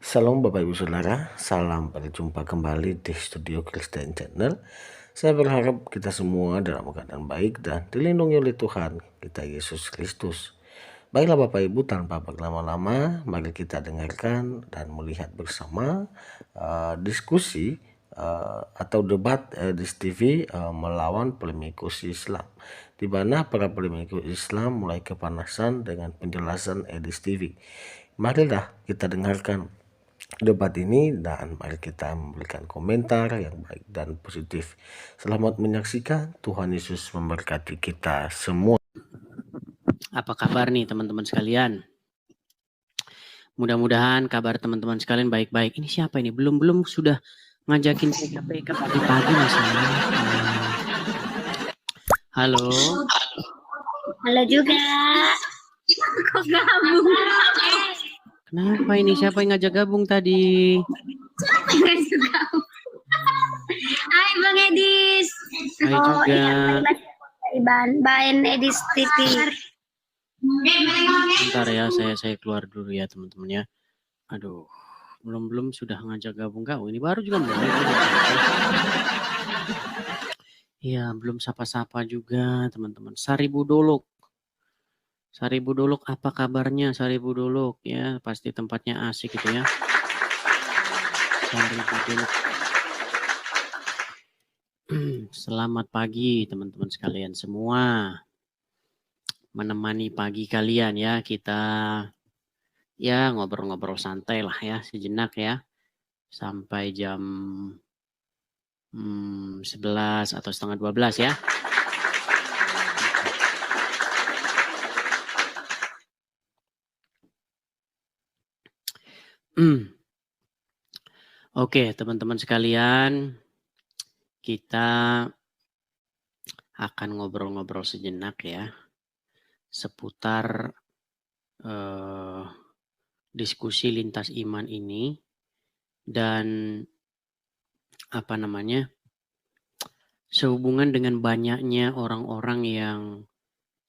Salam Bapak Ibu Saudara, salam berjumpa kembali di Studio Kristen Channel. Saya berharap kita semua dalam keadaan baik dan dilindungi oleh Tuhan kita Yesus Kristus. Baiklah Bapak Ibu, tanpa berlama-lama, mari kita dengarkan dan melihat bersama diskusi atau debat Edis TV melawan polemikus Islam, di mana para polemikus Islam mulai kepanasan dengan penjelasan Edis TV. Marilah kita dengarkan debat ini dan mari kita memberikan komentar yang baik dan positif. Selamat menyaksikan. Tuhan Yesus memberkati kita semua. Apa kabar nih teman-teman sekalian? Mudah-mudahan kabar teman-teman sekalian baik-baik. Ini siapa ini? Belum sudah ngajakin PKPK pagi-pagi masalah. Halo. Halo juga. Kok gabung? Kenapa ini? Siapa yang ngajak gabung tadi? Hai Bang Edis. Hai juga. Bain Edis TV. Bentar ya, saya keluar dulu ya teman-teman ya. Aduh, belum sudah ngajak gabung kau. Ini baru juga mulai. Iya, belum sapa-sapa juga teman-teman. Sari Budoluk, apa kabarnya Sari Budoluk ya? Pasti tempatnya asik gitu ya. Sari Budoluk. Selamat pagi teman-teman sekalian semua. Menemani pagi kalian ya, kita ya ngobrol-ngobrol santai lah ya sejenak ya. Sampai jam 11 atau setengah 12 ya. Oke, teman-teman sekalian, kita akan ngobrol-ngobrol sejenak ya seputar diskusi lintas iman ini dan sehubungan dengan banyaknya orang-orang yang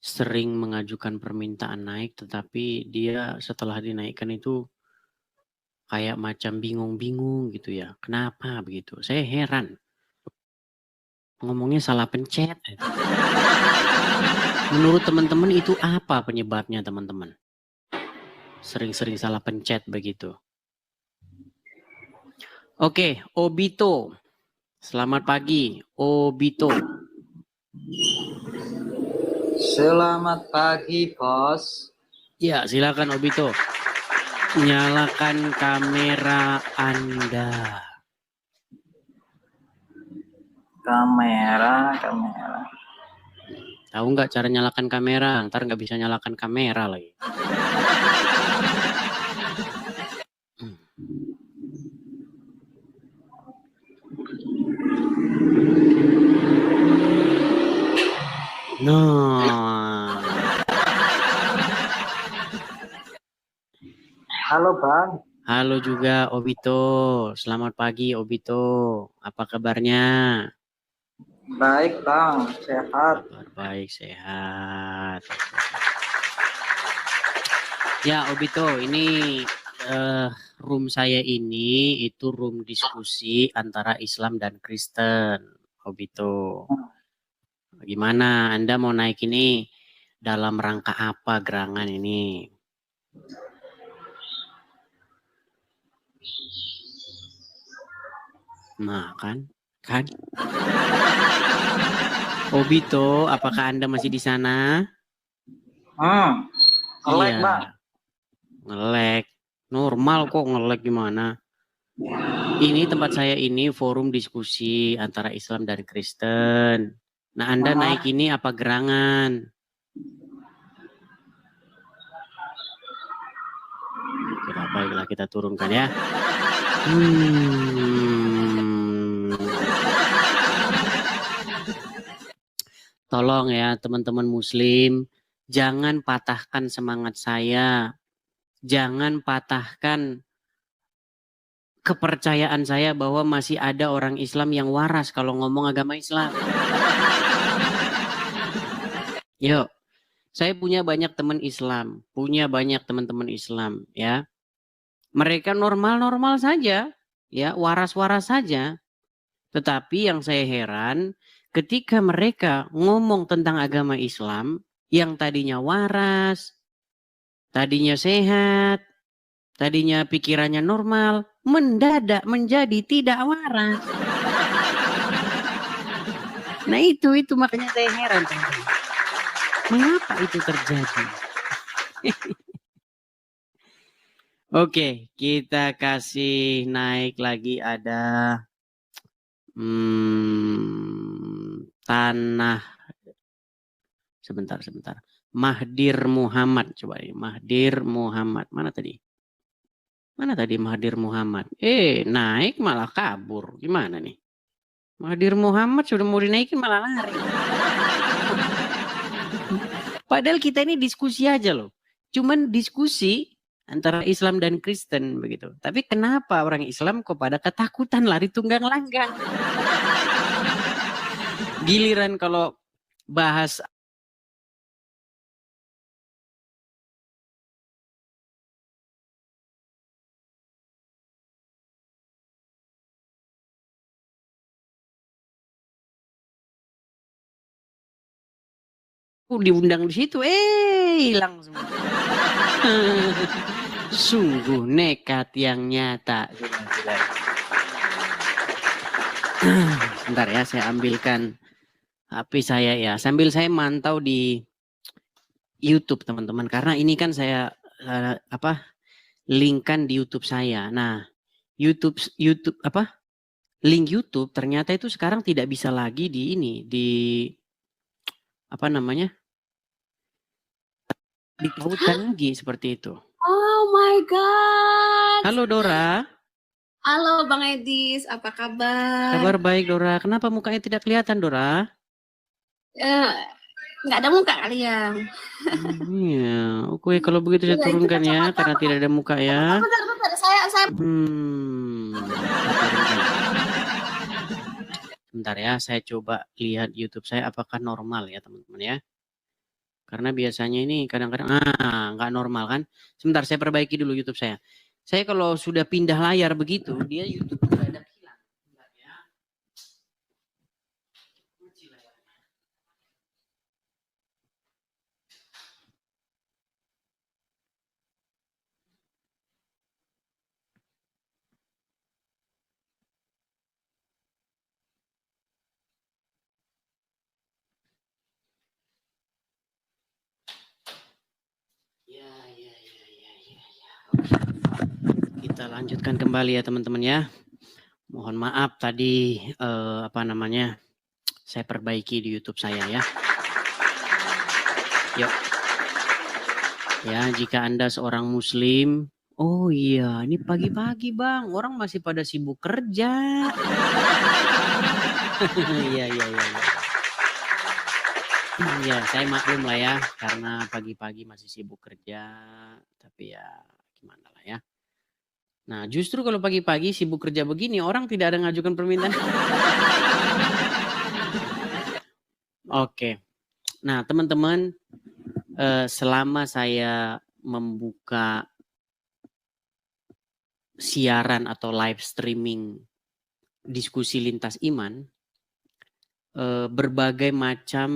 sering mengajukan permintaan naik, tetapi dia setelah dinaikkan itu kayak macam bingung-bingung gitu ya. Kenapa begitu? Saya heran. Ngomongnya salah pencet. Menurut teman-teman itu apa penyebabnya teman-teman? Sering-sering salah pencet begitu. Oke, Obito. Selamat pagi, Obito. Selamat pagi, Bos. Ya, silakan Obito. Nyalakan kamera Anda. Kamera. Tahu nggak cara nyalakan kamera? Ntar nggak bisa nyalakan kamera lagi. Nah. Halo, Bang. Halo juga Obito. Selamat pagi Obito. Apa kabarnya? Baik, Bang. Sehat. Baik, sehat. Ya, Obito, ini room saya ini itu room diskusi antara Islam dan Kristen. Obito. Gimana? Anda mau naik ini dalam rangka apa gerangan ini? Nah, kan? Obito, apakah Anda masih di sana? Ngelek, iya. Bang. Ngelek. Normal kok ngelek gimana? Ini tempat saya ini forum diskusi antara Islam dan Kristen. Nah, Anda naik ini apa gerangan? Baiklah, kita turunkan ya. Tolong ya teman-teman muslim, jangan patahkan semangat saya. Jangan patahkan kepercayaan saya bahwa masih ada orang Islam yang waras kalau ngomong agama Islam. Yuk, saya punya banyak teman Islam, punya banyak teman-teman Islam ya. Mereka normal-normal saja, ya, waras-waras saja. Tetapi yang saya heran, ketika mereka ngomong tentang agama Islam, yang tadinya waras, tadinya sehat, tadinya pikirannya normal, mendadak menjadi tidak waras. Nah itu makanya saya heran, teman-teman. Mengapa itu terjadi? Oke, kita kasih naik lagi ada tanah. Sebentar. Mahdir Muhammad, coba ini. Mahdir Muhammad. Mana tadi Mahdir Muhammad? Naik malah kabur. Gimana nih? Mahdir Muhammad sudah mau dinaikin malah lari. Padahal kita ini diskusi aja loh. Cuman diskusi antara Islam dan Kristen begitu. Tapi kenapa orang Islam kok pada ketakutan lari tunggang langgang? Giliran kalau bahas diundang di situ, hilang semua. Sungguh nekat yang nyata. Bentar ya, saya ambilkan HP saya ya. Sambil saya mantau di YouTube teman-teman. Karena ini kan saya linkkan di YouTube saya. Nah, YouTube link YouTube ternyata itu sekarang tidak bisa lagi di ditautan lagi seperti itu. Oh my God. Halo Dora. Halo Bang Edis, apa kabar? Kabar baik Dora. Kenapa mukanya tidak kelihatan Dora? Nggak ada muka kali ya. Iya, oke kalau begitu saya turunkan ya, karena tidak ada muka ya. Bentar, saya. Bentar ya, saya coba lihat YouTube saya apakah normal ya teman-teman ya. Karena biasanya ini kadang-kadang nggak normal kan. Sebentar saya perbaiki dulu YouTube saya. Saya kalau sudah pindah layar begitu, dia YouTube mendadak hilang. Bentar ya. Kunci layarnya. Ya. Kita lanjutkan kembali ya teman-teman ya. Mohon maaf tadi saya perbaiki di YouTube saya ya. Yuk. Ya, jika Anda seorang muslim, oh iya, ini pagi-pagi Bang, orang masih pada sibuk kerja. Iya. Ya, saya maklum lah ya, karena pagi-pagi masih sibuk kerja, tapi ya gimana lah ya. Nah, justru kalau pagi-pagi sibuk kerja begini, orang tidak ada ngajukan permintaan. Oke. Nah, teman-teman, selama saya membuka siaran atau live streaming diskusi lintas iman, berbagai macam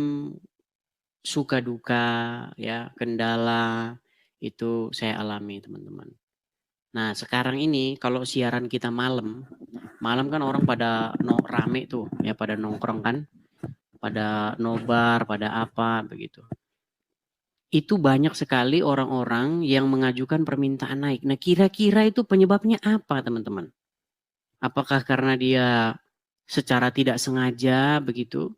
suka duka ya, kendala itu saya alami teman-teman. Nah sekarang ini kalau siaran kita malam kan orang pada rame tuh ya, pada nongkrong kan, pada nobar, pada apa begitu. Itu banyak sekali orang-orang yang mengajukan permintaan naik. Nah kira-kira itu penyebabnya apa teman-teman? Apakah karena dia secara tidak sengaja begitu?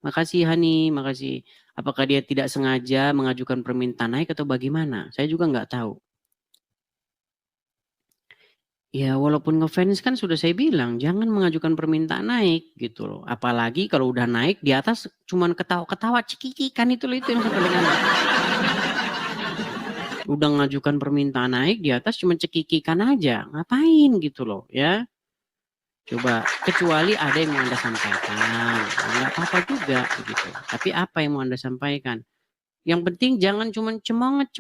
Makasih Hani, makasih. Apakah dia tidak sengaja mengajukan permintaan naik atau bagaimana? Saya juga nggak tahu. Ya walaupun ngefans kan sudah saya bilang jangan mengajukan permintaan naik gitu loh. Apalagi kalau udah naik di atas cuman ketawa-ketawa cekikikan itu loh, itu yang paling aneh. Udah ngajukan permintaan naik di atas cuma cekikikan aja. Ngapain gitu loh ya. Coba, kecuali ada yang mau Anda sampaikan. Nggak apa-apa juga gitu. Tapi apa yang mau Anda sampaikan? Yang penting jangan cuma cemonget.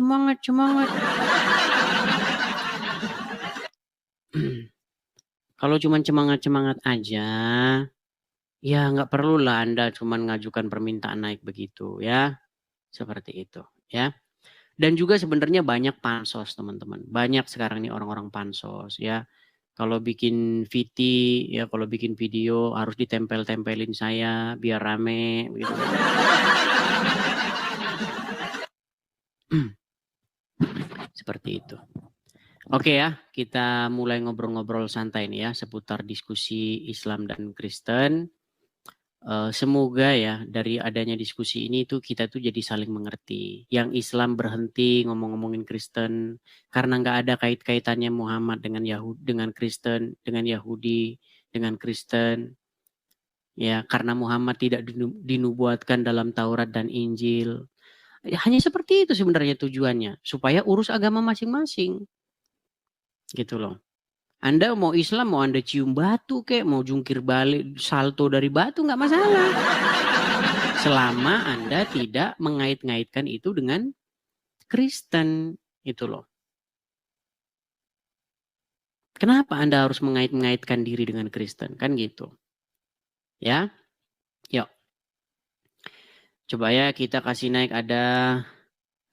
Kalau cuma semangat-semangat aja, ya nggak perlulah Anda cuma ngajukan permintaan naik begitu ya. Seperti itu ya. Dan juga sebenarnya banyak pansos teman-teman. Banyak sekarang nih orang-orang pansos ya. Kalau bikin VT ya, kalau bikin video harus ditempel-tempelin saya biar rame gitu. Seperti itu. Oke ya, kita mulai ngobrol-ngobrol santai nih ya seputar diskusi Islam dan Kristen. Semoga ya dari adanya diskusi ini tuh kita tuh jadi saling mengerti. Yang Islam berhenti ngomong-ngomongin Kristen karena nggak ada kait-kaitannya Muhammad dengan dengan Kristen, dengan Yahudi, dengan Kristen. Ya, karena Muhammad tidak dinubuatkan dalam Taurat dan Injil. Ya, hanya seperti itu sebenarnya tujuannya, supaya urus agama masing-masing. Gitu loh. Anda mau Islam, mau Anda cium batu kek, mau jungkir balik salto dari batu nggak masalah. Selama Anda tidak mengait-ngaitkan itu dengan Kristen, itu loh. Kenapa Anda harus mengait-ngaitkan diri dengan Kristen? Kan gitu. Ya. Yuk. Coba ya kita kasih naik ada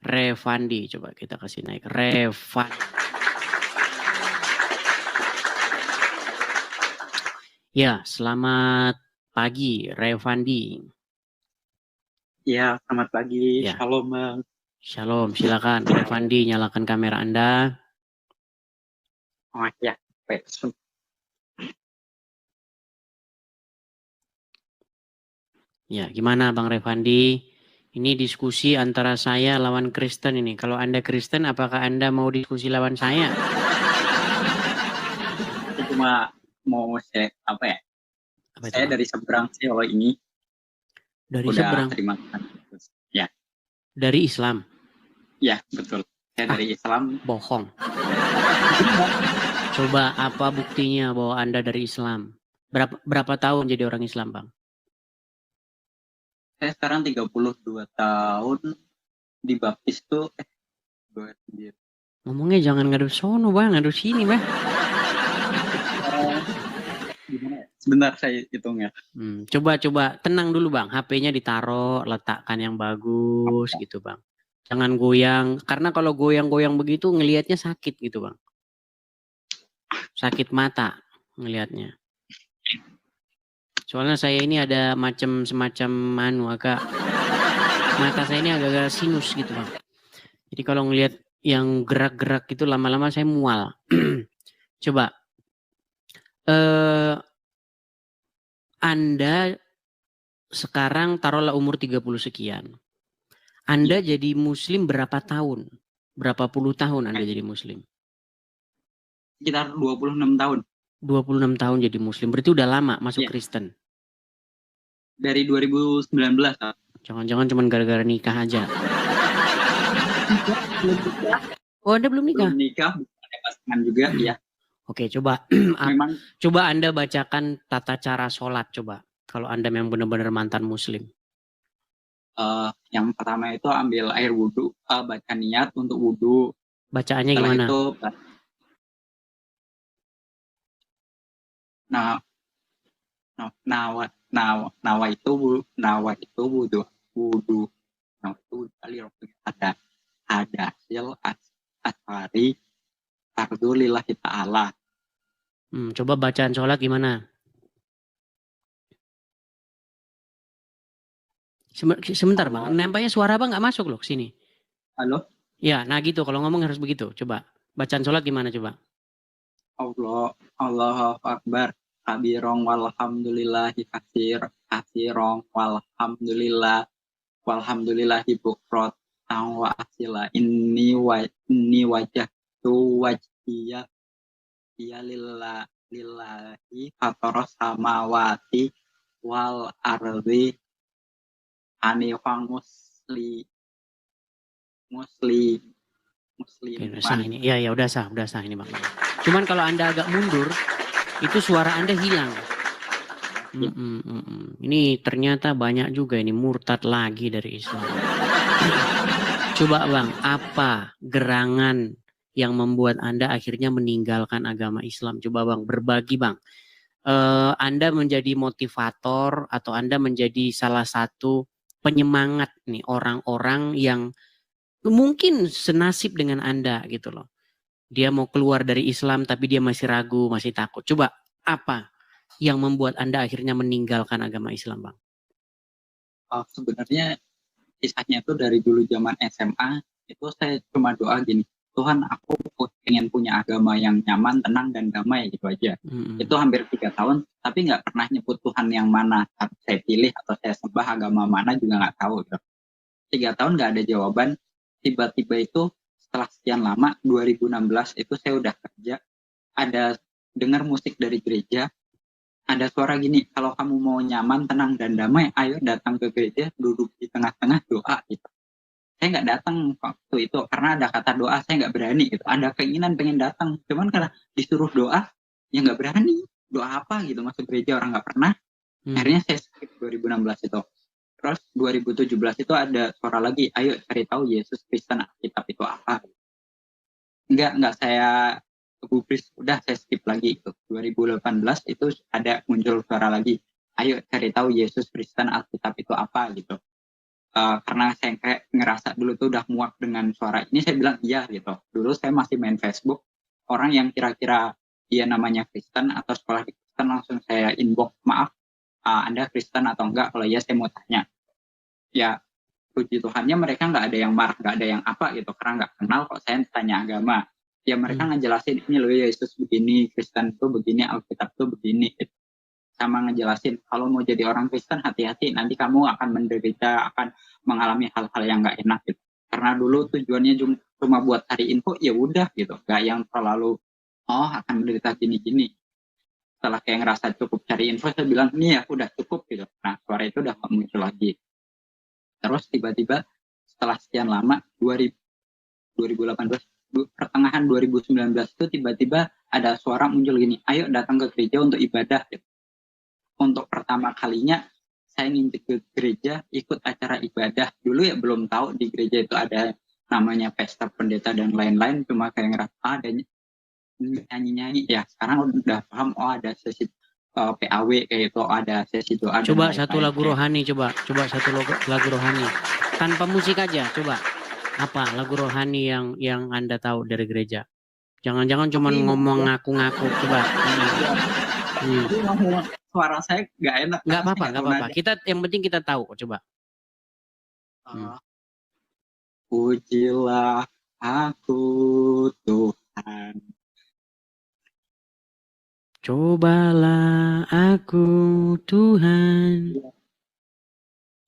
Revandi. Coba kita kasih naik Revandi. Ya, selamat pagi Revandi. Ya, selamat pagi. Ya. Shalom, Bang. Shalom, silakan Revandi nyalakan kamera Anda. Oh ya, baik. Ya, gimana Bang Revandi? Ini diskusi antara saya lawan Kristen ini. Kalau Anda Kristen, apakah Anda mau diskusi lawan saya? Saya cuma mau share apa ya? Apa itu, Saya Bang? dari seberang sih kalau ini. Dari Udah seberang. terima kasih. Ya, Dari Islam. ya betul. Saya dari Islam. Bohong. Coba apa buktinya bahwa Anda dari Islam? Berapa tahun jadi orang Islam, Bang? Saya sekarang 32 tahun dibaptis tuh. Ngomongnya jangan ngadep sono, Bang. Ngadep sini, Bang. Gimana ya? Sebentar saya hitung ya. Coba tenang dulu Bang, HP-nya ditaruh, letakkan yang bagus gitu Bang. Jangan goyang, karena kalau goyang-goyang begitu ngelihatnya sakit gitu Bang. Sakit mata ngelihatnya. Soalnya saya ini ada semacam agak mata saya ini agak-agak sinus gitu Bang. Jadi kalau ngelihat yang gerak-gerak gitu lama-lama saya mual. Coba Anda sekarang taruhlah umur 30 sekian. Anda jadi muslim berapa tahun? Berapa puluh tahun Anda jadi muslim? Sekitar 26 tahun. 26 tahun jadi muslim. Berarti udah lama masuk Kristen. Dari 2019. Jangan-jangan cuma gara-gara nikah aja. Oh, Anda belum nikah? Belum nikah, ada pasangan juga, ya. Oke, coba Memang coba Anda bacakan tata cara sholat coba. Kalau Anda memang benar-benar mantan muslim. yang pertama itu ambil air wudhu, baca niat untuk wudhu. Bacaannya Setelah gimana? itu, nawa itu wudhu. Nawa itu ada hasil asari tardu lillahi ta'ala. Coba bacaan sholat gimana? Sebentar Bang, nampaknya suara Bang nggak masuk loh ke sini. Halo? Ya, nah gitu kalau ngomong harus begitu. Coba bacaan sholat gimana coba? Allahu Akbar kabirong walhamdulillahi kasirong walhamdulillahi bukrot wa asila ini wajah tu wajhiya lillahi fatoros samawati wal ardi anifang muslim. Oke, udah sah ini. Ya, udah sah ini Bang. Cuman kalau Anda agak mundur, itu suara Anda hilang. Ini ternyata banyak juga ini murtad lagi dari Islam. Coba Bang, apa gerangan yang membuat Anda akhirnya meninggalkan agama Islam? Coba Bang, berbagi Bang. Anda menjadi motivator atau Anda menjadi salah satu penyemangat nih orang-orang yang mungkin senasib dengan Anda gitu loh. Dia mau keluar dari Islam tapi dia masih ragu, masih takut. Coba apa yang membuat Anda akhirnya meninggalkan agama Islam, Bang? Sebenarnya kisahnya itu dari dulu zaman SMA, itu saya cuma doa gini, Tuhan aku pengen punya agama yang nyaman, tenang, dan damai gitu aja. Itu hampir 3 tahun, tapi nggak pernah nyebut Tuhan yang mana saya pilih atau saya sembah agama mana juga nggak tahu. Gitu. 3 tahun nggak ada jawaban, tiba-tiba itu setelah sekian lama, 2016 itu saya udah kerja, ada dengar musik dari gereja, ada suara gini, kalau kamu mau nyaman, tenang, dan damai, ayo datang ke gereja, duduk di tengah-tengah, doa gitu. Saya nggak datang waktu itu karena ada kata doa, saya nggak berani gitu. Ada keinginan pengen datang, cuman karena disuruh doa, ya nggak berani. Doa apa gitu, masuk gereja orang nggak pernah. Akhirnya saya skip 2016 itu. Terus 2017 itu ada suara lagi, ayo cari tahu Yesus Kristen Alkitab itu apa. Nggak saya gubris, udah saya skip lagi itu. 2018 itu ada muncul suara lagi, ayo cari tahu Yesus Kristen Alkitab itu apa gitu. Karena saya kayak ngerasa dulu tuh udah muak dengan suara ini, saya bilang iya gitu. Dulu saya masih main Facebook, orang yang kira-kira dia namanya Kristen atau sekolah di Kristen langsung saya inbox, maaf Anda Kristen atau enggak, kalau ya saya mau tanya. Ya puji Tuhannya mereka nggak ada yang marah, nggak ada yang apa gitu, karena nggak kenal kok saya tanya agama. Ya mereka ngejelasin ini loh Yesus begini, Kristen tuh begini, Alkitab tuh begini gitu. Sama ngejelasin kalau mau jadi orang Kristen hati-hati, nanti kamu akan menderita, akan mengalami hal-hal yang nggak enak gitu. Karena dulu tujuannya cuma buat cari info, ya udah gitu, nggak yang terlalu akan menderita gini-gini. Setelah kayak ngerasa cukup cari info, saya bilang nih ya udah cukup gitu. Nah suara itu udah muncul lagi. Terus tiba-tiba setelah sekian lama 2018 pertengahan 2019 itu tiba-tiba ada suara muncul gini, ayo datang ke gereja untuk ibadah gitu. Untuk pertama kalinya saya ngintip ke gereja, ikut acara ibadah. Dulu ya belum tahu di gereja itu ada namanya pesta pendeta dan lain-lain, cuma kayak ngerasa ada nyanyi-nyanyi. Ya sekarang udah paham, ada sesi PAW kayak itu, ada sesi doa. Coba satu lagu rohani, coba satu lagu rohani tanpa musik aja, coba apa lagu rohani yang Anda tahu dari gereja? Jangan-jangan cuma ngomong ngaku-ngaku, coba. Suara saya nggak enak. Nggak apa-apa. Kita yang penting kita tahu, coba. Pujilah aku Tuhan. Cobalah aku Tuhan,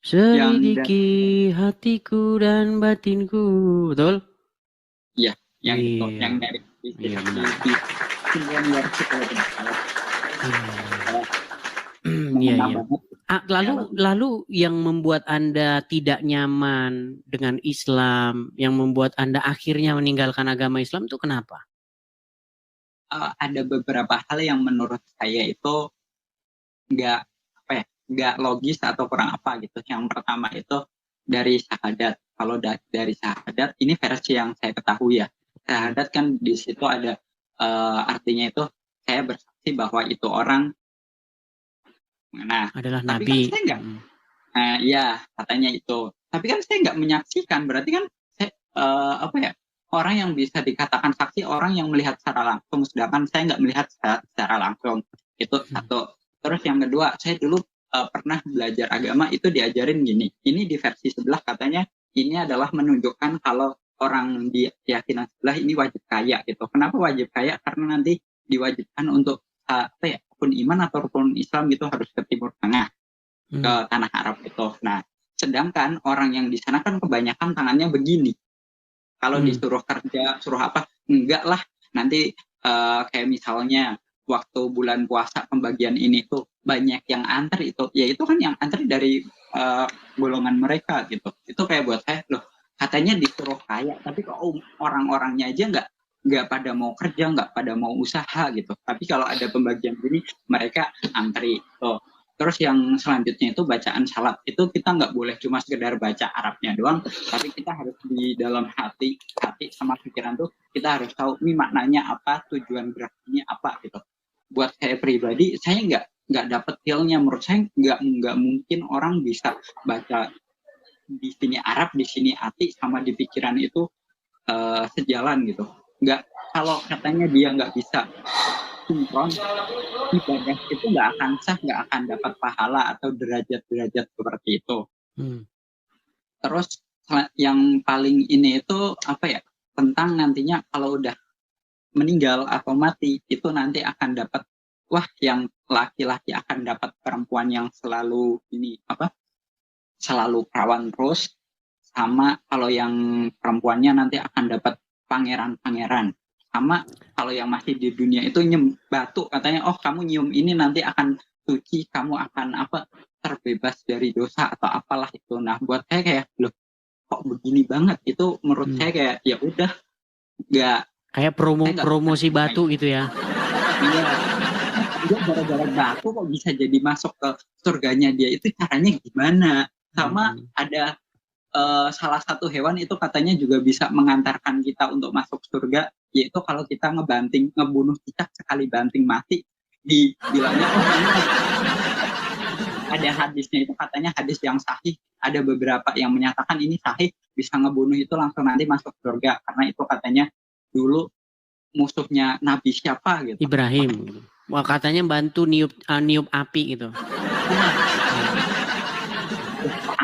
selidiki hatiku dan batinku, betul? Iya, yang itu, yang dari Iya. Lalu yang membuat Anda tidak nyaman dengan Islam, yang membuat Anda akhirnya meninggalkan agama Islam itu kenapa? Ada beberapa hal yang menurut saya itu nggak logis atau kurang apa gitu. Yang pertama itu dari syahadat. Kalau dari syahadat, ini versi yang saya ketahui ya. Syahadat kan di situ ada artinya itu saya bersaksi bahwa itu orang adalah nabi. Kan saya nggak, ya katanya itu. Tapi kan saya nggak menyaksikan. Berarti kan saya orang yang bisa dikatakan saksi, orang yang melihat secara langsung, sedangkan saya nggak melihat secara langsung. Itu satu. Terus yang kedua, saya dulu pernah belajar agama, itu diajarin gini. Ini di versi sebelah katanya, ini adalah menunjukkan kalau orang di keyakinan sebelah ini wajib kaya gitu. Kenapa wajib kaya? Karena nanti diwajibkan untuk rukun iman atau rukun Islam gitu harus ke Timur Tengah, ke tanah Arab itu. Nah, sedangkan orang yang di sana kan kebanyakan tangannya begini. Kalau disuruh kerja, suruh apa, enggak lah. Nanti kayak misalnya waktu bulan puasa pembagian ini tuh banyak yang antri itu. Ya itu kan yang antri dari golongan mereka gitu. Itu kayak buat saya, loh katanya disuruh kaya. Tapi kok orang-orangnya aja nggak pada mau kerja, nggak pada mau usaha gitu. Tapi kalau ada pembagian gini, mereka antri. Tuh. Terus yang selanjutnya itu bacaan salat. Itu kita nggak boleh cuma sekedar baca Arabnya doang, tapi kita harus di dalam hati sama pikiran tuh kita harus tahu ini maknanya apa, tujuan gerak ini apa gitu. Buat saya pribadi, saya nggak dapat feel-nya. Menurut saya nggak mungkin orang bisa baca di sini Arab, di sini hati, sama di pikiran itu sejalan gitu. Nggak, kalau katanya dia nggak bisa sinkron, ibadah itu nggak akan sah, nggak akan dapat pahala atau derajat-derajat seperti itu. Terus yang paling ini itu apa ya, tentang nantinya kalau udah meninggal atau mati itu nanti akan dapat, wah yang laki-laki akan dapat perempuan yang selalu ini apa, selalu perawan terus, sama kalau yang perempuannya nanti akan dapat pangeran-pangeran. Sama kalau yang masih di dunia itu nyium batu, katanya oh kamu nyium ini nanti akan suci, kamu akan apa, terbebas dari dosa atau apalah itu. Nah buat saya kayak loh kok begini banget, itu menurut saya kayak ya udah nggak kayak promosi batu gitu ya. Iya, dia gara-gara batu kok bisa jadi masuk ke surganya dia, itu caranya gimana? Sama ada salah satu hewan itu katanya juga bisa mengantarkan kita untuk masuk surga, yaitu kalau kita ngebunuh cicak sekali banting mati, dibilangnya oh ini ada hadisnya, itu katanya hadis yang sahih, ada beberapa yang menyatakan ini sahih, bisa ngebunuh itu langsung nanti masuk surga, karena itu katanya dulu musuhnya Nabi siapa gitu, Ibrahim. Wah katanya bantu niup api gitu.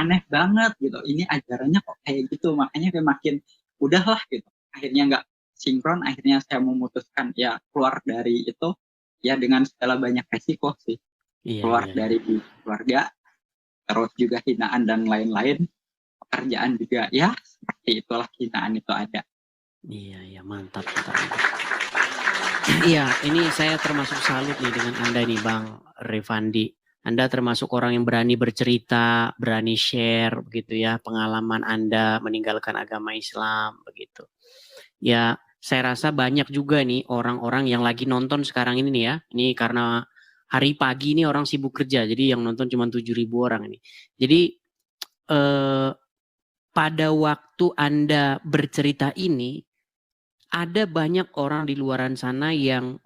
Aneh banget gitu, ini ajarannya kok kayak gitu, makanya kayak makin udahlah gitu, akhirnya nggak sinkron, akhirnya saya memutuskan ya keluar dari itu ya dengan segala banyak resiko sih, keluar dari keluarga, terus juga hinaan dan lain-lain, pekerjaan juga ya seperti itulah, hinaan itu ada. Iya mantap. Iya, ini saya termasuk salut nih dengan Anda nih Bang Revandi. Anda termasuk orang yang berani bercerita, berani share begitu ya, pengalaman Anda meninggalkan agama Islam begitu. Ya, saya rasa banyak juga nih orang-orang yang lagi nonton sekarang ini nih ya. Ini karena hari pagi ini orang sibuk kerja, jadi yang nonton cuma 7.000 orang ini. Jadi pada waktu Anda bercerita ini, ada banyak orang di luaran sana yang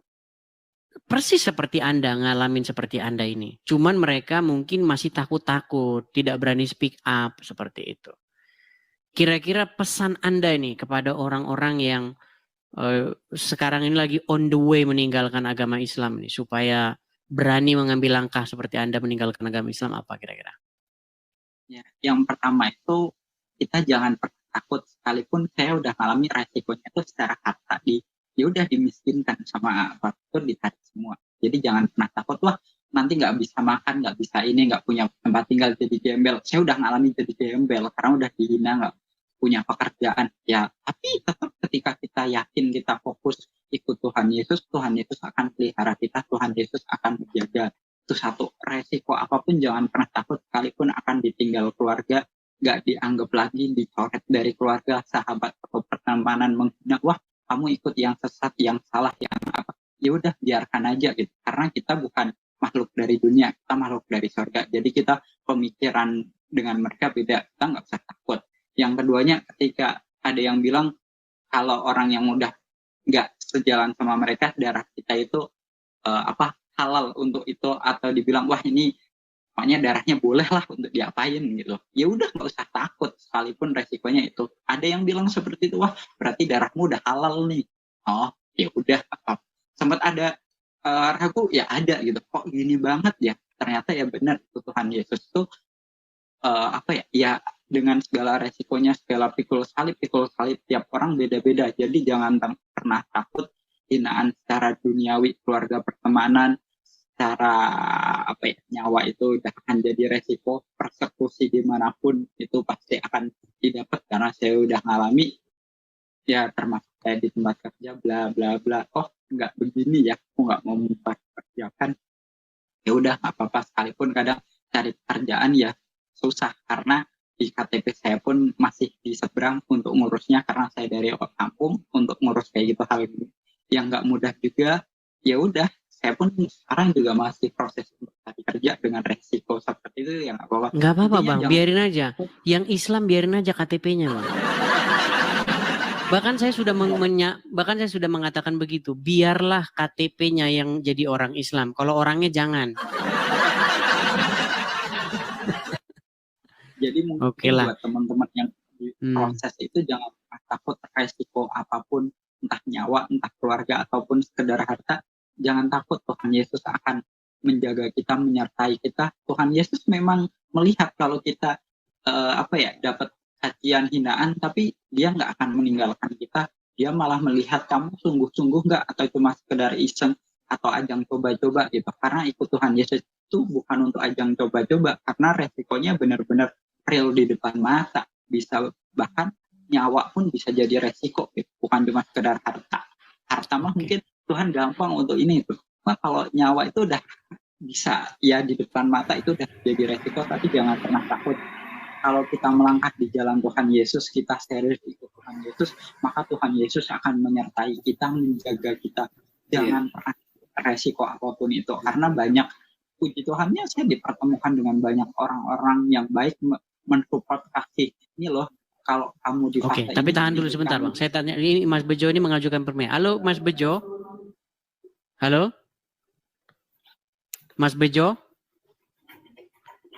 persis seperti Anda, ngalamin seperti Anda ini. Cuman mereka mungkin masih takut-takut, tidak berani speak up seperti itu. Kira-kira pesan Anda ini kepada orang-orang yang sekarang ini lagi on the way meninggalkan agama Islam nih, supaya berani mengambil langkah seperti Anda meninggalkan agama Islam, apa kira-kira? Ya, yang pertama itu kita jangan takut, sekalipun saya udah ngalami resikonya itu secara kata ya udah dimiskinkan sama faktor ditarik semua. Jadi jangan pernah takut, wah nanti nggak bisa makan, nggak bisa ini, nggak punya tempat tinggal, jadi gembel. Saya udah ngalami jadi gembel karena udah dihina, nggak punya pekerjaan. Ya tapi tetap ketika kita yakin, kita fokus ikut Tuhan Yesus akan pelihara kita, Tuhan Yesus akan menjaga. Itu satu. Resiko apapun jangan pernah takut, sekalipun akan ditinggal keluarga, nggak dianggap lagi, dicoret dari keluarga, sahabat atau pertemanan menghina, wah kamu ikut yang sesat, yang salah, yang apa, ya udah biarkan aja gitu, karena kita bukan makhluk dari dunia, kita makhluk dari surga, jadi kita pemikiran dengan mereka beda, kita nggak usah takut. Yang keduanya, ketika ada yang bilang kalau orang yang udah nggak sejalan sama mereka, darah kita itu halal untuk itu, atau dibilang wah ini makanya darahnya boleh lah untuk diapain gitu, ya udah nggak usah takut, sekalipun resikonya itu. Ada yang bilang seperti itu, wah berarti darahmu udah halal nih, oh ya udah, sempat ada ragu, ya ada gitu, kok gini banget ya, ternyata ya benar, Tuhan Yesus tuh ya dengan segala resikonya, segala pikul salib tiap orang beda-beda, jadi jangan pernah takut hinaan secara duniawi, keluarga, pertemanan, secara nyawa itu udah akan jadi resiko, persekusi dimanapun itu pasti akan didapat, karena saya udah ngalami ya, termasuk saya di tempat kerja bla bla bla, oh nggak begini ya, aku nggak mau memperkerjakan, ya udah nggak apa-apa, sekalipun kadang cari pekerjaan ya susah, karena di KTP saya pun masih di seberang untuk ngurusnya, karena saya dari kampung, untuk ngurus kayak gitu hal ini yang nggak mudah juga, ya udah saya pun sekarang juga masih proses untuk cari kerja dengan resiko seperti itu ya nggak apa-apa. Nggak apa-apa Intinya Bang, jangan- biarin aja. Yang Islam biarin aja KTP-nya Bang. Bahkan saya sudah mengatakan begitu. Biarlah KTP-nya yang jadi orang Islam. Kalau orangnya jangan. Jadi mungkin Oke lah. buat teman-teman yang di proses itu jangan pernah takut resiko apapun, entah nyawa, entah keluarga, ataupun sekedar harta. Jangan takut, Tuhan Yesus akan menjaga kita, menyertai kita. Tuhan Yesus memang melihat kalau kita dapat cacian, hinaan, tapi dia nggak akan meninggalkan kita. Dia malah melihat kamu sungguh-sungguh nggak, atau cuma sekedar iseng atau ajang coba-coba gitu. Karena ikut Tuhan Yesus itu bukan untuk ajang coba-coba, karena resikonya benar-benar real di depan mata. Bisa bahkan nyawa pun bisa jadi resiko gitu. Bukan cuma sekedar harta. Harta mah mungkin Tuhan gampang untuk ini tuh. Nah, kalau nyawa itu udah bisa ya di depan mata itu udah jadi resiko, tapi jangan pernah takut. Kalau kita melangkah di jalan Tuhan Yesus, kita serius ikut Tuhan Yesus, maka Tuhan Yesus akan menyertai kita, menjaga kita. Jangan pernah resiko apapun itu. Karena banyak, puji Tuhannya saya dipertemukan dengan banyak orang-orang yang baik mensupport kasih. Ini loh, kalau kamu di fase Oke, tapi tahan dulu sebentar Bang. Saya tanya, ini Mas Bejo ini mengajukan pertanyaan. Halo Mas Bejo? Halo? Mas Bejo?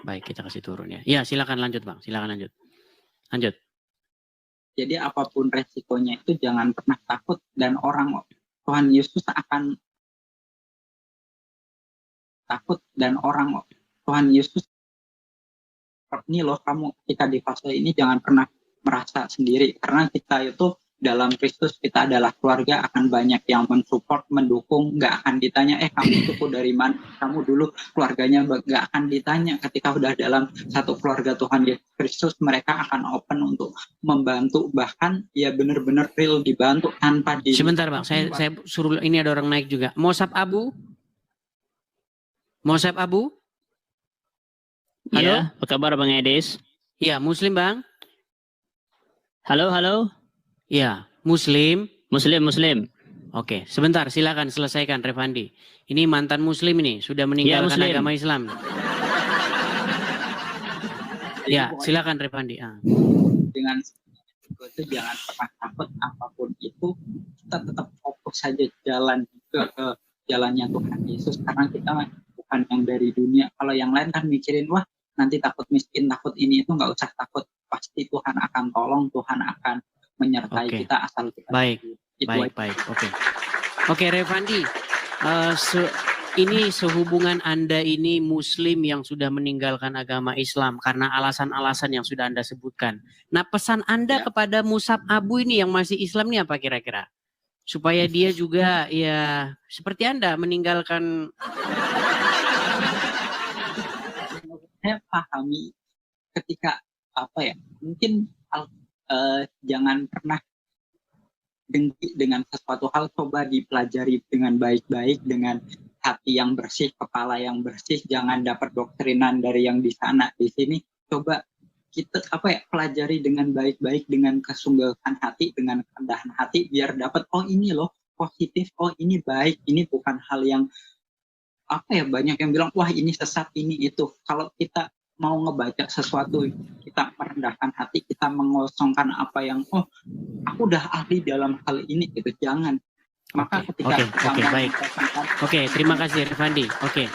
Baik, kita kasih turun ya. Ya, silakan lanjut Bang. Silakan lanjut. Lanjut. Jadi apapun resikonya itu jangan pernah takut, dan Tuhan Yesus akan takut, dan Tuhan Yesus ini loh, kamu ketika di fase ini jangan pernah merasa sendiri, karena kita itu dalam Kristus, kita adalah keluarga, akan banyak yang mensupport, mendukung, nggak akan ditanya, kamu suku dari mana, kamu dulu keluarganya, nggak akan ditanya. Ketika udah dalam satu keluarga Tuhan Yesus Kristus, mereka akan open untuk membantu, bahkan ya benar-benar real dibantu tanpa di. Sebentar Bang, saya suruh, ini ada orang naik juga. Mosab Abu? Mosab Abu? Halo? Ya, apa kabar Bang Edis? Ya, Muslim Bang? Halo, halo. Ya, Muslim. Muslim. Oke, sebentar, silakan selesaikan Revandi. Ini mantan Muslim ini, sudah meninggalkan Muslim. agama Islam. Ya, silakan Revandi. Dengan itu jangan pernah takut apapun itu, kita tetap fokus saja jalan ke jalannya Tuhan Yesus, karena kita bukan yang dari dunia. Kalau yang lain kan mikirin, wah nanti takut miskin, takut ini itu, nggak usah takut, pasti Tuhan akan tolong, Tuhan akan menyertai kita asal kita. Baik. Oke, Revandi, ini sehubungan Anda ini Muslim yang sudah meninggalkan agama Islam karena alasan-alasan yang sudah Anda sebutkan. Nah, pesan Anda kepada Musab Abu ini yang masih Islam ini apa kira-kira? Supaya dia juga ya seperti Anda meninggalkan. Saya pahami ketika mungkin jangan pernah dengki dengan sesuatu hal, coba dipelajari dengan baik-baik, dengan hati yang bersih, kepala yang bersih, jangan dapat doktrinan dari yang di sana, di sini. Coba kita pelajari dengan baik-baik, dengan kesungguhan hati, dengan kerendahan hati, biar dapat, oh ini loh positif, oh ini baik, ini bukan hal yang banyak yang bilang wah ini sesat, ini itu. Kalau kita mau ngebaca sesuatu, kita merendahkan hati, kita mengosongkan apa yang aku udah ahli dalam hal ini gitu, jangan. Maka ketika baik. Oke, terima kasih Revandi. Oke.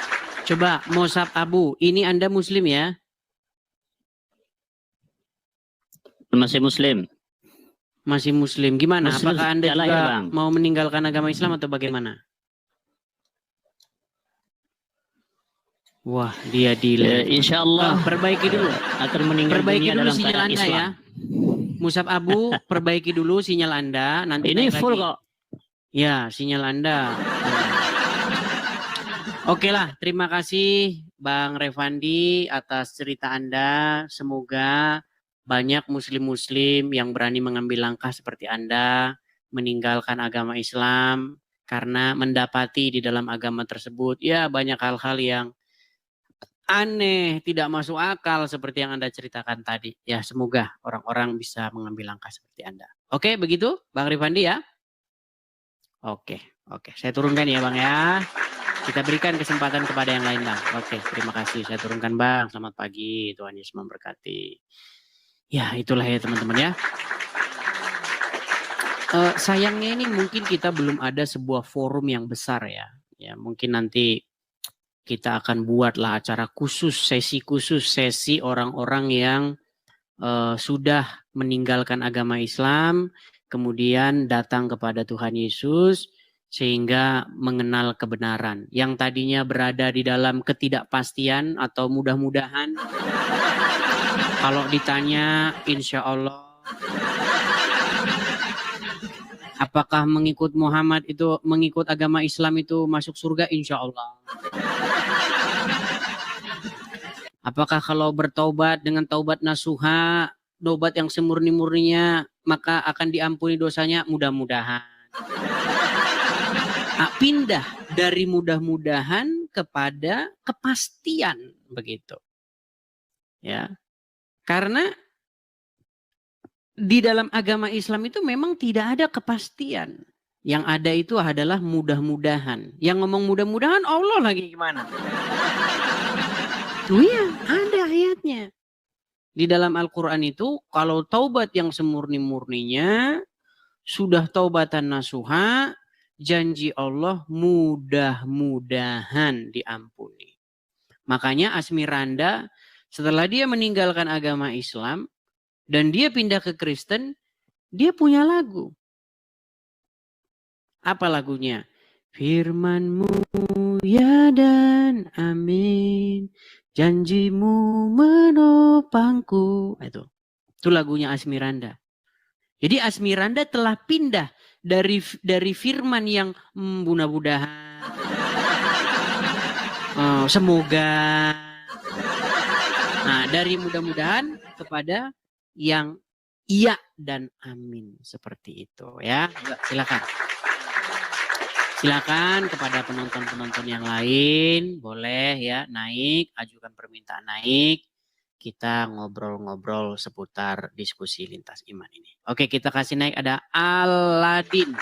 Coba Musab Abu, ini Anda Muslim ya? Masih Muslim. Masih Muslim. Gimana? Muslim, apakah Anda juga ya, Bang, mau meninggalkan agama Islam atau bagaimana? Wah, dia delay. Insya Allah perbaiki dulu. akan meninggal Perbaiki dunia dulu dalam sinyal keadaan Anda Islam. ya. Musab Abu, perbaiki dulu sinyal Anda. Nanti Ini naik full lagi. kok. Ya, sinyal Anda. Oke lah, terima kasih Bang Revandi atas cerita Anda. Semoga banyak muslim-muslim yang berani mengambil langkah seperti Anda, meninggalkan agama Islam, karena mendapati di dalam agama tersebut, ya banyak hal-hal yang aneh, tidak masuk akal seperti yang Anda ceritakan tadi. Ya, semoga orang-orang bisa mengambil langkah seperti Anda. Oke, begitu Bang Revandi ya? Oke. Saya turunkan ya Bang ya. Kita berikan kesempatan kepada yang lain, Bang. Oke, terima kasih. Saya turunkan, Bang. Selamat pagi. Tuhan Yesus memberkati. Ya, itulah ya teman-teman ya. Sayangnya ini mungkin kita belum ada sebuah forum yang besar ya. Ya, mungkin nanti kita akan buatlah acara khusus, sesi orang-orang yang sudah meninggalkan agama Islam, kemudian datang kepada Tuhan Yesus, sehingga mengenal kebenaran. Yang tadinya berada di dalam ketidakpastian atau mudah-mudahan, kalau ditanya insya Allah, apakah mengikut Muhammad itu, mengikut agama Islam itu masuk surga? Insya Allah. Apakah kalau bertaubat dengan taubat nasuha, taubat yang semurni-murninya, maka akan diampuni dosanya? Mudah-mudahan. Pindah dari mudah-mudahan kepada kepastian, begitu. Ya. Karena di dalam agama Islam itu memang tidak ada kepastian. Yang ada itu adalah mudah-mudahan. Yang ngomong mudah-mudahan Allah lagi gimana? Iya, ada ayatnya. Di dalam Al-Quran itu, kalau taubat yang semurni-murninya, sudah taubatan nasuha, janji Allah mudah-mudahan diampuni. Makanya Asmiranda, setelah dia meninggalkan agama Islam, dan dia pindah ke Kristen, dia punya lagu. Apa lagunya? Firman-Mu ya dan amin, janjimu menopangku. Itu lagunya Asmiranda. Jadi Asmiranda telah pindah dari firman yang mudah-mudahan, semoga, nah dari mudah-mudahan kepada yang iya dan amin, seperti itu ya. Silakan. Silakan kepada penonton-penonton yang lain, boleh ya naik, ajukan permintaan naik. Kita ngobrol-ngobrol seputar diskusi lintas iman ini. Oke, kita kasih naik, ada Aladin.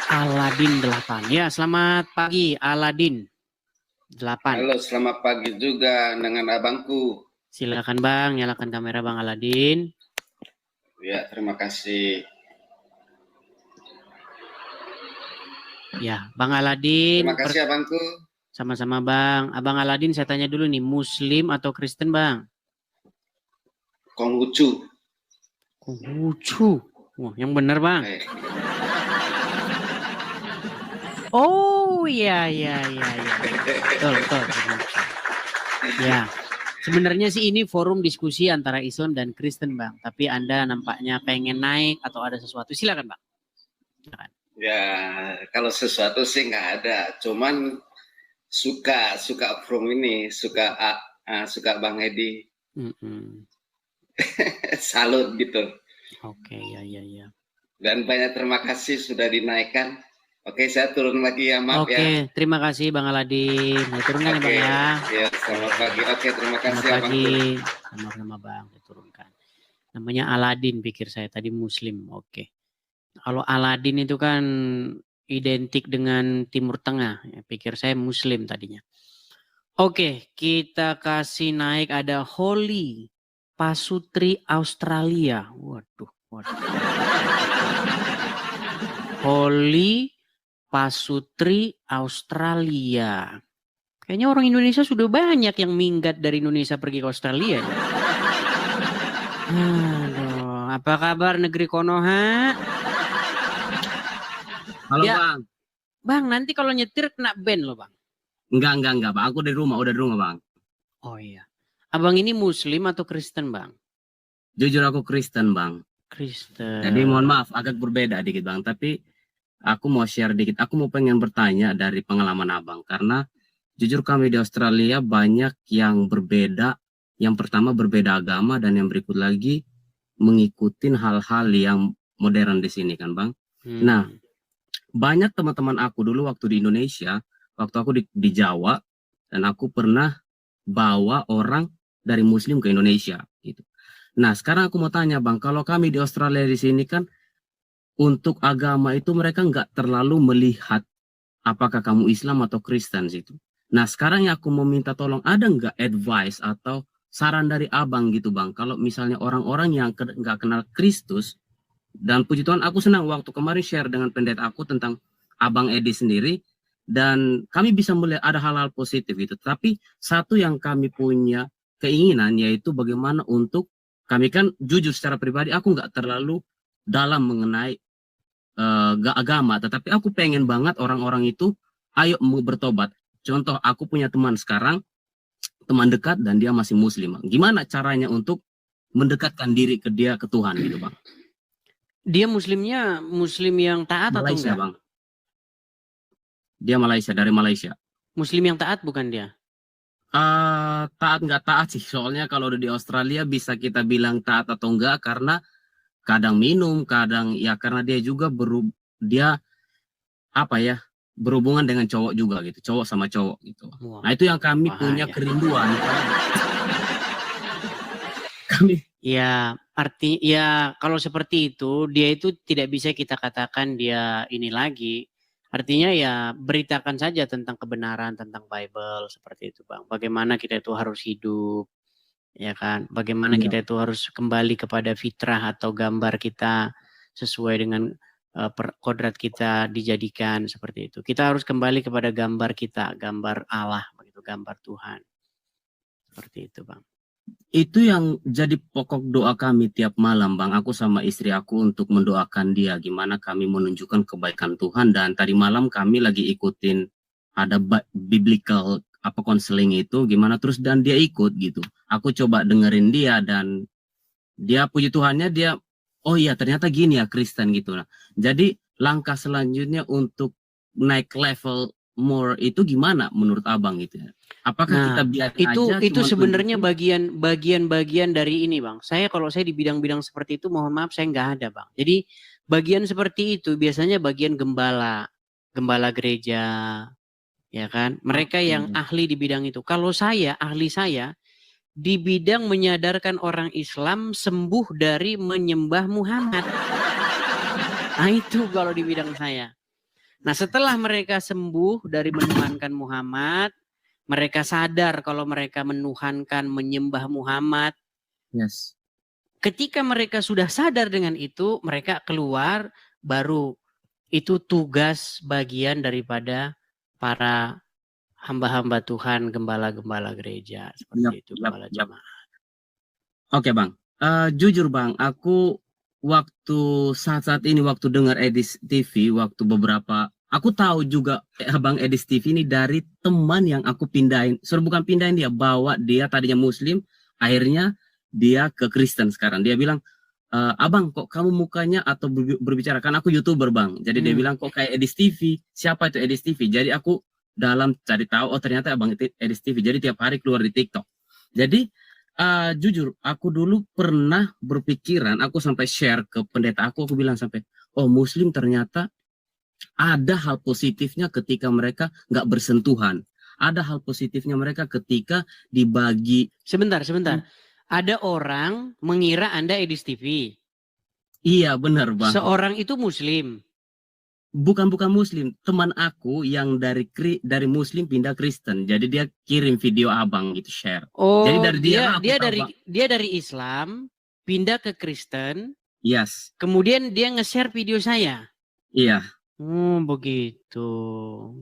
Aladin 8. Ya, selamat pagi Aladin 8. Halo, selamat pagi juga dengan abangku. Silakan Bang, nyalakan kamera Bang Aladin. Ya, terima kasih. Ya, Bang Aladin. Terima kasih abangku. Sama-sama Bang. Abang Aladin saya tanya dulu nih, Muslim atau Kristen Bang? Konghucu. Konghucu. Wah, yang benar Bang. Oh iya. Betul. Ya. Sebenarnya sih ini forum diskusi antara Islam dan Kristen Bang. Tapi Anda nampaknya pengen naik atau ada sesuatu. Silakan Bang. Silakan. Ya, kalau sesuatu sih nggak ada. Cuman suka forum ini, suka Bang Edi. Salut gitu. Oke, ya. Dan banyak terima kasih sudah dinaikkan. Oke, saya turun lagi ya, maaf ya. Oke, terima kasih Bang Aladin. Ya, turunkan ya Bang ya. Ya, selamat pagi. Oke, terima kasih Selamat Abang. pagi. Sama-sama Bang, saya turunkan. Namanya Aladin, pikir saya tadi Muslim. Oke. Kalau Aladin itu kan identik dengan Timur Tengah. Ya, pikir saya Muslim tadinya. Oke, kita kasih naik, ada Holly Pasutri Australia. Waduh. Holly Pasutri Australia. Kayaknya orang Indonesia sudah banyak yang minggat dari Indonesia pergi ke Australia. Aduh, apa kabar negeri Konoha? Halo ya, Bang. Bang, nanti kalau nyetir kena ban loh Bang. Enggak Bang. Aku udah di rumah Bang. Oh iya. Abang ini Muslim atau Kristen Bang? Jujur aku Kristen Bang. Kristen. Jadi mohon maaf agak berbeda dikit Bang. Tapi aku mau share dikit. Aku mau pengen bertanya dari pengalaman Abang. Karena jujur kami di Australia banyak yang berbeda. Yang pertama berbeda agama dan yang berikut lagi mengikuti hal-hal yang modern di sini kan Bang. Nah, banyak teman-teman aku dulu waktu di Indonesia, waktu aku di Jawa, dan aku pernah bawa orang dari Muslim ke Indonesia gitu. Nah, sekarang aku mau tanya Bang, kalau kami di Australia di sini kan untuk agama itu mereka nggak terlalu melihat apakah kamu Islam atau Kristen situ. Nah sekarang yang aku mau minta tolong, ada nggak advice atau saran dari abang gitu bang, kalau misalnya orang-orang yang nggak kenal Kristus, dan puji Tuhan aku senang waktu kemarin share dengan pendeta aku tentang abang Edi sendiri, dan kami bisa melihat ada hal-hal positif itu. Tapi satu yang kami punya keinginan yaitu bagaimana untuk kami, kan jujur secara pribadi aku nggak terlalu dalam mengenai agama, tetapi aku pengen banget orang-orang itu ayo mau bertobat. Contoh, aku punya teman sekarang, teman dekat, dan dia masih muslim. Gimana caranya untuk mendekatkan diri ke dia, ke Tuhan gitu bang? Dia muslimnya muslim yang taat Malaysia, atau enggak? Bang. Dia Malaysia, dari Malaysia. Muslim yang taat bukan dia? Taat nggak taat sih, soalnya kalau di Australia bisa kita bilang taat atau enggak karena kadang minum, kadang ya karena dia juga dia apa ya, berhubungan dengan cowok juga gitu, cowok sama cowok gitu. Wah, nah itu yang kami bahaya. punya kerinduan. Kami ya kalau seperti itu, dia itu tidak bisa kita katakan dia ini lagi. Artinya ya beritakan saja tentang kebenaran, tentang Bible, seperti itu bang. Bagaimana kita itu harus hidup, ya kan? Bagaimana kita itu harus kembali kepada fitrah atau gambar kita sesuai dengan kodrat kita dijadikan, seperti itu. Kita harus kembali kepada gambar kita, gambar Allah, begitu, gambar Tuhan. Seperti itu bang. Itu yang jadi pokok doa kami tiap malam bang, aku sama istri aku untuk mendoakan dia gimana kami menunjukkan kebaikan Tuhan. Dan tadi malam kami lagi ikutin ada biblical konseling itu gimana, terus dan dia ikut gitu. Aku coba dengerin dia dan dia puji Tuhannya dia, oh iya ternyata gini ya Kristen gitu. Nah, jadi langkah selanjutnya untuk naik level more itu gimana menurut abang gitu ya? Apakah kita biarin aja? Itu sebenarnya bagian dari ini bang. Kalau saya di bidang-bidang seperti itu, mohon maaf saya nggak ada bang. Jadi bagian seperti itu biasanya bagian gembala gereja, ya kan? Mereka yang ahli di bidang itu. Kalau ahli saya di bidang menyadarkan orang Islam sembuh dari menyembah Muhammad. Nah itu kalau di bidang saya. Nah setelah mereka sembuh dari menuhankan Muhammad, mereka sadar kalau mereka menuhankan, menyembah Muhammad. Yes. Ketika mereka sudah sadar dengan itu, mereka keluar, baru itu tugas bagian daripada para hamba-hamba Tuhan, gembala-gembala gereja. Seperti itu, gembala jemaat. Oke bang, jujur bang, aku saat ini waktu dengar Edis TV, waktu beberapa, aku tahu juga Abang Edis TV ini dari teman yang aku pindahin. Bukan pindahin dia, bawa dia tadinya Muslim, akhirnya dia ke Kristen sekarang. Dia bilang, abang kok kamu mukanya atau berbicara, kan aku YouTuber bang. Jadi dia bilang kok kayak Edis TV, siapa itu Edis TV? Jadi aku dalam cari tahu, oh ternyata Abang Edis TV. Jadi tiap hari keluar di TikTok. Jadi jujur, aku dulu pernah berpikiran, aku sampai share ke pendeta aku bilang sampai, oh Muslim ternyata ada hal positifnya ketika mereka nggak bersentuhan. Ada hal positifnya mereka ketika dibagi. Sebentar. Ada orang mengira Anda Edis TV. Iya benar bang. Seorang itu Muslim. Bukan Muslim, teman aku yang dari Muslim pindah Kristen. Jadi dia kirim video abang gitu share. Oh, jadi dari dia dari Islam pindah ke Kristen. Yes. Kemudian dia nge-share video saya. Iya. Oh, begitu.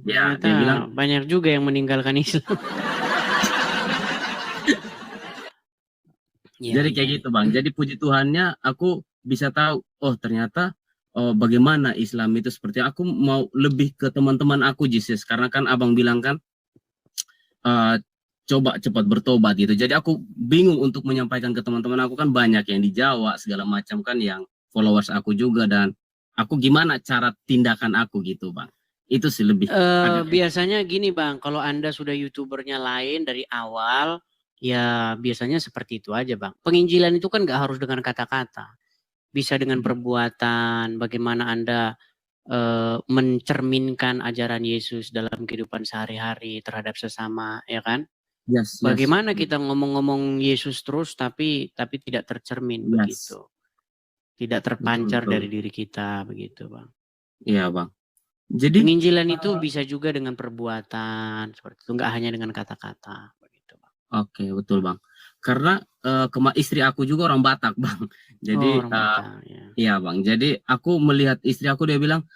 Ya, ternyata dia bilang banyak juga yang meninggalkan Islam. Jadi kayak gitu bang. Jadi puji Tuhannya aku bisa tahu, oh ternyata bagaimana Islam itu seperti. Aku mau lebih ke teman-teman aku Jesus, karena kan abang bilang kan coba cepat bertobat gitu. Jadi aku bingung untuk menyampaikan ke teman-teman aku, kan banyak yang di Jawa segala macam kan yang followers aku juga, dan aku gimana cara tindakan aku gitu bang. Itu sih lebih biasanya gini bang, kalau Anda sudah YouTubernya lain dari awal, ya biasanya seperti itu aja bang. Penginjilan itu kan gak harus dengan kata-kata, bisa dengan perbuatan. Bagaimana Anda mencerminkan ajaran Yesus dalam kehidupan sehari-hari terhadap sesama, ya kan? Yes. Bagaimana kita ngomong-ngomong Yesus terus tapi tidak tercermin, begitu. Tidak terpancar dari diri kita, begitu bang. Iya bang. Jadi penginjilan itu bisa juga dengan perbuatan seperti itu, nggak hanya dengan kata-kata begitu, Bang. Oke, betul Bang. Karena istri aku juga orang Batak Bang. Jadi orang Batak, ya. iya Bang. Jadi aku melihat istri aku, dia bilang,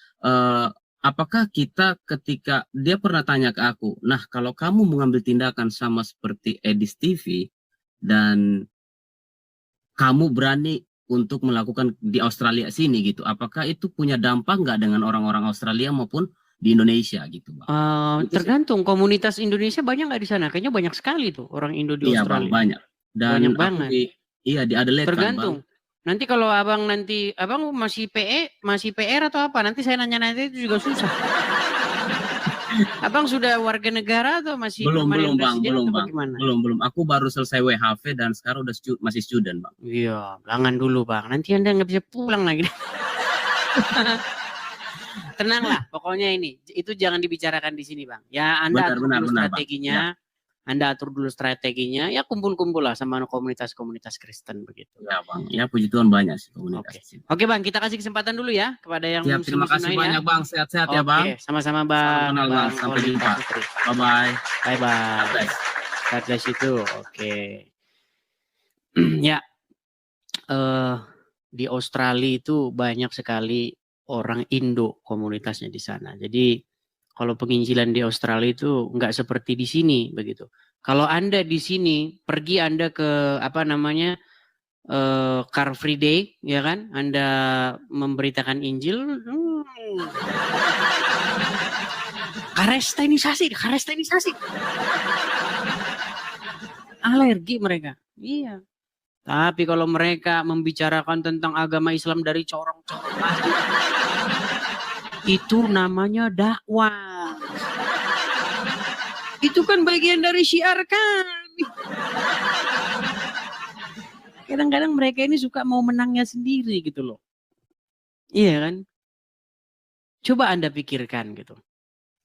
apakah kita ketika dia pernah tanya ke aku, nah kalau kamu mengambil tindakan sama seperti Edis TV dan kamu berani untuk melakukan di Australia sini gitu, apakah itu punya dampak nggak dengan orang-orang Australia maupun di Indonesia gitu Bang? Tergantung komunitas Indonesia banyak nggak di sana? Kayaknya banyak sekali tuh orang Indo di Iya Australia. Bang, banyak. Dan banyak aku banget. Di Adelaide tergantung. Kan, Bang. Nanti kalau abang masih PR atau apa? Nanti saya nanya itu juga susah. Abang sudah warga negara atau masih belum Bang, bagaimana? belum. Aku baru selesai WHV dan sekarang udah masih student Bang. Iya, jangan dulu Bang. Nanti Anda nggak bisa pulang lagi. Tenanglah, pokoknya itu jangan dibicarakan di sini Bang. Ya Anda atur dulu strateginya. Bang. Anda atur dulu strateginya, ya kumpul-kumpul lah sama komunitas-komunitas Kristen begitu. Ya Bang, ya puji Tuhan banyak sih komunitas. Oke Bang, kita kasih kesempatan dulu ya kepada yang siap, terima kasih banyak Bang, sehat-sehat ya Bang. Sama-sama Bang. Bang. Sampai jumpa. Bye-bye. Bye-bye. God bless itu. Oke. Ya, di Australia itu banyak sekali orang Indo komunitasnya di sana. Jadi kalau penginjilan di Australia itu nggak seperti di sini begitu. Kalau Anda di sini pergi Anda ke Car Free Day, ya kan? Anda memberitakan Injil, karestenisasi. Alergi mereka. Iya. Tapi kalau mereka membicarakan tentang agama Islam dari corong-corong masjid, itu namanya dakwah. Itu kan bagian dari syiar kan. Kadang-kadang mereka ini suka mau menangnya sendiri gitu loh. Iya kan? Coba Anda pikirkan gitu.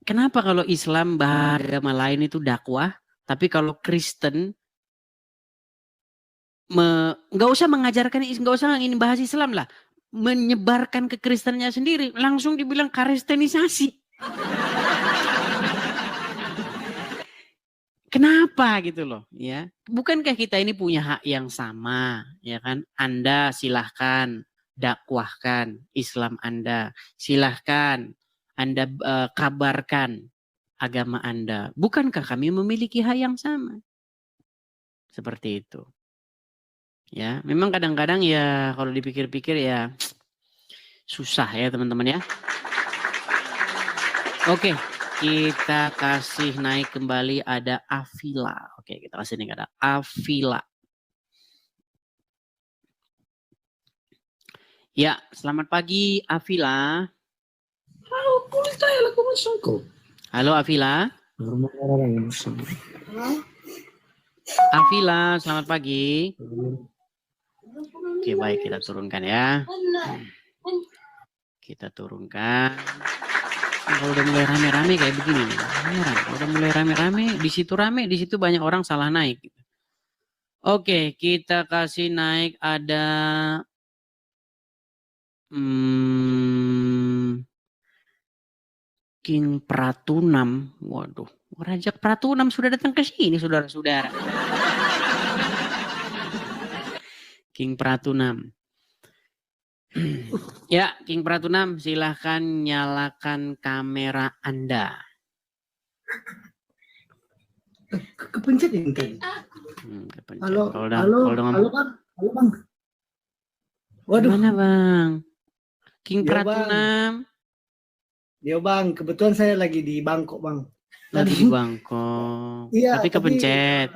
Kenapa kalau Islam agama lain itu dakwah, tapi kalau Kristen nggak usah mengajarkan, nggak usah ingin bahas Islam lah, menyebarkan kekristennya sendiri, langsung dibilang karistenisasi. Kenapa gitu loh, ya? Bukankah kita ini punya hak yang sama, ya kan? Anda silahkan dakwahkan Islam Anda, silahkan Anda kabarkan agama Anda. Bukankah kami memiliki hak yang sama? Seperti itu. Ya, memang kadang-kadang ya kalau dipikir-pikir ya susah ya teman-teman ya. Oke, kita kasih naik kembali ada Afila. Oke, kita kasih naik ada Afila. Ya, selamat pagi Afila. Halo Afila. Afila, selamat pagi. Oke, baik, kita turunkan ya. Kita turunkan. Kalau udah mulai rame-rame kayak begini nih. Udah mulai rame-rame, di situ rame, di situ banyak orang salah naik. Oke, kita kasih naik ada King Pratunam. Waduh, Raja Pratunam sudah datang ke sini, saudara-saudara. King Pratunam. Ya, King Pratunam, silahkan nyalakan kamera Anda. Kepencet ini tadi. Kepencet. Halo, Bang. Waduh. Mana Bang? King Pratunam. Ya Bang, kebetulan saya lagi di Bangkok Bang. Lagi di Bangkok. Iya. Tapi kepencet.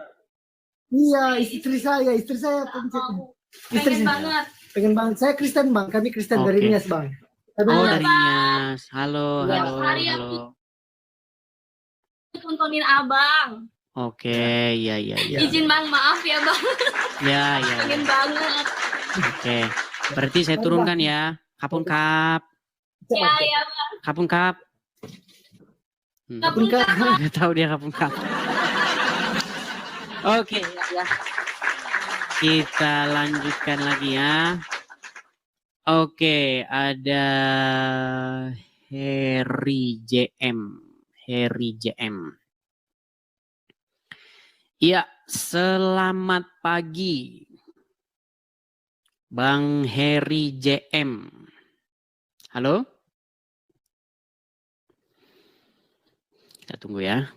Iya, istri saya pencet. Pengen banget. Pengen banget. Saya Kristen Bang, kami Kristen dari Nias Bang. Dari Nias. Halo. Tontonin Abang. Oke, iya. Izin Bang, maaf ya Bang. Ya. Pengen banget. Oke, berarti saya turunkan ya. Kapun kap. Ya Bang. Kapun kap. Kapun kap. Nggak tahu dia kapun kap. Oke, ya. Kita lanjutkan lagi ya. Oke, ada Heri JM. Iya, selamat pagi. Bang Heri JM. Halo? Kita tunggu ya.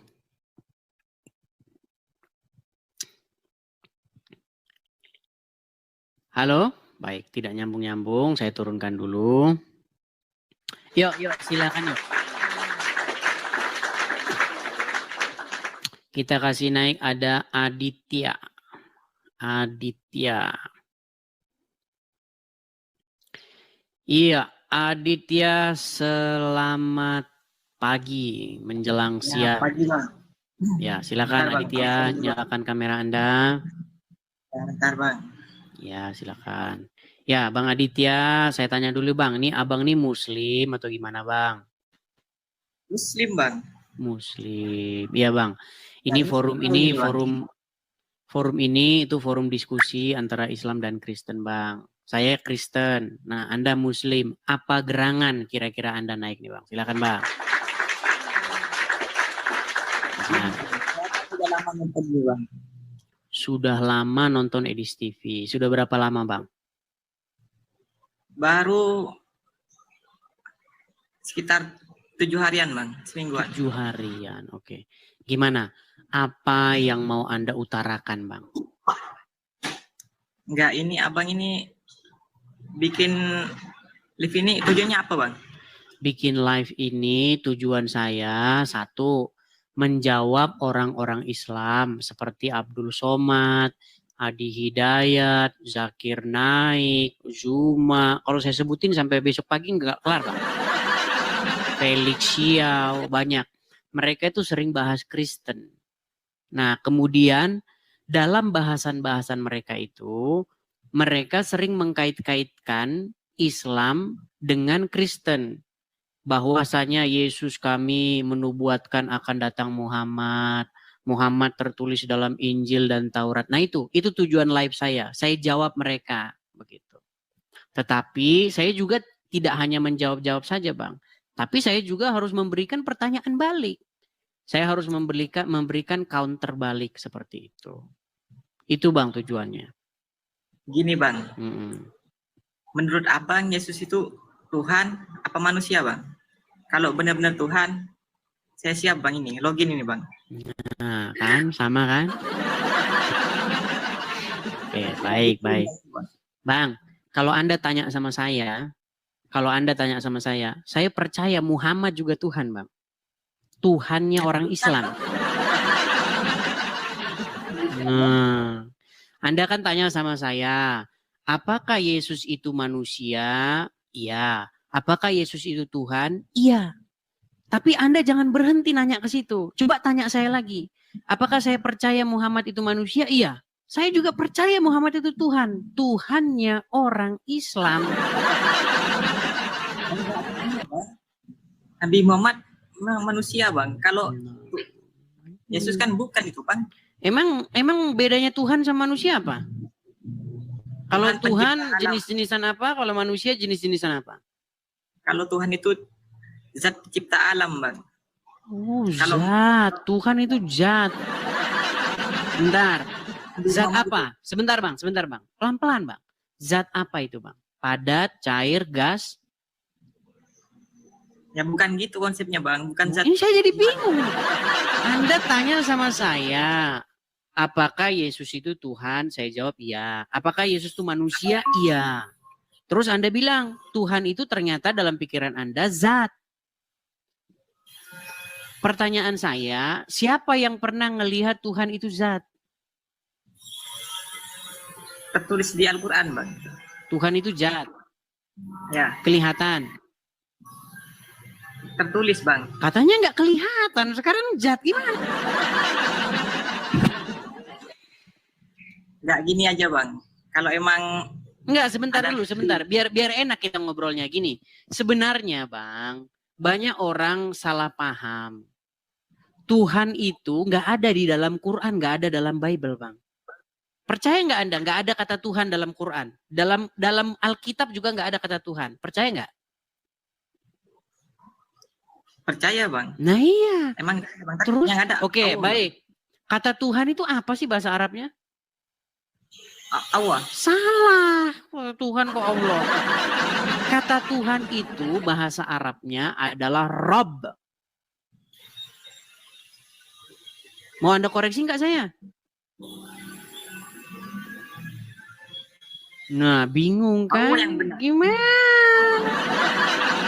Halo? Baik, tidak nyambung-nyambung. Saya turunkan dulu. Yuk, silakan yuk. Kita kasih naik, ada Aditya. Iya, Aditya, selamat pagi menjelang siang. Pagi, Bang. Ya, silakan Aditya, nyalakan kamera Anda. Bentar, Bang. Ya, silakan. Ya, Bang Aditya, saya tanya dulu Bang, ini Abang nih Muslim atau gimana Bang? Muslim, Bang. Muslim. Iya Bang. Ini forum ini forum ini itu forum diskusi antara Islam dan Kristen Bang. Saya Kristen. Nah, Anda Muslim. Apa gerangan kira-kira Anda naik nih Bang? Silakan Bang. Nah. Sudah lama nonton Edis TV. Sudah berapa lama Bang? Baru sekitar 7 harian Bang, semingguan. 7 harian, oke. Gimana? Apa yang mau Anda utarakan Bang? Enggak, ini Abang ini bikin live ini tujuannya apa Bang? Bikin live ini tujuan saya, satu, menjawab orang-orang Islam seperti Abdul Somad, Adi Hidayat, Zakir Naik, Zuma. Kalau saya sebutin sampai besok pagi nggak kelar Bang. Felix Xiao, banyak. Mereka itu sering bahas Kristen. Nah, kemudian dalam bahasan-bahasan mereka itu, mereka sering mengkait-kaitkan Islam dengan Kristen. Bahwasanya Yesus kami menubuatkan akan datang Muhammad. Muhammad tertulis dalam Injil dan Taurat. Nah itu tujuan live saya. Saya jawab mereka begitu. Tetapi saya juga tidak hanya menjawab-jawab saja Bang. Tapi saya juga harus memberikan pertanyaan balik. Saya harus memberikan counter balik seperti itu. Itu Bang tujuannya. Gini Bang. Menurut Abang Yesus itu Tuhan apa manusia Bang? Kalau benar-benar Tuhan, saya siap Bang ini. Login ini Bang. Nah kan, sama kan? Oke, baik. Bang, kalau Anda tanya sama saya, saya percaya Muhammad juga Tuhan, Bang. Tuhannya orang Islam. Nah, Anda kan tanya sama saya, apakah Yesus itu manusia? Iya. Apakah Yesus itu Tuhan? Iya. Tapi Anda jangan berhenti nanya ke situ. Coba tanya saya lagi. Apakah saya percaya Muhammad itu manusia? Iya. Saya juga percaya Muhammad itu Tuhan. Tuhannya orang Islam. Nabi Muhammad manusia Bang. Kalau Yesus kan bukan itu Bang. Emang bedanya Tuhan sama manusia apa? Kalau Tuhan jenis-jenisan apa? Kalau manusia jenis-jenisan apa? Kalau Tuhan itu zat pencipta alam Bang. Oh, zat. Tuhan itu zat. Bentar. Zat apa? Sebentar Bang. Pelan-pelan Bang. Zat apa itu Bang? Padat, cair, gas? Ya bukan gitu konsepnya Bang. Bukan zat. Ini saya jadi bingung. Anda tanya sama saya, apakah Yesus itu Tuhan? Saya jawab iya. Apakah Yesus itu manusia? Iya. Terus Anda bilang, Tuhan itu ternyata dalam pikiran Anda zat. Pertanyaan saya, siapa yang pernah ngelihat Tuhan itu zat? Tertulis di Al-Quran Bang. Tuhan itu zat. Ya. Kelihatan. Tertulis Bang. Katanya nggak kelihatan, sekarang zat gimana? Nggak gini aja Bang. Kalau emang enggak, sebentar. Biar enak kita ngobrolnya gini. Sebenarnya Bang, banyak orang salah paham. Tuhan itu nggak ada di dalam Quran, nggak ada dalam Bible Bang. Percaya nggak Anda? Nggak ada kata Tuhan dalam Quran. Dalam Alkitab juga nggak ada kata Tuhan. Percaya nggak? Percaya bang. Nah iya. Emang bang, Terus, yang ada. oke, baik. Kata Tuhan itu apa sih bahasa Arabnya? Allah. Salah. Tuhan kok Allah. Kata Tuhan itu bahasa Arabnya adalah Rob. Mau Anda koreksi nggak saya? Nah, bingung kan? Gimana?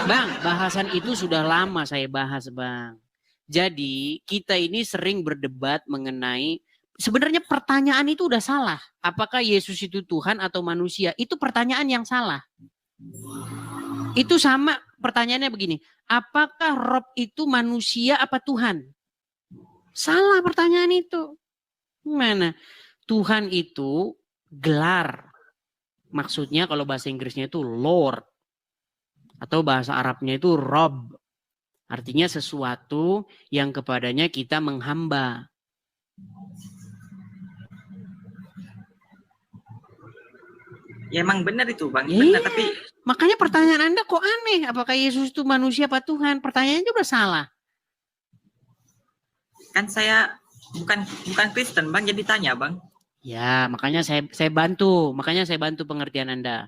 Bang, bahasan itu sudah lama saya bahas, Bang. Jadi, kita ini sering berdebat mengenai, sebenarnya pertanyaan itu udah salah. Apakah Yesus itu Tuhan atau manusia? Itu pertanyaan yang salah. Itu sama pertanyaannya begini. Apakah Rob itu manusia apa Tuhan? Salah pertanyaan itu. Gimana? Tuhan itu gelar. Maksudnya kalau bahasa Inggrisnya itu Lord. Atau bahasa Arabnya itu Rob. Artinya sesuatu yang kepadanya kita menghamba. Ya emang benar itu bang. Iya. Benar, tapi makanya pertanyaan Anda kok aneh. Apakah Yesus itu manusia apa Tuhan? Pertanyaannya juga salah. kan saya bukan Kristen bang, jadi tanya bang. Ya, makanya saya bantu. Makanya saya bantu pengertian Anda.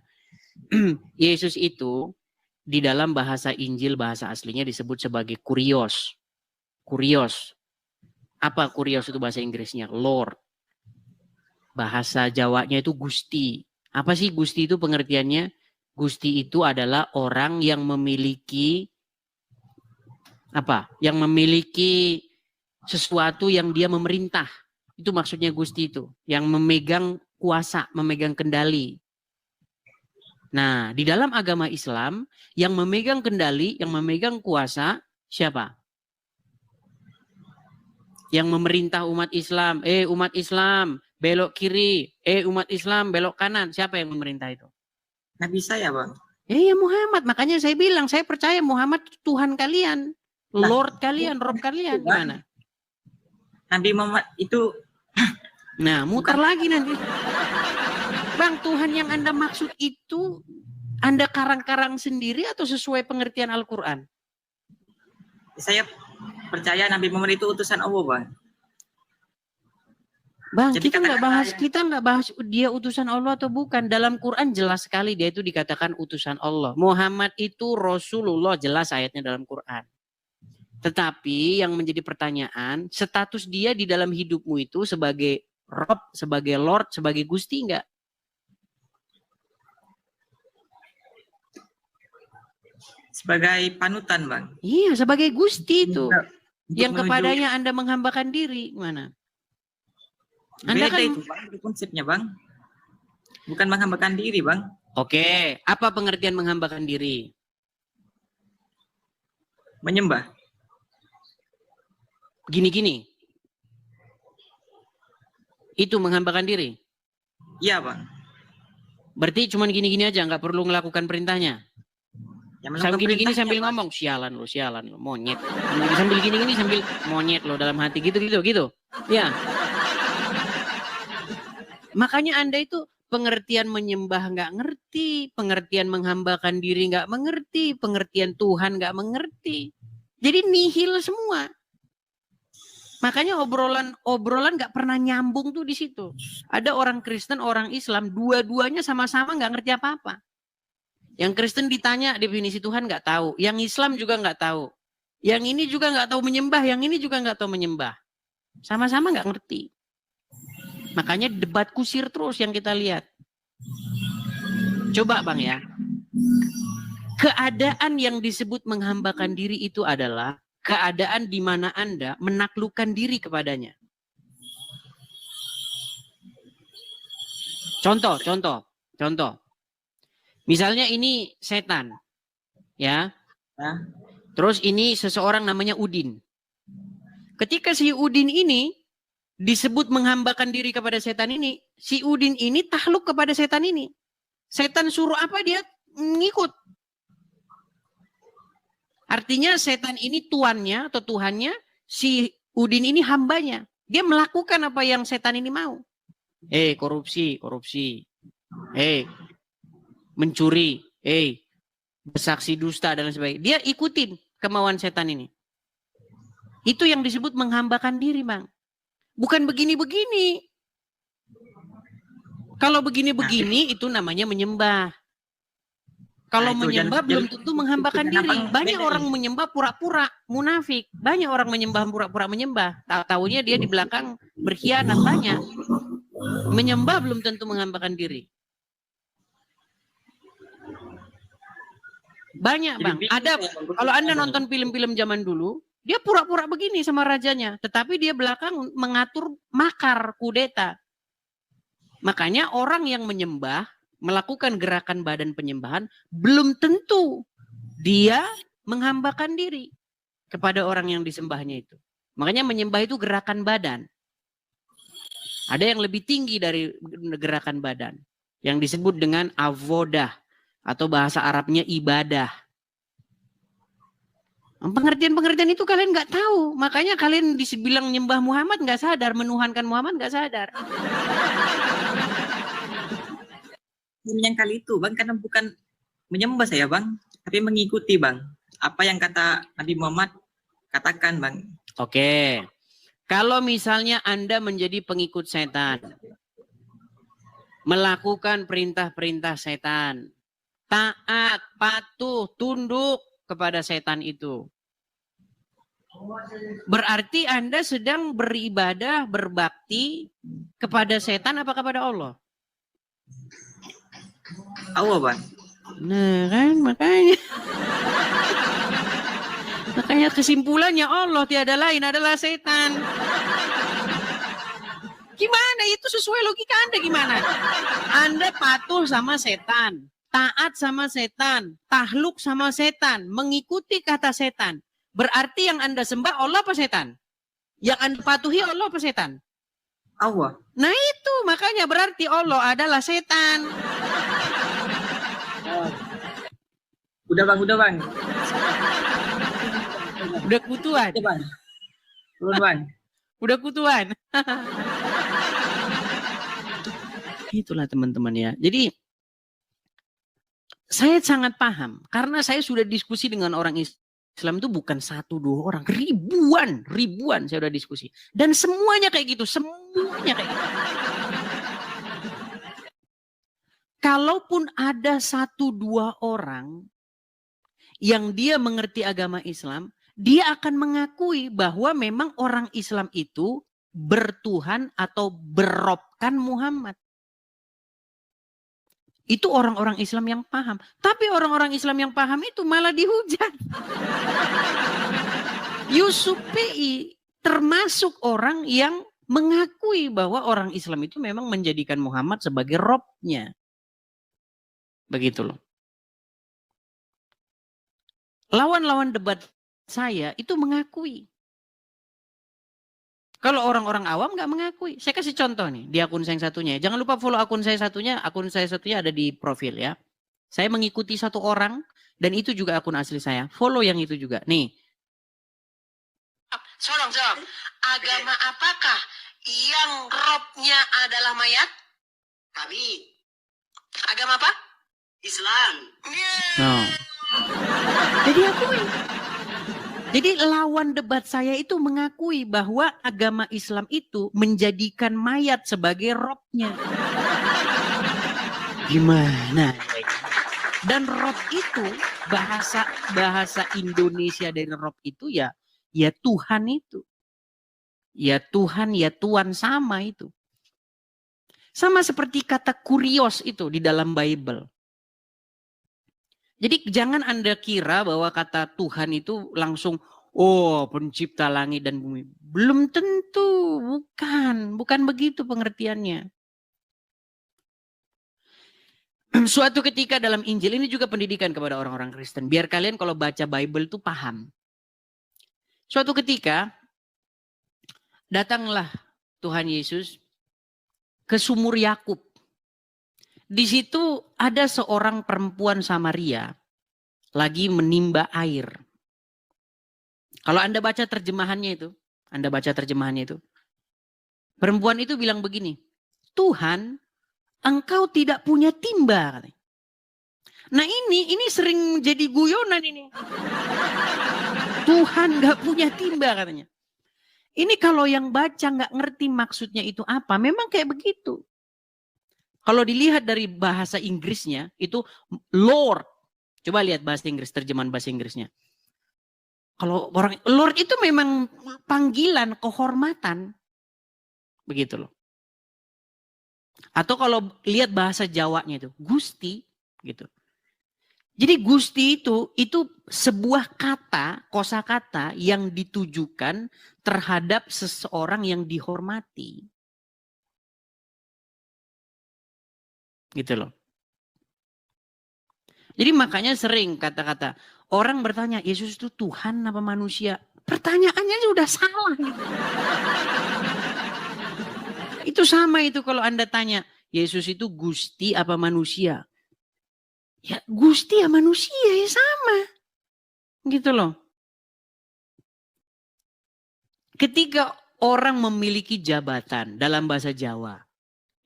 Yesus itu di dalam bahasa Injil, bahasa aslinya disebut sebagai kurios. Kurios. Apa kurios itu bahasa Inggrisnya? Lord. Bahasa Jawanya itu Gusti. Apa sih Gusti itu pengertiannya? Gusti itu adalah orang yang memiliki apa? Yang memiliki sesuatu yang dia memerintah. Itu maksudnya Gusti itu. Yang memegang kuasa, memegang kendali. Nah, di dalam agama Islam, yang memegang kendali, yang memegang kuasa, siapa? Yang memerintah umat Islam. Umat Islam, belok kiri. Umat Islam, belok kanan. Siapa yang memerintah itu? Nabi saya bang. Ya Muhammad. Makanya saya bilang, saya percaya Muhammad Tuhan kalian. Lord kalian, Rob kalian. Gimana? Nabi Muhammad itu. Nah, mutar lagi nanti. Bang, Tuhan yang Anda maksud itu Anda karang-karang sendiri atau sesuai pengertian Al-Quran? Saya percaya Nabi Muhammad itu utusan Allah, Bang. Bang, jadi kita nggak bahas dia utusan Allah atau bukan. Dalam Quran jelas sekali dia itu dikatakan utusan Allah. Muhammad itu Rasulullah, jelas ayatnya dalam Quran. Tetapi yang menjadi pertanyaan, status dia di dalam hidupmu itu sebagai Rob, sebagai Lord, sebagai Gusti enggak? Sebagai panutan, Bang. Iya, sebagai Gusti itu. Yang menuju... kepadanya Anda menghambakan diri. Mana? Anda beda kan... itu, Bang. Konsepnya, Bang. Bukan menghambakan diri, Bang. Oke, apa pengertian menghambakan diri? Menyembah. Gini-gini. Itu menghambakan diri? Iya, Bang. Berarti cuma gini-gini aja, nggak perlu melakukan perintahnya? Sambil gini-gini sambil ngomong, sialan lo, monyet. Sambil gini-gini sambil monyet lo dalam hati, gitu. Ya. Makanya Anda itu pengertian menyembah nggak ngerti, pengertian menghambakan diri nggak mengerti, pengertian Tuhan nggak mengerti. Jadi nihil semua. Makanya obrolan nggak pernah nyambung tuh di situ. Ada orang Kristen, orang Islam, dua-duanya sama-sama nggak ngerti apa-apa. Yang Kristen ditanya definisi Tuhan nggak tahu, yang Islam juga nggak tahu, yang ini juga nggak tahu menyembah, yang ini juga nggak tahu menyembah. Sama-sama nggak ngerti. Makanya debat kusir terus yang kita lihat. Coba Bang ya, keadaan yang disebut menghambakan diri itu adalah keadaan di mana Anda menaklukkan diri kepadanya. Contoh. Misalnya ini setan, ya. Terus ini seseorang namanya Udin. Ketika si Udin ini disebut menghambakan diri kepada setan ini, si Udin ini takluk kepada setan ini. Setan suruh apa dia ngikut. Artinya setan ini tuannya atau Tuhannya, si Udin ini hambanya. Dia melakukan apa yang setan ini mau. Korupsi. Mencuri, bersaksi dusta dan sebagainya. Dia ikutin kemauan setan ini. Itu yang disebut menghambakan diri, Bang. Bukan begini-begini. Kalau begini-begini itu namanya menyembah. Kalau menyembah belum tentu menghambakan diri. Banyak orang menyembah pura-pura munafik. Banyak orang menyembah pura-pura menyembah. Tahu-tahunya dia di belakang berkhianat. Banyak. Menyembah belum tentu menghambakan diri. Banyak, Bang. Ada, kalau Anda nonton film-film zaman dulu, dia pura-pura begini sama rajanya. Tetapi dia belakang mengatur makar, kudeta. Makanya orang yang menyembah, melakukan gerakan badan penyembahan, belum tentu dia menghambakan diri kepada orang yang disembahnya itu. Makanya menyembah itu gerakan badan. Ada yang lebih tinggi dari gerakan badan. Yang disebut dengan avodah. Atau bahasa Arabnya ibadah. Pengertian-pengertian itu kalian nggak tahu. Makanya kalian dibilang nyembah Muhammad nggak sadar. Menuhankan Muhammad nggak sadar. Menyangkal itu, Bang, karena bukan menyembah saya, Bang. Tapi mengikuti, Bang. Apa yang kata Nabi Muhammad katakan, Bang. Oke. Kalau misalnya Anda menjadi pengikut setan. Melakukan perintah-perintah setan. Taat, patuh, tunduk kepada setan itu. Berarti Anda sedang beribadah, berbakti kepada setan apa kepada Allah? Allah, Bang. Nah kan, makanya kesimpulannya Allah tiada lain adalah setan. Gimana itu sesuai logika Anda gimana? Anda patuh sama setan, taat sama setan, tahluk sama setan, mengikuti kata setan. Berarti yang Anda sembah Allah apa setan? Yang Anda patuhi Allah apa setan? Allah. Nah itu makanya berarti Allah adalah setan. Udah, Bang, udah, Bang. Udah kutuan. Udah, Bang. Turun, Bang. Udah kutuan. Itulah teman-teman ya. Jadi saya sangat paham karena saya sudah diskusi dengan orang Islam itu bukan 1-2 orang, ribuan saya udah diskusi. Dan semuanya kayak gitu, semuanya kayak gitu. Kalaupun ada 1-2 orang yang dia mengerti agama Islam, dia akan mengakui bahwa memang orang Islam itu bertuhan atau berrobkan Muhammad. Itu orang-orang Islam yang paham. Tapi orang-orang Islam yang paham itu malah dihujat. Yusuf P.I. termasuk orang yang mengakui bahwa orang Islam itu memang menjadikan Muhammad sebagai robnya. Begitu loh. Lawan-lawan debat saya itu mengakui. Kalau orang-orang awam nggak mengakui. Saya kasih contoh nih di akun saya yang satunya. Jangan lupa follow akun saya satunya. Akun saya satunya ada di profil ya. Saya mengikuti 1 orang dan itu juga akun asli saya. Follow yang itu juga. Nih. Sorong jawab. Agama apakah yang robnya adalah mayat? Kami. Agama apa? Islam. No. Jadi akui. Jadi lawan debat saya itu mengakui bahwa agama Islam itu menjadikan mayat sebagai robnya. Gimana? Dan rob itu bahasa Indonesia dari rob itu ya Tuhan itu. Ya Tuhan, ya Tuhan sama itu. Sama seperti kata kurios itu di dalam Bible. Jadi jangan Anda kira bahwa kata Tuhan itu langsung, oh pencipta langit dan bumi. Belum tentu, bukan begitu pengertiannya. Suatu ketika dalam Injil, ini juga pendidikan kepada orang-orang Kristen. Biar kalian kalau baca Bible itu paham. Suatu ketika, datanglah Tuhan Yesus ke sumur Yakub. Di situ ada seorang perempuan Samaria lagi menimba air. Kalau Anda baca terjemahannya itu, perempuan itu bilang begini, Tuhan, engkau tidak punya timba. Nah ini sering jadi guyonan ini. Tuhan gak punya timba katanya. Ini kalau yang baca nggak ngerti maksudnya itu apa, memang kayak begitu. Kalau dilihat dari bahasa Inggrisnya, itu Lord. Coba lihat bahasa Inggris, terjemahan bahasa Inggrisnya. Kalau orang Lord itu memang panggilan, kehormatan. Begitu loh. Atau kalau lihat bahasa Jawanya itu, Gusti, gitu. Jadi Gusti itu sebuah kata, kosakata yang ditujukan terhadap seseorang yang dihormati. Gitu loh. Jadi makanya sering kata-kata orang bertanya, Yesus itu Tuhan apa manusia? Pertanyaannya sudah salah. Gitu. Itu sama itu kalau Anda tanya, Yesus itu Gusti apa manusia? Ya Gusti ya manusia ya sama. Gitu loh. Ketika orang memiliki jabatan dalam bahasa Jawa.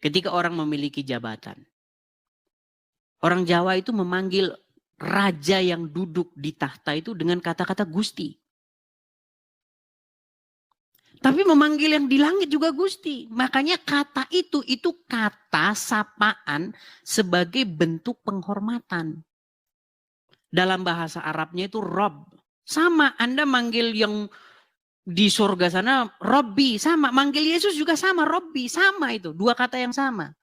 Ketika orang memiliki jabatan. Orang Jawa itu memanggil raja yang duduk di tahta itu dengan kata-kata Gusti. Tapi memanggil yang di langit juga Gusti. Makanya kata itu kata sapaan sebagai bentuk penghormatan. Dalam bahasa Arabnya itu Rob. Sama, Anda manggil yang di surga sana Robbi. Sama, manggil Yesus juga sama, Robbi. Sama itu, dua kata yang sama.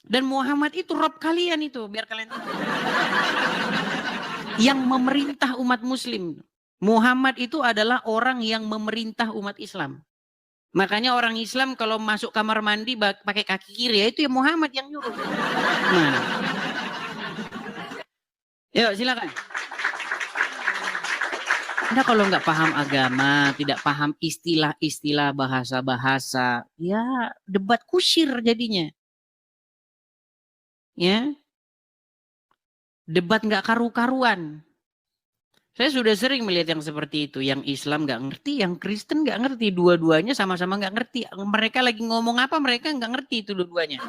Dan Muhammad itu Rob kalian itu, biar kalian tahu. Yang memerintah umat muslim. Muhammad itu adalah orang yang memerintah umat Islam. Makanya orang Islam kalau masuk kamar mandi pakai kaki kiri, ya itu ya Muhammad yang nyuruh. Nah. Yuk silakan. Anda kalau nggak paham agama, tidak paham istilah-istilah bahasa-bahasa, ya debat kusir jadinya. Ya, debat nggak karu-karuan. Saya sudah sering melihat yang seperti itu. Yang Islam nggak ngerti, yang Kristen nggak ngerti. Dua-duanya sama-sama nggak ngerti. Mereka lagi ngomong apa, mereka nggak ngerti itu dua-duanya.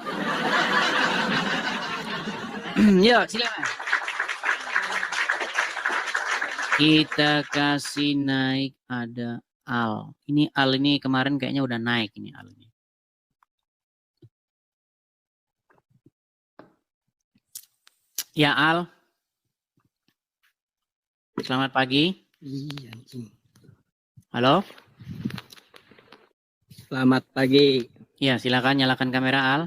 Ya, silakan. Kita kasih naik ada Al. Ini Al ini kemarin kayaknya udah naik ini Al ini. Ya Al. Selamat pagi. Halo. Selamat pagi. Ya, silakan nyalakan kamera Al.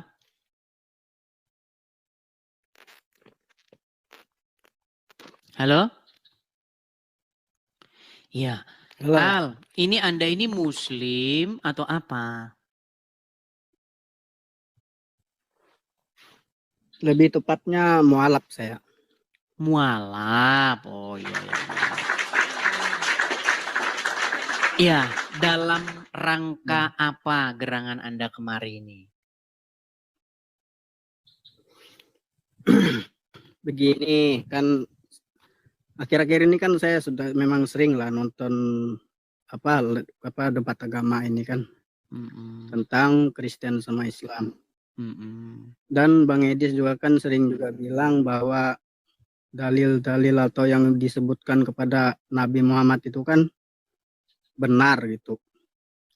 Halo. Ya. Halo. Al, ini Anda ini Muslim atau apa? Lebih tepatnya mualaf saya. Mualaf, oh iya. Ya, dalam rangka apa gerangan Anda kemarin ini? Begini, kan akhir-akhir ini kan saya sudah memang sering lah nonton apa debat agama ini kan. Tentang Kristen sama Islam. Dan Bang Edis juga kan sering juga bilang bahwa dalil-dalil atau yang disebutkan kepada Nabi Muhammad itu kan benar gitu.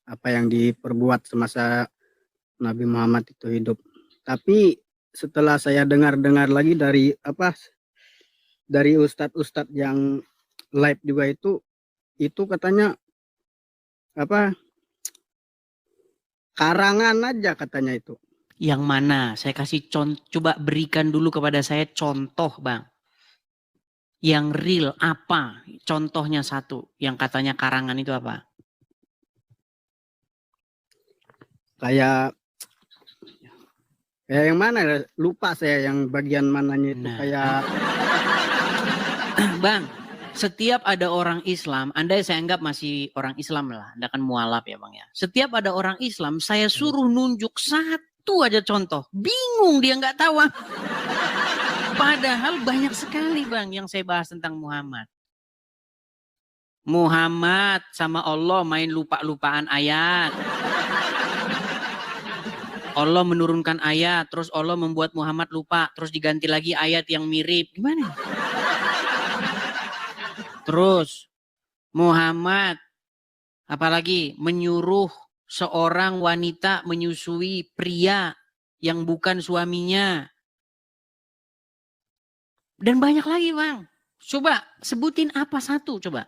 Apa yang diperbuat semasa Nabi Muhammad itu hidup. Tapi setelah saya dengar-dengar lagi dari ustadz-ustadz yang live juga itu katanya karangan aja katanya itu. Yang mana? Saya kasih coba berikan dulu kepada saya contoh, Bang. Yang real apa? Contohnya satu. Yang katanya karangan itu apa? Kayak yang mana? Lupa saya yang bagian mananya itu kayak. Bang, setiap ada orang Islam, Anda saya anggap masih orang Islam lah. Anda kan mualaf ya Bang ya. Setiap ada orang Islam, saya suruh nunjuk satu aja contoh. Bingung dia nggak tahu. Padahal banyak sekali Bang yang saya bahas tentang Muhammad. Muhammad sama Allah main lupa-lupaan ayat. Allah menurunkan ayat, terus Allah membuat Muhammad lupa, terus diganti lagi ayat yang mirip. Gimana? Terus Muhammad, apalagi menyuruh seorang wanita menyusui pria yang bukan suaminya. Dan banyak lagi, Bang. Coba sebutin apa satu coba.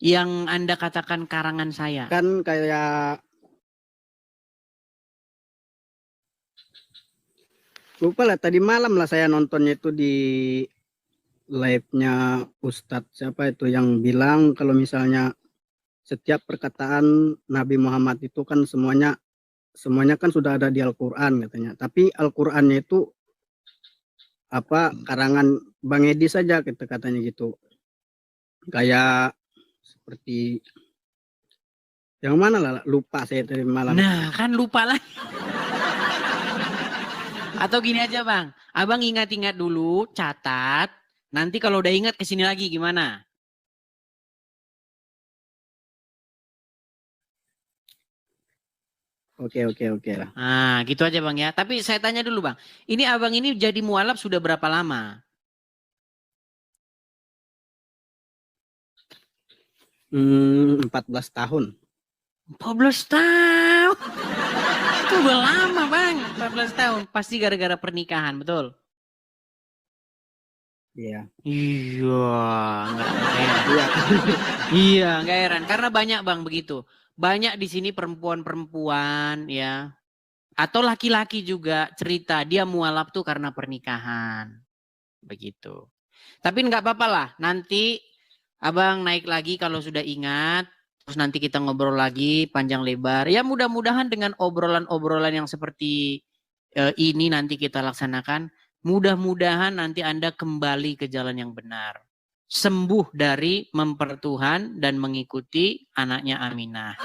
Yang Anda katakan karangan saya. Kan kayak lupa lah, tadi malam lah saya nontonnya itu di live-nya Ustadz siapa itu yang bilang kalau misalnya setiap perkataan Nabi Muhammad itu kan semuanya kan sudah ada di Al-Quran katanya. Tapi Al-Qurannya itu karangan Bang Edi saja katanya gitu. Kayak seperti yang mana lah, lupa saya tadi malam. Nah, kan lupa lagi. Atau gini aja, Bang. Abang ingat-ingat dulu, catat. Nanti kalau udah ingat kesini lagi gimana? Oke lah. Nah, gitu aja Bang ya. Tapi saya tanya dulu Bang. Ini Abang ini jadi mualaf sudah berapa lama? 14 tahun. 14 tahun. Itu udah lama Bang. 14 tahun. Pasti gara-gara pernikahan, betul? Iya. Iya, enggak heran. Iya, enggak heran. Karena banyak Bang begitu. Banyak di sini perempuan-perempuan ya. Atau laki-laki juga cerita dia mualaf tuh karena pernikahan. Begitu. Tapi enggak apa-apa lah. Nanti Abang naik lagi kalau sudah ingat. Terus nanti kita ngobrol lagi panjang lebar. Ya mudah-mudahan dengan obrolan-obrolan yang seperti ini nanti kita laksanakan. Mudah-mudahan nanti Anda kembali ke jalan yang benar. Sembuh dari mempertuhan dan mengikuti anaknya Aminah.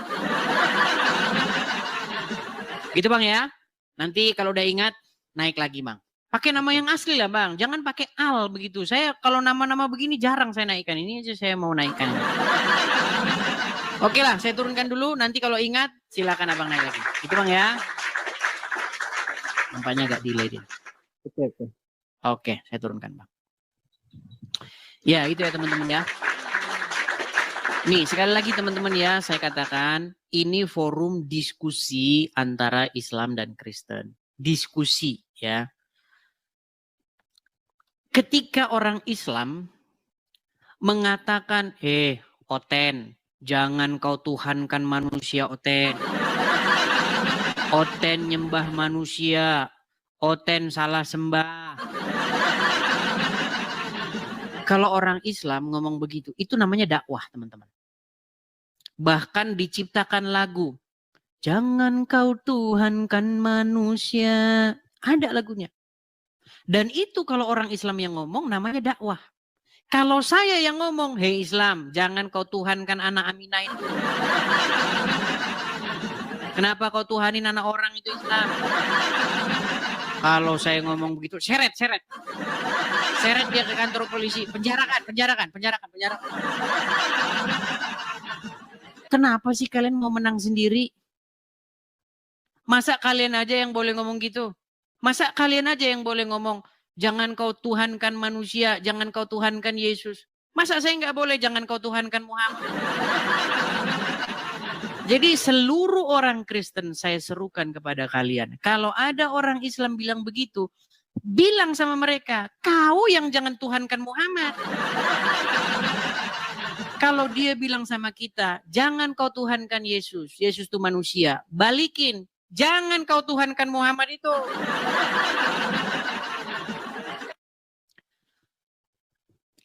Gitu Bang ya. Nanti kalau udah ingat, naik lagi Bang. Pakai nama yang asli lah Bang. Jangan pakai al begitu. Saya kalau nama-nama begini jarang saya naikkan. Ini aja saya mau naikkan. Oke lah, saya turunkan dulu. Nanti kalau ingat, silakan Abang naik lagi. Gitu Bang ya. Nampaknya agak delay dia. Oke, saya turunkan Bang. Ya, itu ya teman-teman ya. Nih, sekali lagi teman-teman ya, saya katakan ini forum diskusi antara Islam dan Kristen. Diskusi ya. Ketika orang Islam mengatakan, Oten, jangan kau tuhankan manusia Oten. Oten nyembah manusia. Oten salah sembah. Kalau orang Islam ngomong begitu, itu namanya dakwah teman-teman. Bahkan diciptakan lagu. Jangan kau tuhankan manusia. Ada lagunya. Dan itu kalau orang Islam yang ngomong namanya dakwah. Kalau saya yang ngomong, hei Islam, jangan kau tuhankan anak Aminah itu. Kenapa kau tuhanin anak orang itu Islam? Kalau saya ngomong begitu, seret. Seret dia ke kantor polisi, penjarakan. Kenapa sih kalian mau menang sendiri? Masa kalian aja yang boleh ngomong gitu? Masa kalian aja yang boleh ngomong, jangan kau tuhankan manusia, jangan kau tuhankan Yesus. Masa saya nggak boleh, jangan kau tuhankan Muhammad? Jadi seluruh orang Kristen saya serukan kepada kalian. Kalau ada orang Islam bilang begitu, bilang sama mereka, kau yang jangan tuhankan Muhammad. Kalau dia bilang sama kita, jangan kau tuhankan Yesus. Yesus itu manusia. Balikin, jangan kau tuhankan Muhammad itu.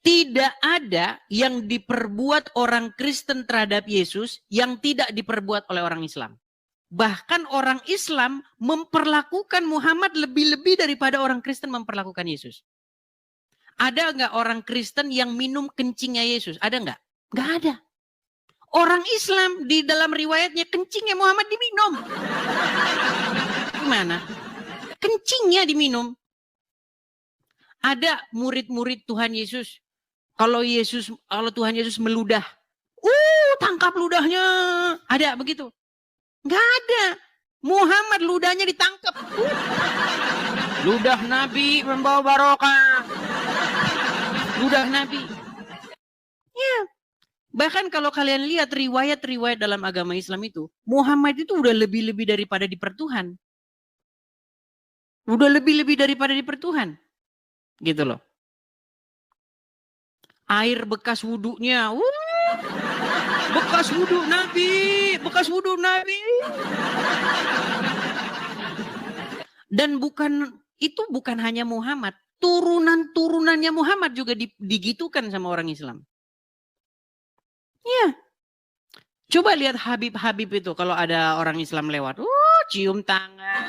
Tidak ada yang diperbuat orang Kristen terhadap Yesus yang tidak diperbuat oleh orang Islam. Bahkan orang Islam memperlakukan Muhammad lebih-lebih daripada orang Kristen memperlakukan Yesus. Ada nggak orang Kristen yang minum kencingnya Yesus? Ada nggak? Nggak ada. Orang Islam di dalam riwayatnya kencingnya Muhammad diminum. Gimana? Kencingnya diminum. Ada murid-murid Tuhan Yesus. Kalau Tuhan Yesus meludah, tangkap ludahnya. Ada begitu? Nggak ada. Muhammad ludahnya ditangkap. Ludah Nabi membawa barokah. Ludah Nabi. Bahkan kalau kalian lihat riwayat-riwayat dalam agama Islam itu, Muhammad itu udah lebih-lebih daripada dipertuhan. Udah lebih-lebih daripada dipertuhan. Gitu loh. Air bekas wudhunya, bekas wudhu Nabi, bekas wudhu Nabi. Dan bukan hanya Muhammad, turunan-turunannya Muhammad juga digitukan sama orang Islam. Ya. Coba lihat Habib-Habib itu kalau ada orang Islam lewat, cium tangan,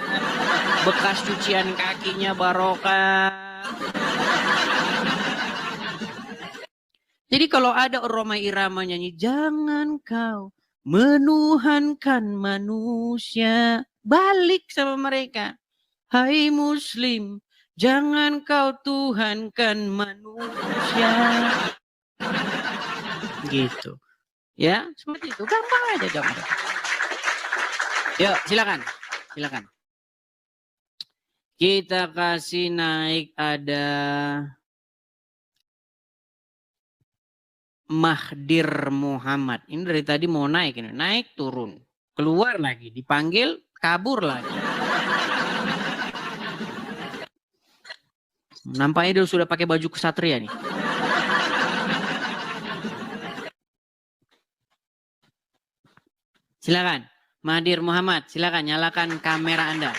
bekas cucian kakinya barokah. Jadi kalau ada Rhoma Irama nyanyi, jangan kau menuhankan manusia, balik sama mereka. Hai Muslim, jangan kau tuhankan manusia. Gitu. Ya, seperti itu. Gampang aja, gampang. Yuk, silakan. Silakan. Kita kasih naik ada Mahdir Muhammad. Ini dari tadi mau naik ini. Naik, turun. Keluar lagi. Dipanggil, kabur lagi. Nampaknya dia sudah pakai baju kesatria nih. Silakan. Mahdir Muhammad, silakan nyalakan kamera Anda.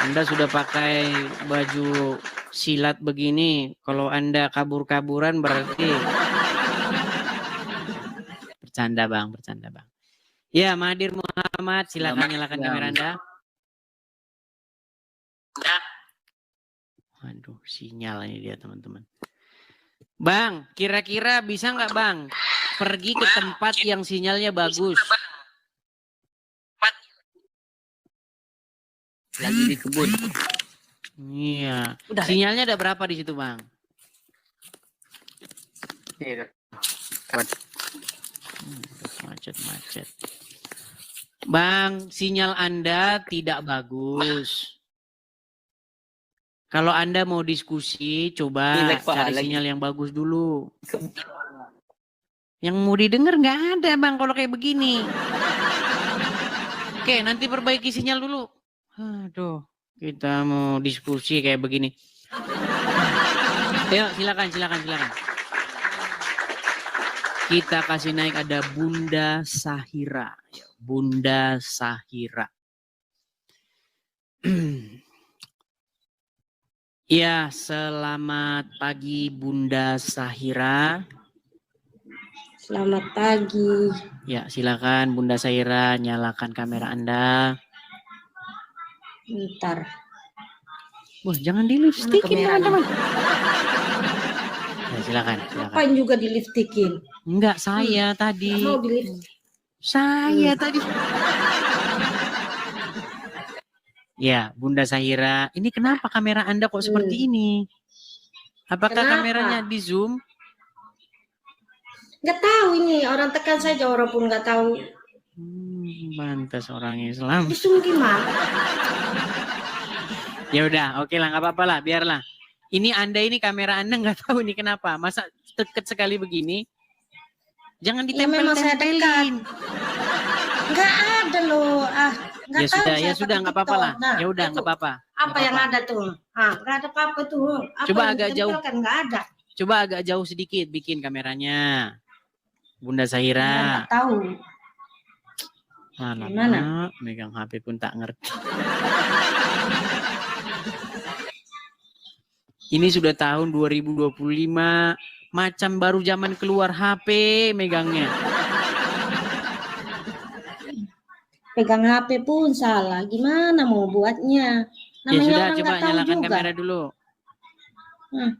Anda sudah pakai baju silat begini. Kalau Anda kabur-kaburan berarti... Bercanda bang, bercanda bang. Ya, Mahdir Muhammad, silakan nyalakan kamera Anda. Aduh, sinyal ini dia teman-teman. Bang, kira-kira bisa nggak bang pergi ke tempat yang sinyalnya bagus? Lagi di kebun. Iya. Udah. Sinyalnya ada berapa di situ bang? Macet-macet. Bang, sinyal Anda tidak bagus. Kalau Anda mau diskusi, coba cari sinyal yang bagus dulu. Yang mau didengar nggak ada bang kalau kayak begini. Oke, nanti perbaiki sinyal dulu. Aduh, kita mau diskusi kayak begini. Ayo, silakan. Kita kasih naik ada Bunda Sahira. Bunda Sahira. Ya, selamat pagi Bunda Sahira. Selamat pagi. Ya, silakan Bunda Sahira nyalakan kamera Anda. Bentar. Wah, jangan di lipstikin teman-teman. Ya, silakan. Ngapain juga di lipstikin? Enggak, saya tadi. Nggak mau di lipstick. Saya tadi. Ya, Bunda Sahira, ini kenapa kamera Anda kok seperti ini? Apakah kameranya di zoom? Nggak tahu ini, orang tekan saja orang pun nggak tahu. Pantas orang Islam. Di zoom gimana? Ya udah, oke lah, nggak apa-apa lah, biarlah. Ini Anda ini kamera Anda nggak tahu ini kenapa? Masa deket sekali begini? Jangan ditempel-tempelin. Nggak ada loh. Ya sudah, nggak apa-apa lah. Ya udah, nggak apa-apa. Apa yang ada tuh? Nggak ada apa-apa tuh. Coba agak jauh. Nggak ada. Coba agak jauh sedikit bikin kameranya. Bunda Sahira. Nggak tahu. Mana? Megang HP pun tak ngerti. Ini sudah tahun 2025, macam baru zaman keluar HP megangnya. Pegang HP pun salah, gimana mau buatnya? Namanya ya sudah, orang coba nyalakan juga. kamera dulu.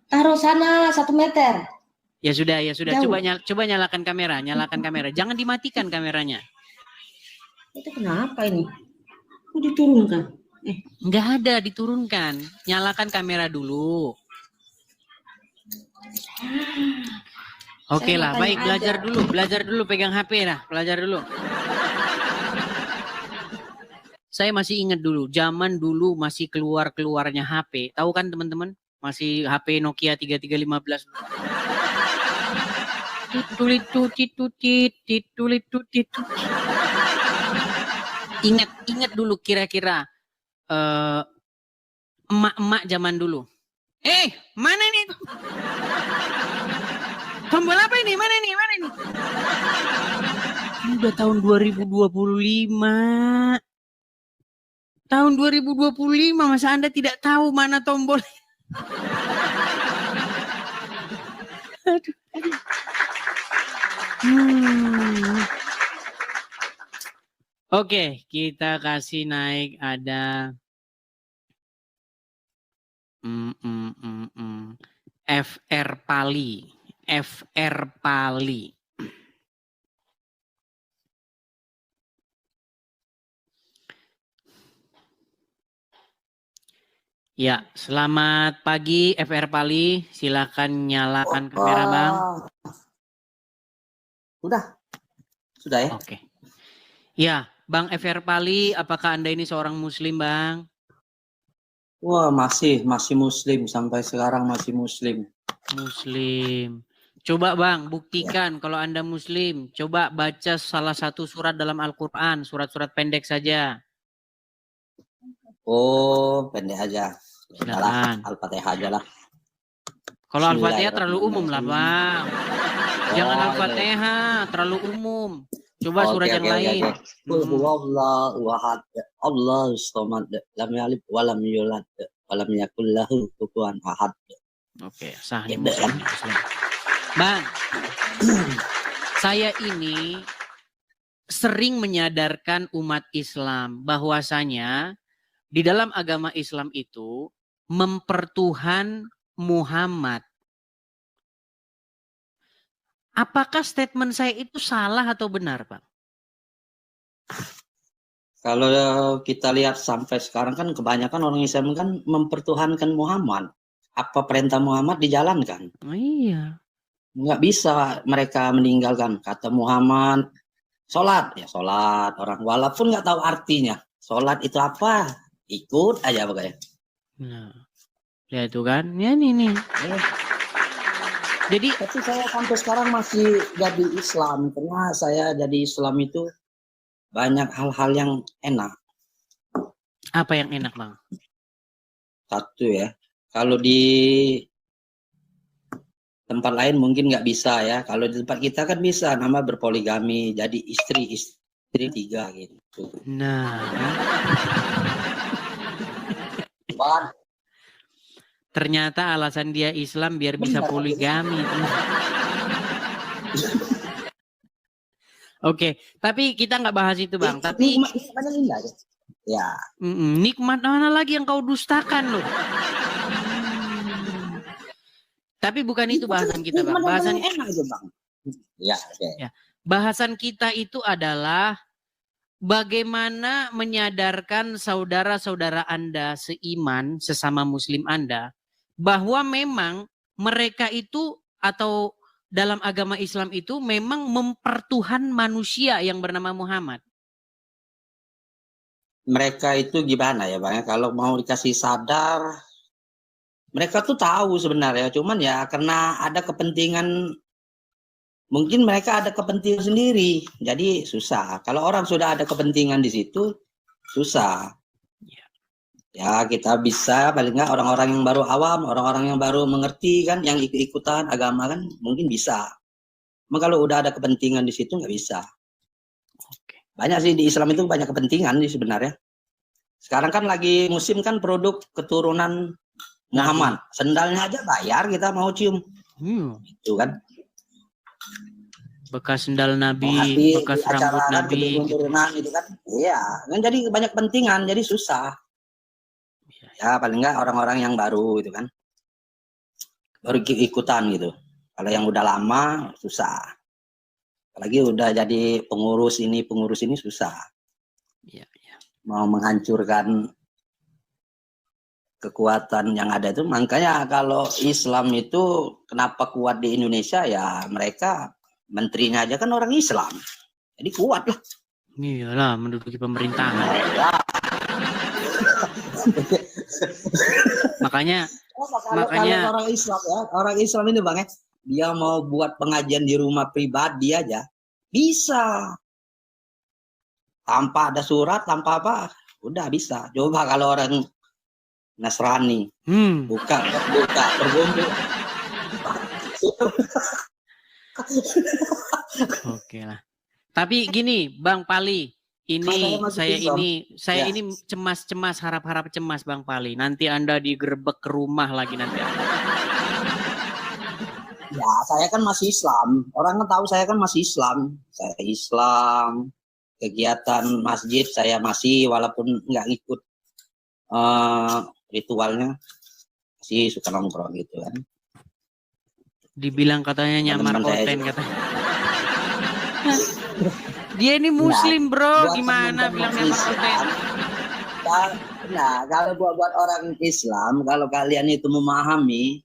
Taruh sana 1 meter. Ya sudah, Jauh. coba nyalakan kamera, jangan dimatikan kameranya. Itu kenapa ini? Kok diturunkan? Nggak ada diturunkan. Nyalakan kamera dulu. Oke lah, baik, belajar dulu pegang HP lah, belajar dulu. Saya masih ingat dulu, zaman dulu masih keluarnya HP. Tahu kan teman-teman? Masih HP Nokia 3315. Ingat dulu kira-kira emak-emak zaman dulu. Mana nih? Tombol apa ini? Mana nih? Ini udah tahun 2025. Tahun 2025, masa Anda tidak tahu mana tombol? Aduh. Oke, kita kasih naik ada FR Pali. FR Pali. Ya, selamat pagi FR Pali. Silakan nyalakan kamera, Bang. Sudah ya? Oke. Ya, Bang FR Pali, apakah Anda ini seorang muslim, Bang? Wah, masih muslim sampai sekarang masih muslim. Muslim. Coba Bang, buktikan kalau Anda muslim. Coba baca salah satu surat dalam Al-Quran, surat-surat pendek saja. Oh, pendek aja. Silakan. Al-Fatihah aja lah. Kalau Al-Fatihah terlalu umum lah, Bang. Jangan Al-Fatihah, terlalu umum. Coba surat yang lain. Qul huwallahu ahad, Allahus samad, lam yalid wa lam yulad wa lam yakul lahu kufuwan ahad. Oke, sah nih muslim. Bang, saya ini sering menyadarkan umat Islam bahwasanya di dalam agama Islam itu mempertuhan Muhammad. Apakah statement saya itu salah atau benar, Pak? Kalau kita lihat sampai sekarang kan kebanyakan orang Islam kan mempertuhankan Muhammad. Apa perintah Muhammad dijalankan? Oh, iya. Nggak bisa mereka meninggalkan kata Muhammad. Sholat, ya sholat. Orang walaupun nggak tahu artinya. Sholat itu apa? Ikut aja pokoknya. Nah, lihat itu kan. Ya nih. Jadi, tapi saya sampai sekarang masih jadi Islam. Karena saya jadi Islam itu banyak hal-hal yang enak. Apa yang enak, Bang? Satu ya. Kalau di tempat lain mungkin nggak bisa ya. Kalau di tempat kita kan bisa, nama berpoligami. Jadi istri 3 gitu. Nah. Ternyata alasan dia Islam biar bisa poligami. Oke, tapi kita nggak bahas itu, Bang. Tapi ya. Nikmat mana lagi yang kau dustakan loh? Tapi bukan itu bahasan kita, Bang. Bahasan bahasan kita itu adalah bagaimana menyadarkan saudara-saudara Anda seiman, sesama muslim Anda, bahwa memang mereka itu atau dalam agama Islam itu memang mempertuhan manusia yang bernama Muhammad. Mereka itu gimana ya, Bang? Kalau mau dikasih sadar, mereka tuh tahu sebenarnya, cuman ya karena ada kepentingan, mungkin mereka ada kepentingan sendiri, jadi susah. Kalau orang sudah ada kepentingan di situ, susah. Ya kita bisa, paling nggak orang-orang yang baru awam, orang-orang yang baru mengerti kan, yang ikut-ikutan agama kan, mungkin bisa. Cuma kalau udah ada kepentingan di situ nggak bisa. Banyak sih di Islam itu banyak kepentingan sih sebenarnya. Sekarang kan lagi musim kan produk keturunan Muhammad. Sendalnya aja bayar, kita mau cium. Itu kan. Bekas sendal Nabi, bekas rambut Nabi. Keturunan itu kan. Iya, kan jadi banyak kepentingan, jadi susah. Ya paling nggak orang-orang yang baru gitu kan. Baru ikutan gitu. Kalau yang udah lama susah. Apalagi udah jadi pengurus ini susah. Iya. Mau menghancurkan kekuatan yang ada itu, makanya kalau Islam itu kenapa kuat di Indonesia ya mereka menterinya aja kan orang Islam, jadi kuat lah. Iyalah, menduduki pemerintahan. makanya kalau orang Islam ya, orang Islam ini Bang ya, dia mau buat pengajian di rumah pribadi aja bisa, tanpa ada surat, tanpa apa, udah bisa. Coba kalau orang Nasrani buka bergumul. Oke lah. Tapi gini, Bang Pali, ini saya ini cemas-cemas, harap-harap cemas Bang Pali. Nanti Anda digerebek ke rumah lagi nanti. Ya, saya kan masih Islam. Orang kan tahu saya kan masih Islam. Saya Islam. Kegiatan masjid saya masih, walaupun nggak ikut ritualnya, masih suka nongkrong gitu kan. Dibilang katanya nyamar konten katanya. Dia ini muslim bro, gimana bilang nyamar konten? Nah, kalau buat orang Islam, kalau kalian itu memahami,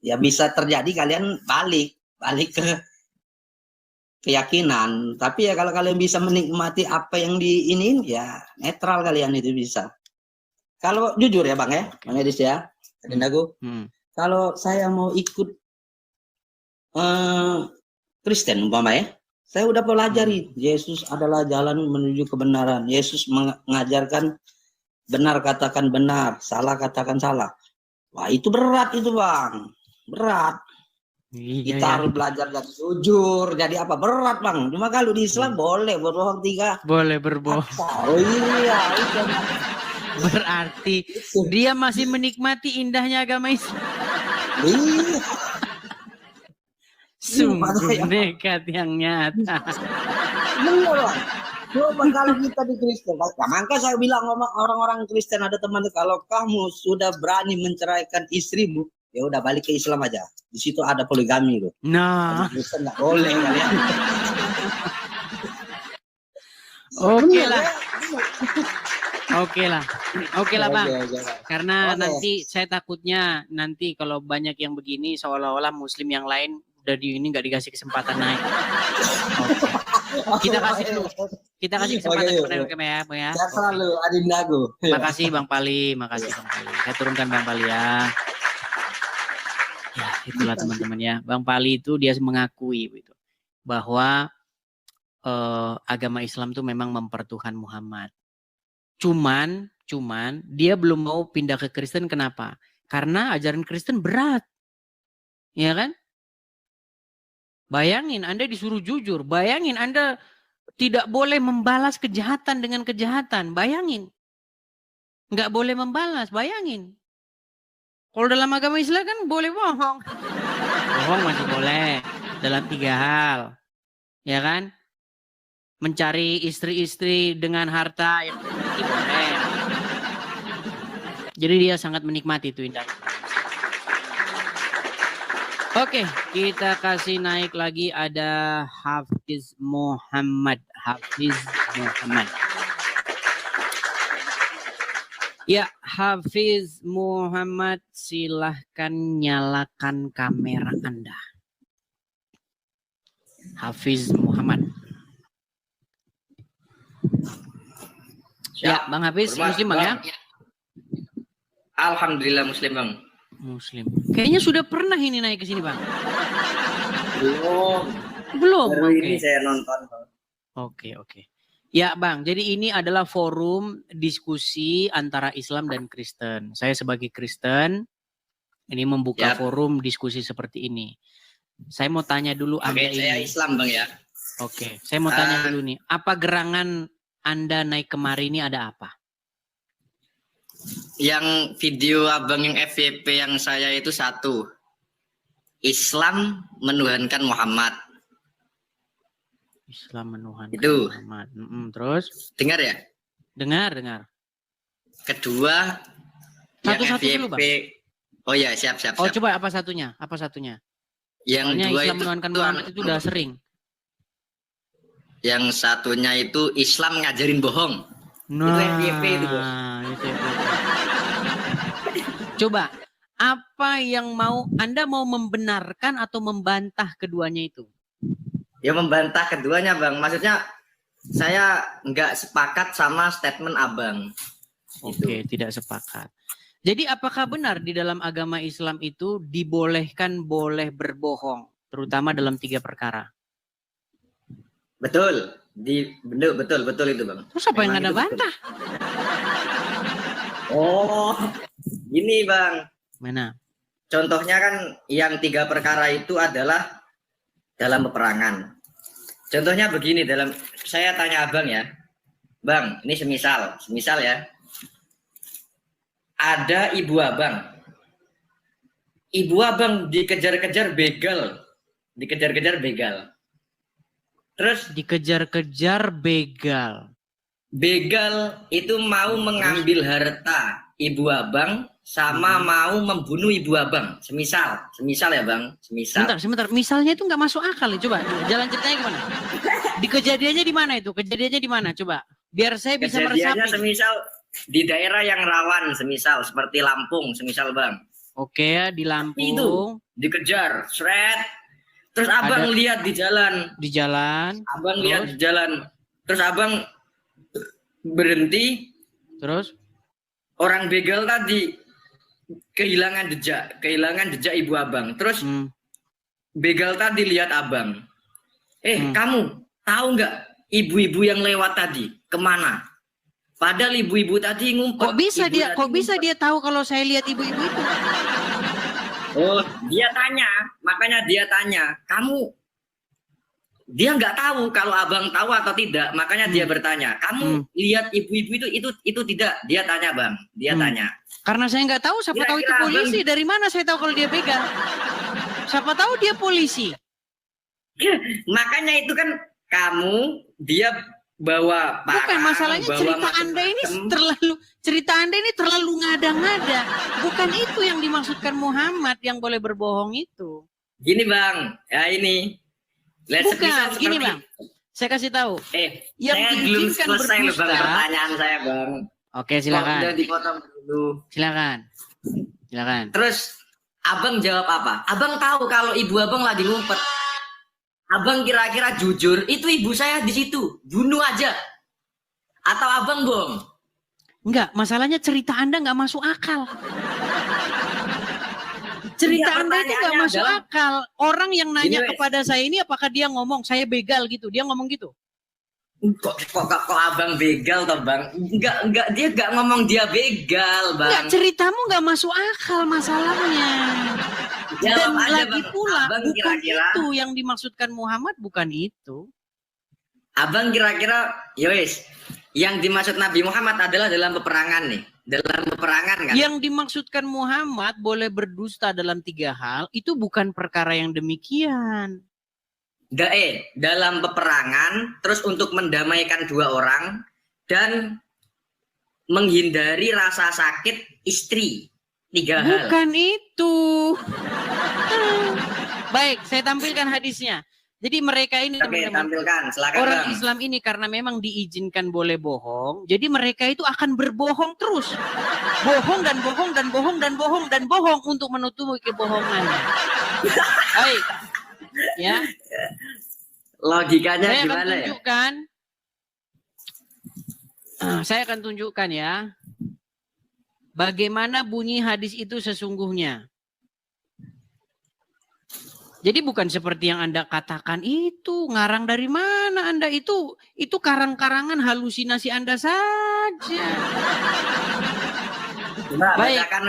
ya bisa terjadi kalian balik ke keyakinan. Tapi ya kalau kalian bisa menikmati apa yang diinin, ya netral kalian itu bisa. Kalau jujur ya Bang ya, Bang Edis ya, Adindaku, kalau saya mau ikut Kristen umpama ya, saya udah pelajari Yesus adalah jalan menuju kebenaran. Yesus mengajarkan benar katakan benar, salah katakan salah. Wah itu berat itu Bang, berat. Kita harus belajar jadi jujur, jadi apa, berat Bang. Cuma kalau di Islam boleh berbohong 3. Boleh berbohong. Oh iya, itu. Berarti dia masih menikmati indahnya agama Islam. Iya. Sungguh nekat yang nyata. Benar. Coba kalau kita di Kristen, maka saya bilang orang-orang Kristen, ada teman, kalau kamu sudah berani menceraikan istrimu, ya udah balik ke Islam aja. Di situ ada poligami loh. Nah, Kristen nggak boleh kalian. Oke lah Bang. Karena nanti saya takutnya nanti kalau banyak yang begini seolah-olah Muslim yang lain udah ini nggak dikasih kesempatan naik. Kita kasih kesempatan kepada ya. Sehat selalu Adindaku. Makasih Bang Pali, Saya turunkan Bang Pali ya. Ya itulah teman-teman ya. Bang Pali itu dia mengakui gitu, bahwa agama Islam itu memang mempertuhan Muhammad. Cuman dia belum mau pindah ke Kristen. Kenapa? Karena ajaran Kristen berat. Ya kan? Bayangin Anda disuruh jujur. Bayangin Anda tidak boleh membalas kejahatan dengan kejahatan. Bayangin. Nggak boleh membalas. Bayangin. Kalau dalam agama Islam kan boleh bohong. Bohong masih boleh. Dalam 3 hal. Ya kan? Mencari istri-istri dengan harta yang dimiliki boleh. Jadi dia sangat menikmati itu indah. Oke, kita kasih naik lagi, ada Hafiz Muhammad. Ya, Hafiz Muhammad, silahkan nyalakan kamera Anda. Hafiz Muhammad. Ya, Bang Hafiz, Muslim Bang ya? Alhamdulillah Muslim Bang. Muslim. Kayaknya sudah pernah ini naik ke sini Bang. Belum. Baru ini saya nonton Bang. Oke. Ya Bang, jadi ini adalah forum diskusi antara Islam dan Kristen. Saya sebagai Kristen, ini membuka forum diskusi seperti ini. Saya mau tanya dulu Anda ini. Saya Islam Bang ya. Oke, saya mau tanya dulu nih. Apa gerangan Anda naik kemari ini ada apa? Yang video abang yang FYP yang saya itu 1. Islam menuhankan Muhammad. Islam menuhankan itu. Muhammad. Terus? Dengar ya? Dengar. Kedua, satu-satu dulu Bang. Oh ya, siap. Oh coba apa satunya? Yang soalnya 2 Islam menuhankan Muhammad itu udah sering. Yang satunya itu Islam ngajarin bohong. Nah, itu FYP itu Bos. Itu. Coba, apa yang Anda mau membenarkan atau membantah keduanya itu? Ya membantah keduanya Bang. Maksudnya saya nggak sepakat sama statement Abang. Oke, tidak sepakat. Jadi apakah benar di dalam agama Islam itu dibolehkan boleh berbohong, terutama dalam 3 perkara? Betul. Betul itu, Bang. Terus apa yang Anda bantah? Oh, gini, Bang. Mana? Contohnya kan yang 3 perkara itu adalah dalam peperangan. Contohnya begini, saya tanya Abang ya. Bang, ini semisal ya. Ada ibu abang. Ibu abang dikejar-kejar begal. Terus dikejar-kejar begal. Begal itu mau mengambil harta ibu abang sama mau membunuh ibu abang. Semisal ya, Bang. Sebentar. Misalnya itu nggak masuk akal. Coba jalan ceritanya gimana? Kejadiannya di mana itu? Kejadiannya di mana? Coba. Biar saya bisa meresapi. Kejadiannya semisal di daerah yang rawan, semisal seperti Lampung, semisal, Bang. Oke, di Lampung. Itu dikejar, seret. Terus Abang lihat di jalan. Abang lihat di jalan. Terus Abang berhenti. Terus orang begal tadi kehilangan jejak ibu Abang. Terus begal tadi lihat Abang. Kamu tahu nggak ibu-ibu yang lewat tadi kemana? Padahal ibu-ibu tadi ngumpet. Kok bisa dia tahu kalau saya lihat ibu-ibu itu? Oh, makanya dia tanya. Dia nggak tahu kalau Abang tahu atau tidak, makanya dia bertanya. Kamu lihat ibu-ibu itu tidak? Dia tanya, Bang. Dia tanya. Karena saya nggak tahu, siapa tahu itu polisi. Abang... Dari mana saya tahu kalau dia begal? Siapa tahu dia polisi. Makanya itu kan dia bawa parang. Bukan, masalahnya cerita Anda ini terlalu ngada-ngada. Bukan itu yang dimaksudkan Muhammad yang boleh berbohong itu. Gini, Bang. Ya ini. Bukan, gini, Bang. Saya kasih tahu. Yang saya belum selesai, Bang, pertanyaan saya, Bang. Oke, silakan. Udah dipotong dulu. Silakan. Terus Abang jawab apa? Abang tahu kalau ibu Abang lagi ngumpet. Abang kira-kira jujur, itu ibu saya di situ, bunuh aja. Atau Abang bohong? Enggak, masalahnya cerita Anda nggak masuk akal. Cerita Anda itu nggak masuk akal. Orang yang nanya kepada saya ini, apakah dia ngomong saya begal gitu? Dia ngomong gitu? Kok Abang begal toh, Bang? Enggak, dia nggak ngomong dia begal, Bang. Enggak, ceritamu nggak masuk akal masalahnya. Dan lagi pula bukan itu yang dimaksudkan Muhammad, bukan itu. Abang kira-kira, yang dimaksud Nabi Muhammad adalah dalam peperangan nih. Dalam peperangan kan? Yang dimaksudkan Muhammad boleh berdusta dalam 3 hal, itu bukan perkara yang demikian. Dalam peperangan, terus untuk mendamaikan 2 orang, dan menghindari rasa sakit istri. 3 hal. Bukan itu. Baik, saya tampilkan hadisnya. Jadi mereka ini tampilkan, silakan, orang Bang. Islam ini karena memang diizinkan boleh bohong, jadi mereka itu akan berbohong terus. Bohong dan bohong dan bohong dan bohong dan bohong untuk menutupi kebohongannya. Baik. Ya. Logikanya saya gimana akan tunjukkan, saya akan tunjukkan ya. Bagaimana bunyi hadis itu sesungguhnya. Jadi bukan seperti yang Anda katakan itu, ngarang dari mana Anda itu karang-karangan halusinasi Anda saja. Bacakan.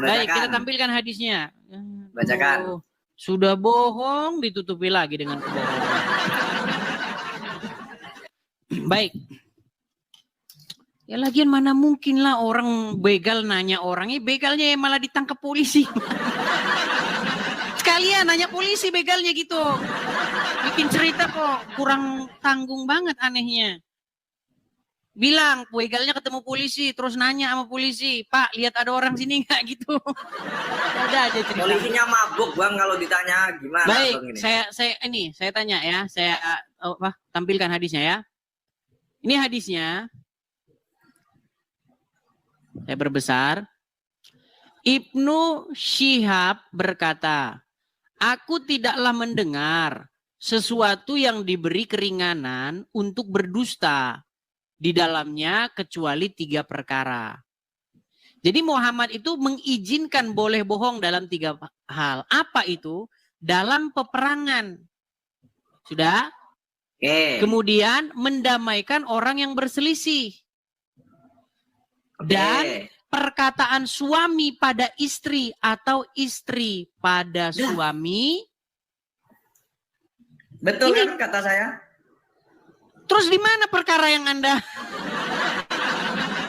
Baik, kita tampilkan hadisnya. Bacakan. Sudah bohong, ditutupi lagi dengan kebohongan. Baik. Ya lagian mana mungkin lah orang begal nanya orangnya, begalnya yang malah ditangkap polisi. Sekalian nanya polisi begalnya gitu. Bikin cerita kok kurang tanggung banget anehnya. Bilang begalnya ketemu polisi, terus nanya sama polisi, Pak lihat ada orang sini nggak gitu. Ada aja cerita. Polisinya mabuk, Bang, kalau ditanya gimana. Baik, Bang, ini? saya tanya ya, saya tampilkan hadisnya ya. Ini hadisnya. Saya berbesar. Ibnu Syihab berkata, aku tidaklah mendengar sesuatu yang diberi keringanan untuk berdusta di dalamnya kecuali 3 perkara. Jadi Muhammad itu mengizinkan boleh bohong dalam 3 hal. Apa itu? Dalam peperangan. Sudah? Kemudian mendamaikan orang yang berselisih. Dan perkataan suami pada istri atau istri pada suami. Betul kan kata saya? Terus di mana perkara yang Anda?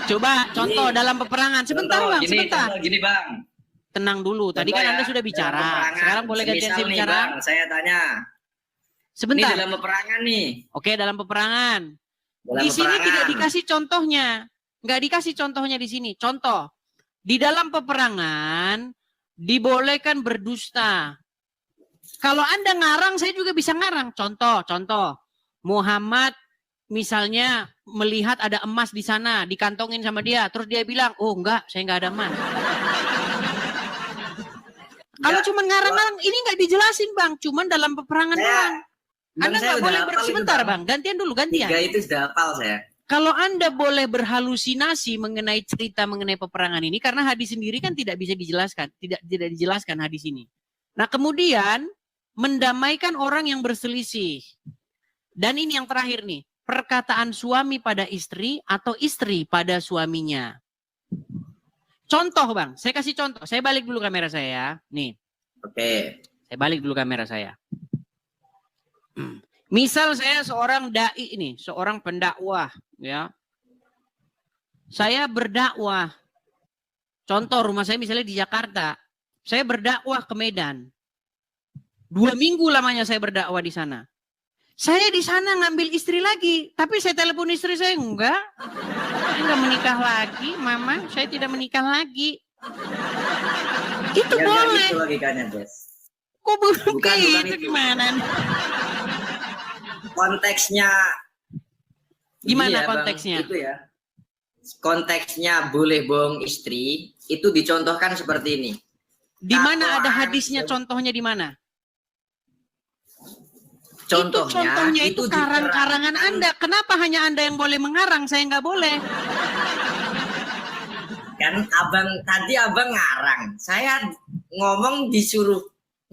Coba contoh dalam peperangan. Sebentar Bang, sebentar. Gini Bang. Tenang dulu. Tadi kan Anda sudah bicara. Sekarang boleh gantian saya bicara. Bang, saya tanya. Sebentar. Ini dalam peperangan nih. Oke, dalam peperangan. Dalam Di sini peperangan. tidak dikasih contohnya. Nggak dikasih contohnya di sini. Contoh. Di dalam peperangan dibolehkan berdusta. Kalau Anda ngarang, saya juga bisa ngarang. Contoh. Muhammad misalnya melihat ada emas di sana, dikantongin sama dia. Terus dia bilang, oh enggak, saya enggak ada emas. Kalau cuma ngarang-ngarang, ini nggak dijelasin Bang. Cuman dalam peperangan doang. Anda nggak boleh sebentar Bang. Gantian dulu, gantian. 3 itu sudah hafal saya. Kalau Anda boleh berhalusinasi mengenai cerita mengenai peperangan ini, karena hadis sendiri kan tidak bisa dijelaskan, tidak dijelaskan hadis ini. Nah kemudian mendamaikan orang yang berselisih. Dan ini yang terakhir nih, perkataan suami pada istri atau istri pada suaminya. Contoh Bang, saya kasih contoh. Saya balik dulu kamera saya ya. Nih. Oke. Saya balik dulu kamera saya. Misal saya seorang dai ini, seorang pendakwah, ya. Saya berdakwah. Contoh rumah saya misalnya di Jakarta. Saya berdakwah ke Medan. 2 minggu lamanya saya berdakwah di sana. Saya di sana ngambil istri lagi, tapi saya telepon istri saya enggak. Saya enggak menikah lagi, Mama. Saya tidak menikah lagi. Itu Ya, boleh. Itu logikanya, Bos. Kok bukan itu gimana? Konteksnya gimana Bang, konteksnya? itu ya. Konteksnya boleh bohong istri itu dicontohkan seperti ini. Di mana ada hadisnya? Contohnya di mana? Contohnya itu karang-karangan Anda. Kenapa hanya Anda yang boleh mengarang? Saya nggak boleh. Kan tadi abang ngarang. Saya ngomong disuruh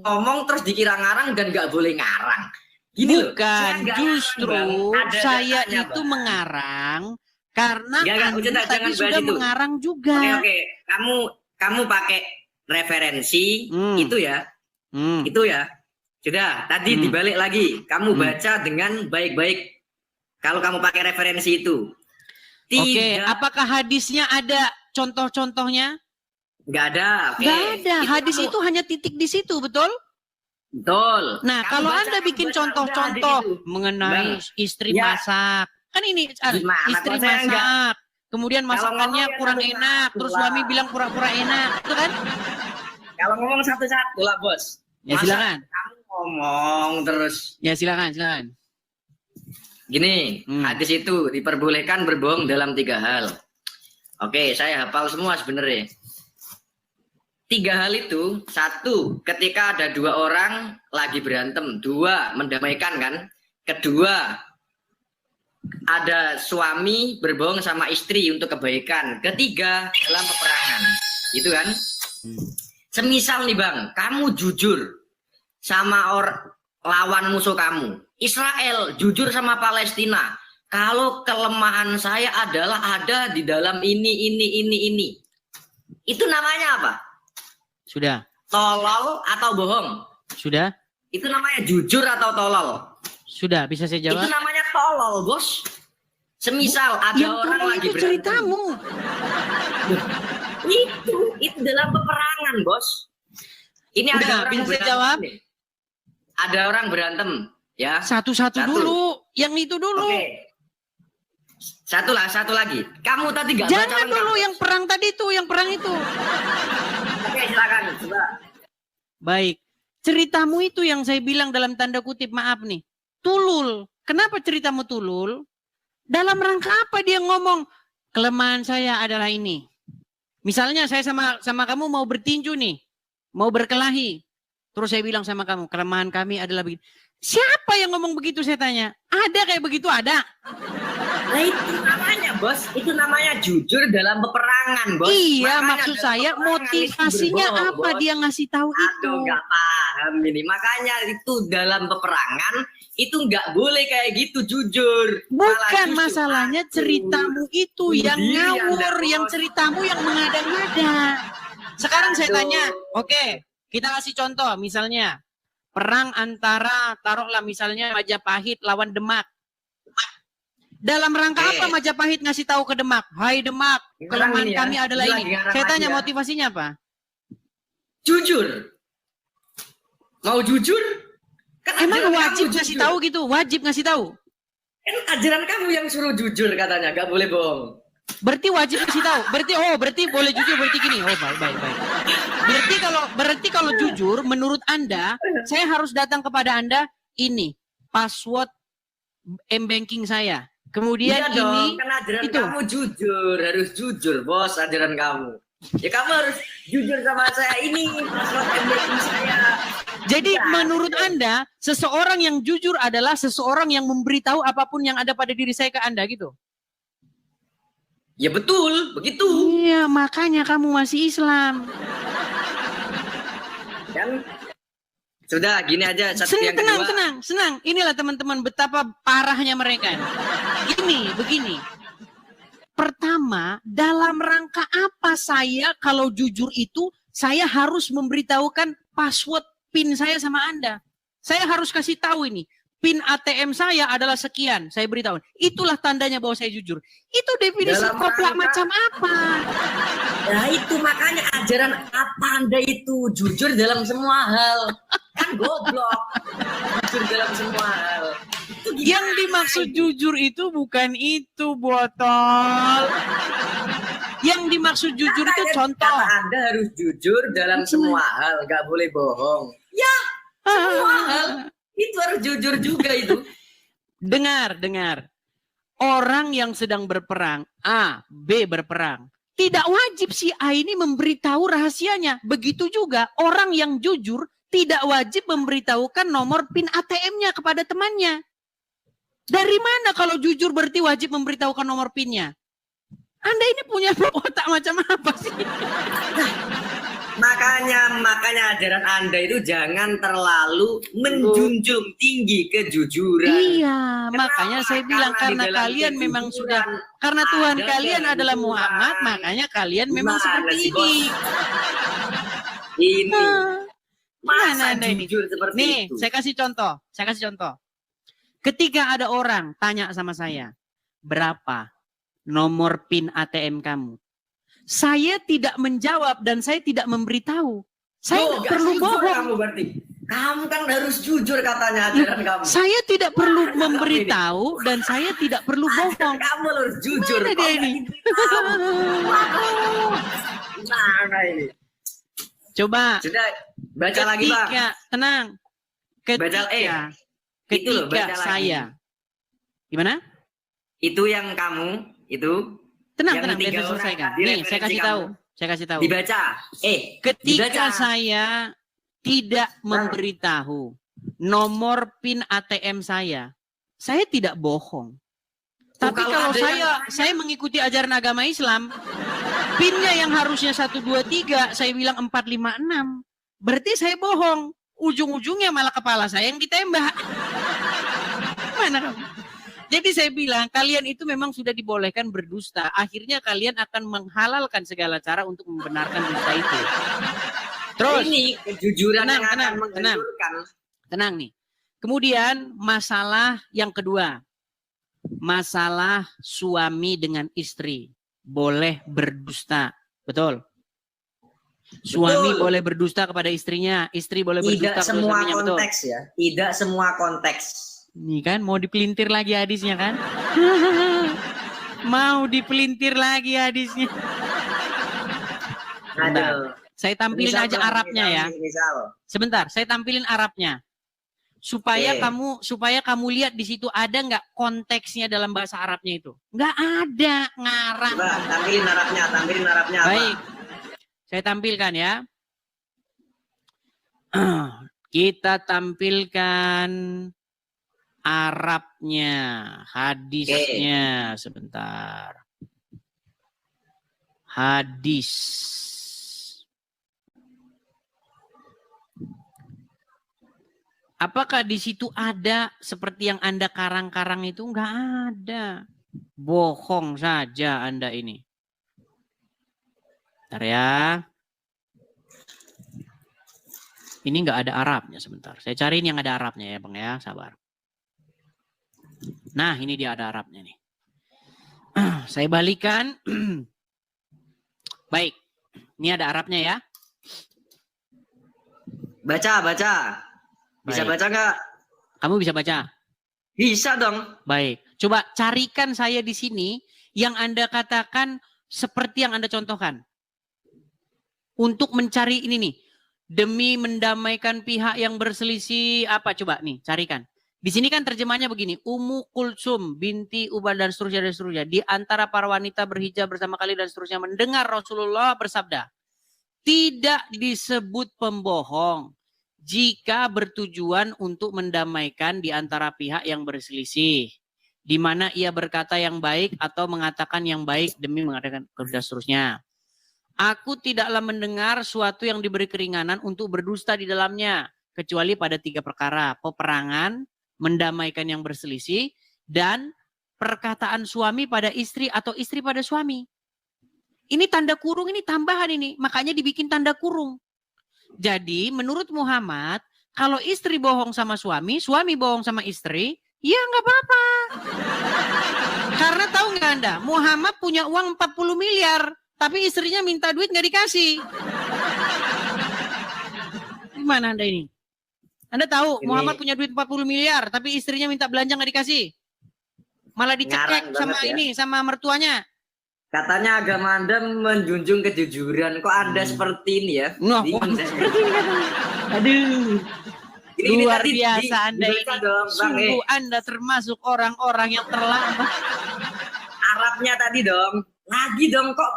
ngomong terus dikira ngarang dan nggak boleh ngarang. Gini Bukan, justru saya itu mengarang karena Anda tadi sudah mengarang juga. Oke. Kamu pakai referensi itu ya. Itu ya. Sudah, tadi dibalik lagi. Kamu baca dengan baik-baik. Kalau kamu pakai referensi itu. Oke, apakah hadisnya ada contoh-contohnya? Nggak ada. Nggak ada. Hadis itu hanya titik di situ, betul? Betul. Nah, kalau Anda bikin contoh-contoh mengenai istri masak. Kan ini istri masak. Kemudian masakannya kurang enak. Terus suami bilang pura-pura enak. Itu kan? Kalau ngomong satu-satu lah, Bos. Ya silakan. Kamu ngomong terus. Ya silakan. Gini, hadis itu diperbolehkan berbohong dalam 3 hal. Oke, saya hafal semua sebenarnya. 3 hal itu, 1, ketika ada 2 orang lagi berantem. 2, mendamaikan kan. Kedua, ada suami berbohong sama istri untuk kebaikan. Ketiga, dalam peperangan. Gitu kan? Semisal nih Bang, kamu jujur sama lawan musuh kamu. Israel jujur sama Palestina. Kalau kelemahan saya adalah ada di dalam ini. Itu namanya apa? Sudah. Tolol atau bohong? Sudah. Itu namanya jujur atau tolol? Sudah, bisa saya jawab? Itu namanya tolol, Bos. Semisal ada yang orang lagi itu ceritamu. Itu dalam peperangan, Bos. Ini Udah, ada orang bisa saya berantem jawab? nih. Ada orang berantem, ya. Satu dulu, yang itu dulu. Oke. Satu lagi. Kamu tadi nggak baca Jangan lengkap. dulu yang perang tadi itu, yang perang itu. Oke, silakan, coba. Baik. Ceritamu itu yang saya bilang dalam tanda kutip, maaf nih. Tulul. Kenapa ceritamu tulul? Dalam rangka apa dia ngomong? Kelemahan saya adalah ini. Misalnya saya sama kamu mau bertinju nih. Mau berkelahi. Terus saya bilang sama kamu, kelemahan kami adalah begitu. Siapa yang ngomong begitu saya tanya? Ada kayak begitu? Ada. Nah itu namanya bos, itu namanya jujur dalam peperangan bos. Iya, Makanya maksud dalam saya peperangan motivasinya itu berbohong, apa bos. dia ngasih tahu itu? Aduh nggak paham ini. Makanya itu dalam peperangan itu nggak boleh kayak gitu jujur. Bukan Malah masalahnya ceritamu itu yang diri ngawur, Anda, yang bos. ceritamu yang mengada-ngada. Sekarang saya tanya, oke, kita kasih contoh misalnya perang antara taruhlah misalnya Majapahit lawan Demak. Dalam rangka apa Majapahit ngasih tahu ke Demak? Hai Demak, kelemahan ini ya, kami adalah ini ini. lagi ngarang Saya tanya lagi ya. motivasinya apa? Jujur. Mau jujur? Kan Emang ajaran wajib kamu ngasih jujur. tahu gitu? Wajib ngasih tahu? Kan ajaran kamu yang suruh jujur katanya, gak boleh bohong. Berarti wajib ngasih tahu. Berarti boleh jujur, berarti gini. Oh, baik. Berarti kalau jujur menurut Anda, saya harus datang kepada Anda ini password m-banking saya. Kemudian Iya ini dong, kan ajaran itu. kamu jujur, harus jujur bos ajaran kamu. Ya kamu harus jujur sama saya, ini password m-banking saya. Jadi Ya, menurut Anda, seseorang yang jujur adalah seseorang yang memberitahu apapun yang ada pada diri saya ke Anda gitu. Ya betul, begitu. Iya, makanya kamu masih Islam. Kan sudah gini aja satu yang kedua. Senang. Inilah teman-teman betapa parahnya mereka. Begini. Pertama, dalam rangka apa saya kalau jujur itu saya harus memberitahukan password PIN saya sama Anda. Saya harus kasih tahu ini. PIN ATM saya adalah sekian. Saya beritahu. Itulah tandanya bahwa saya jujur. Itu definisi Dalam koplak rangka- macam apa? Nah itu makanya ajaran apa Anda itu jujur dalam semua hal. Kan goblok. Jujur dalam semua hal. Itu gimana? Yang dimaksud jujur itu bukan itu, botol. Yang dimaksud jujur itu contoh. Anda harus jujur dalam semua hal, nggak boleh bohong. Ya, semua hal itu harus jujur juga itu. Dengar. Orang yang sedang berperang, A, B berperang. Tidak wajib si A ini memberitahu rahasianya. Begitu juga orang yang jujur tidak wajib memberitahukan nomor PIN ATM-nya kepada temannya. Dari mana kalau jujur berarti wajib memberitahukan nomor PIN-nya? Anda ini punya otak macam apa sih? Makanya ajaran Anda itu jangan terlalu menjunjung tinggi kejujuran. Iya, makanya saya bilang karena di dalam kalian memang sudah, karena ada Tuhan kalian dalam adalah Tuhan. Muhammad, makanya kalian memang Gimana seperti sih, ini. Bos? Ini. Mana Masa Anda ini? jujur seperti Nih, itu? saya kasih contoh. Ketika ada orang tanya sama saya, berapa nomor PIN ATM kamu? Saya tidak menjawab dan saya tidak memberitahu. Saya Loh, nggak nggak perlu jujur bohong. Kamu berarti. Kamu kan harus jujur katanya ajaran kamu. Saya tidak perlu memberitahu dan saya tidak perlu bohong. Kamu harus jujur. Mana dia ini? Mana ini? Coba. Sudah baca lagi Bang. Tenang. Itu loh, baca lagi. Saya. Gimana? Itu yang kamu itu. Tenang, yang biar tiga saya orang selesaikan. tadi Nih, saya referensi kasih tahu. Dibaca. Ketika dibaca. saya tidak memberitahu nomor PIN ATM saya tidak bohong. Tapi kalau saya mengikuti ajaran agama Islam, PIN-nya yang harusnya 123, saya bilang 456. Berarti saya bohong. Ujung-ujungnya malah kepala saya yang ditembak. Mana kamu? Jadi saya bilang, kalian itu memang sudah dibolehkan berdusta. Akhirnya kalian akan menghalalkan segala cara untuk membenarkan dusta itu. Terus, ini kejujuran yang akan menghancurkan. Tenang nih. Kemudian masalah yang kedua. Masalah suami dengan istri. Boleh berdusta. Betul? Suami boleh berdusta kepada istrinya. Istri boleh berdusta kepada suaminya. Betul? Konteks ya. Tidak semua konteks. Nih kan, mau dipelintir lagi hadisnya kan? Mau dipelintir lagi hadisnya. Bentar. Saya tampilin aja Arabnya ya. Sebentar, saya tampilin Arabnya. Supaya kamu lihat di situ ada nggak konteksnya dalam bahasa Arabnya itu. Nggak ada, ngarang. Coba tampilin Arabnya. Baik. Saya tampilkan ya. Kita tampilkan Arabnya, hadisnya, sebentar. Hadis. Apakah di situ ada seperti yang Anda karang-karang itu? Enggak ada. Bohong saja Anda ini. Bentar ya. Ini enggak ada Arabnya sebentar. Saya cariin yang ada Arabnya ya Bang ya, sabar. Nah ini dia ada Arabnya nih. Saya balikan. Baik, ini ada Arabnya ya. Baca. Bisa Baik. baca nggak? Kamu bisa baca? Bisa dong. Baik, coba carikan saya di sini yang Anda katakan seperti yang Anda contohkan. Untuk mencari ini nih, demi mendamaikan pihak yang berselisih, apa coba nih, carikan. Di sini kan terjemahnya begini, Ummu Kulsum binti Ubal dan seterusnya. Di antara para wanita berhijab bersama kali dan seterusnya mendengar Rasulullah bersabda, tidak disebut pembohong jika bertujuan untuk mendamaikan di antara pihak yang berselisih, di mana ia berkata yang baik atau mengatakan yang baik demi mengadakan dan seterusnya. Aku tidaklah mendengar suatu yang diberi keringanan untuk berdusta di dalamnya, kecuali pada 3 perkara, peperangan, mendamaikan yang berselisih, dan perkataan suami pada istri atau istri pada suami. Ini tanda kurung, ini tambahan ini, makanya dibikin tanda kurung. Jadi menurut Muhammad, kalau istri bohong sama suami, suami bohong sama istri, ya nggak apa-apa. Karena tahu nggak Anda, Muhammad punya uang 40 miliar, tapi istrinya minta duit nggak dikasih. Gimana Anda ini? Anda tahu Muhammad punya duit 40 miliar, tapi istrinya minta belanja nggak dikasih. Malah dicekek sama ya. ini, sama mertuanya. Katanya agama Anda menjunjung kejujuran. Kok Anda seperti ini ya? Nah, seperti ini katanya. Aduh. Ini Luar tadi biasa Anda ini. Dong, Bang, Sungguh Anda termasuk orang-orang yang terlambat. Arabnya tadi dong. Lagi dong, kok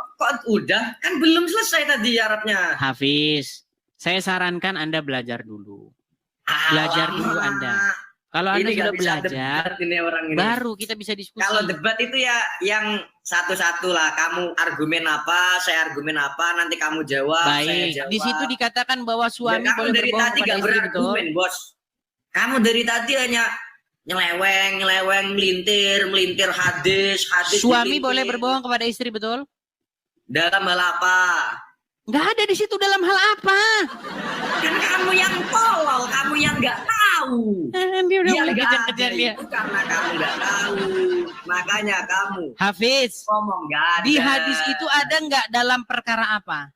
udah? Kan belum selesai tadi Arabnya. Hafiz, saya sarankan Anda belajar dulu. Belajar dulu Anda. Kalau Anda Ini sudah nggak bisa belajar, debat ini orang ini. baru kita bisa diskusi. Kalau debat itu ya yang satu-satu lah. Kamu argumen apa, saya argumen apa, nanti kamu jawab, saya Baik, jawab. di situ dikatakan bahwa suami Kamu boleh dari berbohong tadi kepada gak istri, betul? berargumen, Bos. Kamu dari tadi hanya nyeleweng, melintir hadis. Suami dilintir. boleh berbohong kepada istri, betul? Dalam hal apa? Nggak ada di situ dalam hal apa. Kan kamu yang tolol, kamu yang nggak tahu. Dia udah Yang mulai nggak kejar-kejar ada dia. itu karena kamu nggak tahu. Makanya kamu Hafiz, ngomong nggak ada. di hadis itu ada nggak dalam perkara apa?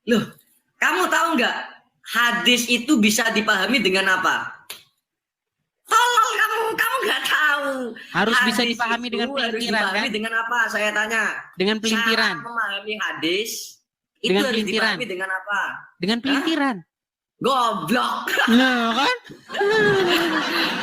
Loh, kamu tahu nggak? Hadis itu bisa dipahami dengan apa? Tolol kamu nggak tahu. Harus bisa Hadis dipahami itu dengan harus pelintiran, dipahami kan? dengan apa? Saya tanya. Dengan pelintiran. Cara memahami hadis itu Dengan harus pelintiran. dipahami dengan apa? Dengan pelintiran. Goblok. Nah, kan?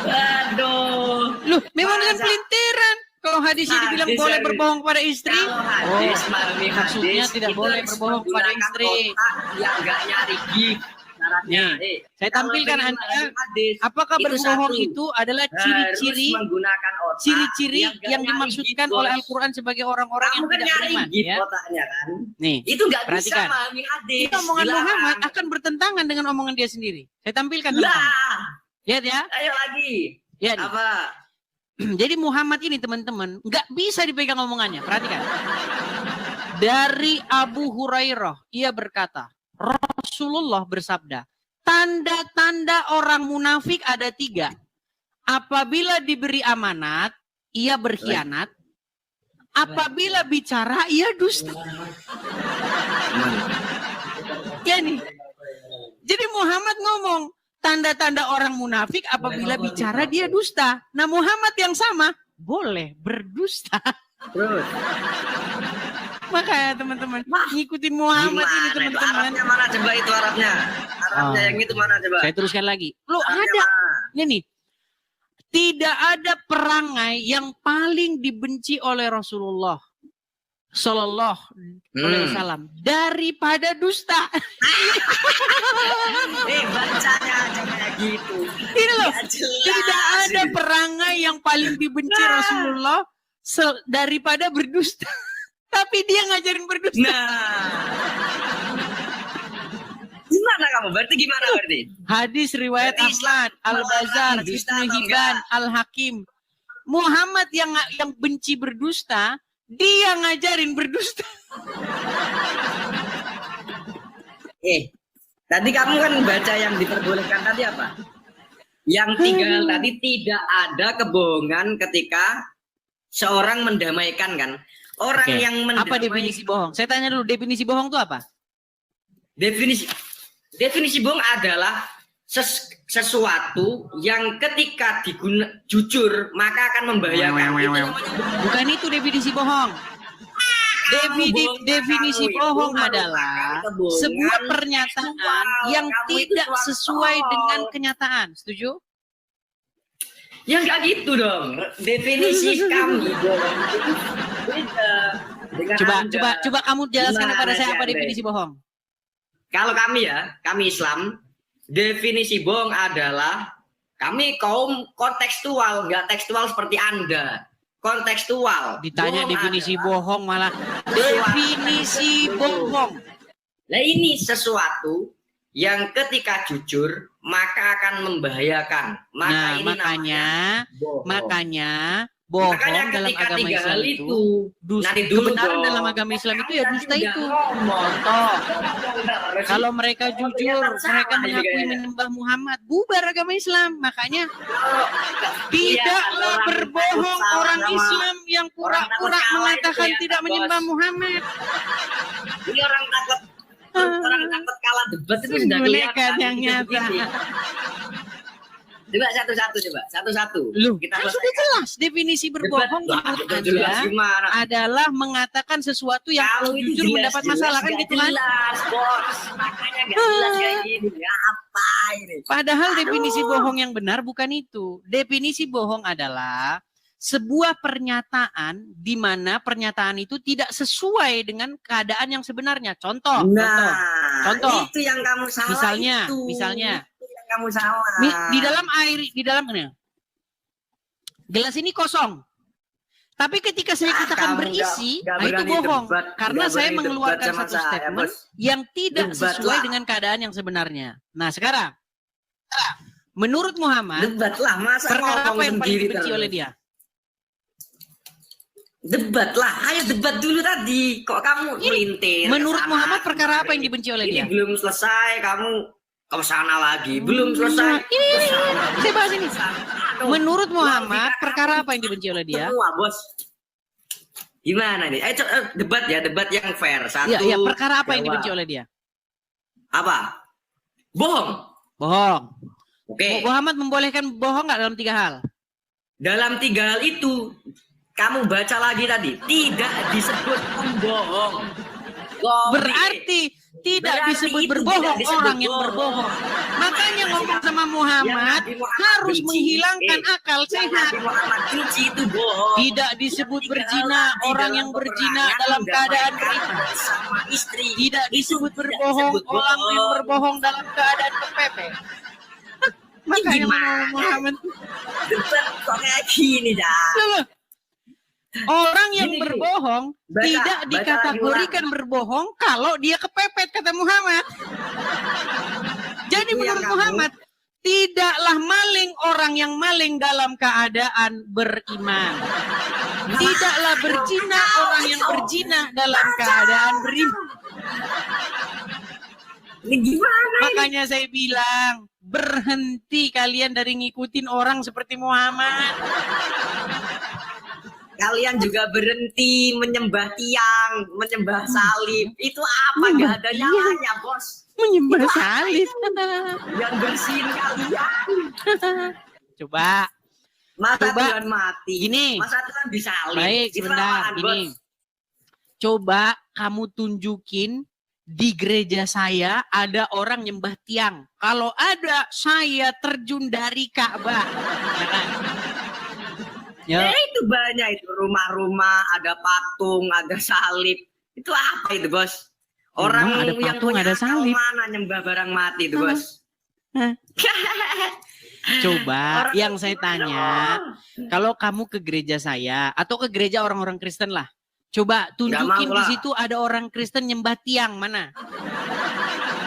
Aduh. Loh, memang dengan Masa- pelintiran. Kalau hadisnya dibilang Hadis boleh harus- berbohong kepada istri. Kalau hadis, memahami maksudnya hadis, tidak itu boleh harus berbohong kepada menggunakan istri. otak yang nggak nyari gig. Syaratnya, Nih, saya kalau tampilkan pengen Anda, memahami hadis, apakah itu berbohong satu, itu adalah harus ciri-ciri menggunakan otak ciri-ciri nggak yang nyari dimaksudkan gig, oleh Bos. Al-Quran sebagai orang-orang Kamu yang kan tidak nyari beriman. gig Ya. otaknya kan? Nih, Itu nggak bisa perhatikan. memahami hadis. Ini omongan Dilarang. Muhammad akan bertentangan dengan omongan dia sendiri. Saya tampilkan teman-teman. Lah, Lihat ya. ayo lagi. Ya, nih. Apa? Jadi Muhammad ini teman-teman nggak bisa dipegang omongannya. Perhatikan. Dari Abu Hurairah, ia berkata, Rasulullah bersabda, tanda-tanda orang munafik ada 3. Apabila diberi amanat, ia berkhianat. Apabila bicara, ia dusta. Ya nih. Jadi Muhammad ngomong, tanda-tanda orang munafik apabila bicara dia dusta. Nah Muhammad yang sama, boleh berdusta. Terus. Makanya teman-teman, ngikutin Muhammad ini Gimana itu? teman-teman. Arabnya mana coba itu Arabnya? Arabnya yang itu mana coba? Saya teruskan lagi. Loh Arabnya ada. mana? Ini nih. Tidak ada perangai yang paling dibenci oleh Rasulullah Sallallahu alaihi wasallam daripada dusta. Bacanya aja kayak gitu. Ini loh, Nggak jelas. tidak yang paling dibenci Rasulullah daripada berdusta. Tapi dia ngajarin berdusta. Gimana kamu? Berarti gimana berarti? Hadis riwayat Ahmad, Al-Bazar, Ibnu Hibban, Al-Hakim. Muhammad yang benci berdusta, dia ngajarin berdusta. Tadi kamu kan baca yang diperbolehkan tadi apa? Yang tinggal tadi tidak ada kebohongan ketika seorang mendamaikan kan? Orang yang mendamaikan. Apa definisi bohong? Saya tanya dulu, definisi bohong itu apa? Definisi bohong adalah sesuatu yang ketika jujur maka akan membahayakan. Bukan itu definisi bohong. Definisi bohong adalah sebuah pernyataan yang tidak sesuai dengan kenyataan. Setuju? Ya nggak gitu dong. Definisi kami bohong itu beda dengan Coba kamu jelaskan kepada saya apa definisi bohong. Kalau kami Islam, definisi bohong adalah kami kaum kontekstual, nggak tekstual seperti Anda. Kontekstual. Ditanya definisi bohong malah definisi bohong. Nah ini sesuatu yang ketika jujur maka akan membahayakan. Makanya bohong dalam agama Islam itu kebenaran dalam agama Islam itu ya dusta itu. Contoh, kalau mereka jujur, mereka mengakui menyembah Muhammad, bubar agama Islam. Makanya tidaklah berbohong orang Islam yang pura-pura mengatakan tidak menyembah Muhammad. Ini orang takut kalah debat itu sudah kelihatan yang nyata. Coba satu-satu. Kita kan sudah jelas definisi berbohong menurut Anda adalah mengatakan sesuatu yang kalau jujur mendapat masalah kan gitu kan? Makanya nggak jelas kayak gini. Apa ini? Padahal definisi bohong yang benar bukan itu. Definisi bohong adalah sebuah pernyataan di mana pernyataan itu tidak sesuai dengan keadaan yang sebenarnya. Contoh. Itu yang kamu salah. Misalnya. Kamu salah. Di dalam gelas ini kosong. Tapi ketika saya katakan berisi, itu bohong. Karena saya mengeluarkan satu statement yang tidak sesuai dengan keadaan yang sebenarnya. Nah sekarang, menurut Muhammad, perkara apa yang paling dibenci oleh dia? Debat lah, ayo debat dulu tadi. Kok kamu melintir? Menurut Muhammad perkara apa yang dibenci oleh dia? Ini belum selesai, kamu ke sana lagi, belum selesai. Saya bahas ini. Menurut Muhammad, perkara apa yang dibenci oleh dia? Semua, bos. Gimana nih? Ayo debat yang fair. Satu. Ya, perkara apa yang dibenci oleh dia? Apa? Bohong. Oke. Muhammad membolehkan bohong nggak dalam 3 hal? Dalam 3 hal itu, kamu baca lagi tadi, tidak disebut pembohong. Berarti tidak disebut berbohong orang yang berbohong. Makanya ngomong sama Muhammad harus menghilangkan akal sehat. Tidak disebut berzina orang yang berzina dalam keadaan beriman. Tidak disebut berbohong orang yang berbohong dalam keadaan kepepet. Makanya Muhammad kok kayak gini dah. Orang yang berbohong tidak dikategorikan berbohong kalau dia kepepet, kata Muhammad. Jadi menurut Muhammad, tidaklah maling orang yang maling dalam keadaan beriman. Tidaklah berzina orang yang berzina dalam keadaan beriman. Makanya saya bilang, berhenti kalian dari ngikutin orang seperti Muhammad. Kalian juga berhenti menyembah tiang, menyembah salib. Itu apa? Gak ada nyalanya, bos. Menyembah salib. Yang bersihin kalian. Coba. Masa Tuhan mati. Gini. Masa Tuhan disalib. Baik, sebentar. Gini. Coba kamu tunjukin di gereja saya ada orang nyembah tiang. Kalau ada, saya terjun dari Ka'bah. Ya kan? Ya itu banyak itu, rumah-rumah ada patung, ada salib. Itu apa itu, bos? Orang ada yang patung, punya ada salib. Mana nyembah barang mati itu, bos? Coba yang saya tanya, kalau kamu ke gereja saya atau ke gereja orang-orang Kristen lah, coba tunjukin di situ ada orang Kristen nyembah tiang mana?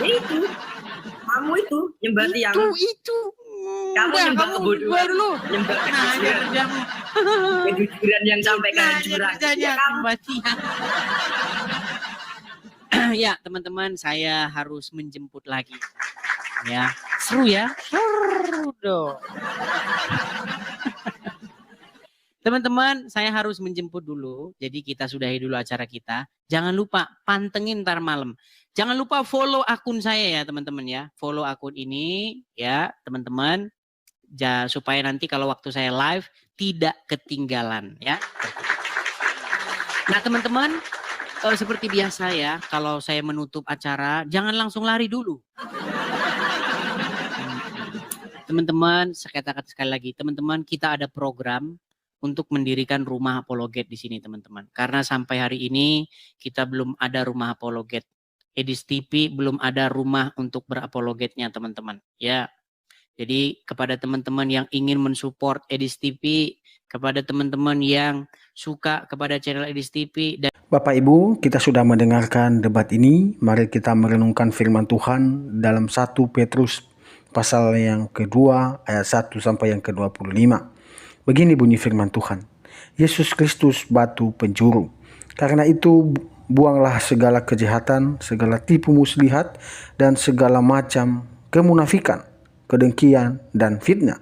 Itu, kamu itu nyembah tiang. Itu. Kamu nyembah kebodohan dulu. Nyembah kejujuran yang sampai kehancuran. Nyembah tiang. Ya teman-teman, saya harus menjemput lagi. Ya, seru ya. Seru dong. Teman-teman, saya harus menjemput dulu. Jadi kita sudahi dulu acara kita. Jangan lupa pantengin ntar malam. Jangan lupa follow akun saya ya teman-teman ya. Follow akun ini ya teman-teman. Supaya nanti kalau waktu saya live tidak ketinggalan ya. Nah teman-teman, seperti biasa ya. Kalau saya menutup acara, jangan langsung lari dulu. Teman-teman, saya katakan sekali lagi, teman-teman kita ada program untuk mendirikan rumah apologet di sini teman-teman. Karena sampai hari ini kita belum ada rumah apologet. Edis TV belum ada rumah untuk berapologetnya teman-teman. Ya, jadi kepada teman-teman yang ingin mensupport Edis TV, kepada teman-teman yang suka kepada channel Edis TV. Dan Bapak Ibu, kita sudah mendengarkan debat ini. Mari kita merenungkan firman Tuhan dalam 1 Petrus pasal yang kedua ayat 1 sampai yang ke-25. Begini bunyi firman Tuhan. Yesus Kristus batu penjuru. Karena itu buanglah segala kejahatan, segala tipu muslihat, dan segala macam kemunafikan, kedengkian, dan fitnah.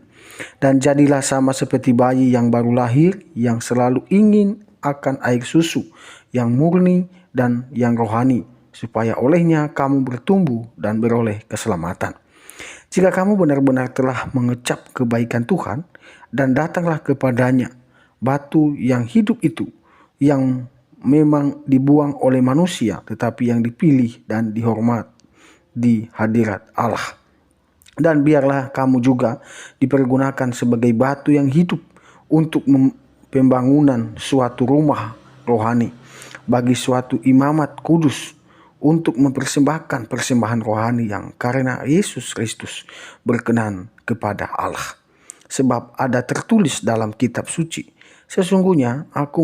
Dan jadilah sama seperti bayi yang baru lahir, yang selalu ingin akan air susu, yang murni dan yang rohani, supaya olehnya kamu bertumbuh dan beroleh keselamatan. Jika kamu benar-benar telah mengecap kebaikan Tuhan dan datanglah kepadanya, batu yang hidup itu, yang memang dibuang oleh manusia, tetapi yang dipilih dan dihormat di hadirat Allah. Dan biarlah kamu juga dipergunakan sebagai batu yang hidup untuk pembangunan suatu rumah rohani, bagi suatu imamat kudus, untuk mempersembahkan persembahan rohani yang karena Yesus Kristus berkenan kepada Allah. Sebab ada tertulis dalam kitab suci, sesungguhnya aku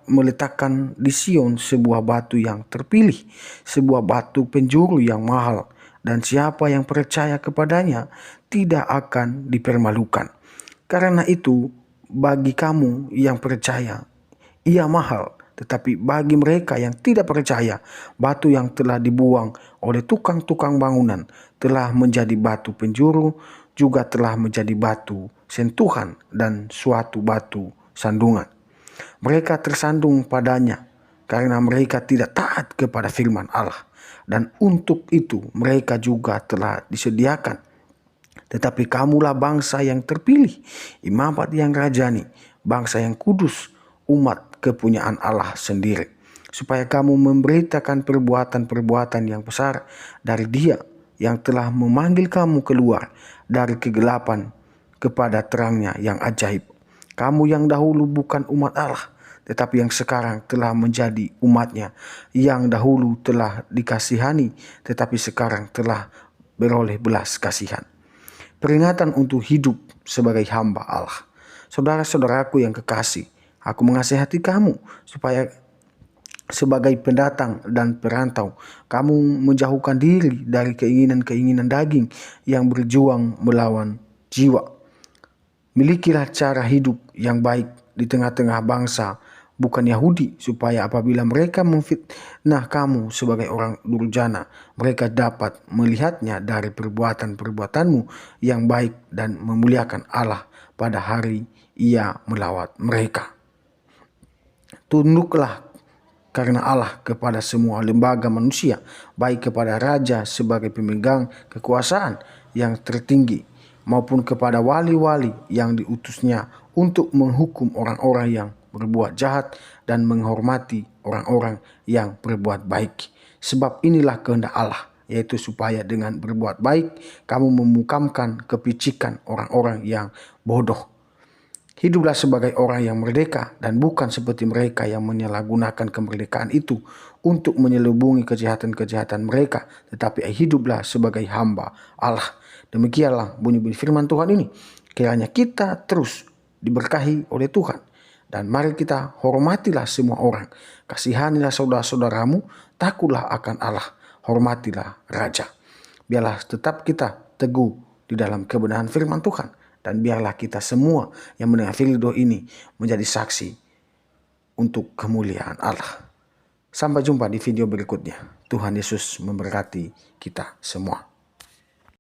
meletakkan di Sion sebuah batu yang terpilih, sebuah batu penjuru yang mahal, dan siapa yang percaya kepadanya tidak akan dipermalukan. Karena itu bagi kamu yang percaya, ia mahal. Tetapi bagi mereka yang tidak percaya, batu yang telah dibuang oleh tukang-tukang bangunan telah menjadi batu penjuru, juga telah menjadi batu sentuhan dan suatu batu sandungan. Mereka tersandung padanya karena mereka tidak taat kepada firman Allah. Dan untuk itu mereka juga telah disediakan. Tetapi kamulah bangsa yang terpilih, imamat yang rajani, bangsa yang kudus, umat kepunyaan Allah sendiri, supaya kamu memberitakan perbuatan-perbuatan yang besar dari Dia yang telah memanggil kamu keluar dari kegelapan kepada terangnya yang ajaib. Kamu yang dahulu bukan umat Allah, tetapi yang sekarang telah menjadi umatnya, yang dahulu telah dikasihani, tetapi sekarang telah beroleh belas kasihan. Peringatan untuk hidup sebagai hamba Allah. Saudara-saudaraku yang kekasih, aku menasihati kamu supaya sebagai pendatang dan perantau, kamu menjauhkan diri dari keinginan-keinginan daging yang berjuang melawan jiwa. Milikilah cara hidup yang baik di tengah-tengah bangsa bukan Yahudi, supaya apabila mereka memfitnah kamu sebagai orang durjana, mereka dapat melihatnya dari perbuatan-perbuatanmu yang baik dan memuliakan Allah pada hari Ia melawat mereka. Tunduklah karena Allah kepada semua lembaga manusia, baik kepada raja sebagai pemegang kekuasaan yang tertinggi, maupun kepada wali-wali yang diutusnya untuk menghukum orang-orang yang berbuat jahat dan menghormati orang-orang yang berbuat baik. Sebab inilah kehendak Allah, yaitu supaya dengan berbuat baik kamu memukamkan kepicikan orang-orang yang bodoh. Hiduplah sebagai orang yang merdeka dan bukan seperti mereka yang menyalahgunakan kemerdekaan itu untuk menyelubungi kejahatan-kejahatan mereka, tetapi hiduplah sebagai hamba Allah Demikianlah bunyi-bunyi firman Tuhan ini. Kiranya kita terus diberkahi oleh Tuhan. Dan mari kita hormatilah semua orang. Kasihanilah saudara-saudaramu. Takutlah akan Allah. Hormatilah Raja. Biarlah tetap kita teguh di dalam kebenaran firman Tuhan. Dan biarlah kita semua yang mendengar video ini menjadi saksi untuk kemuliaan Allah. Sampai jumpa di video berikutnya. Tuhan Yesus memberkati kita semua.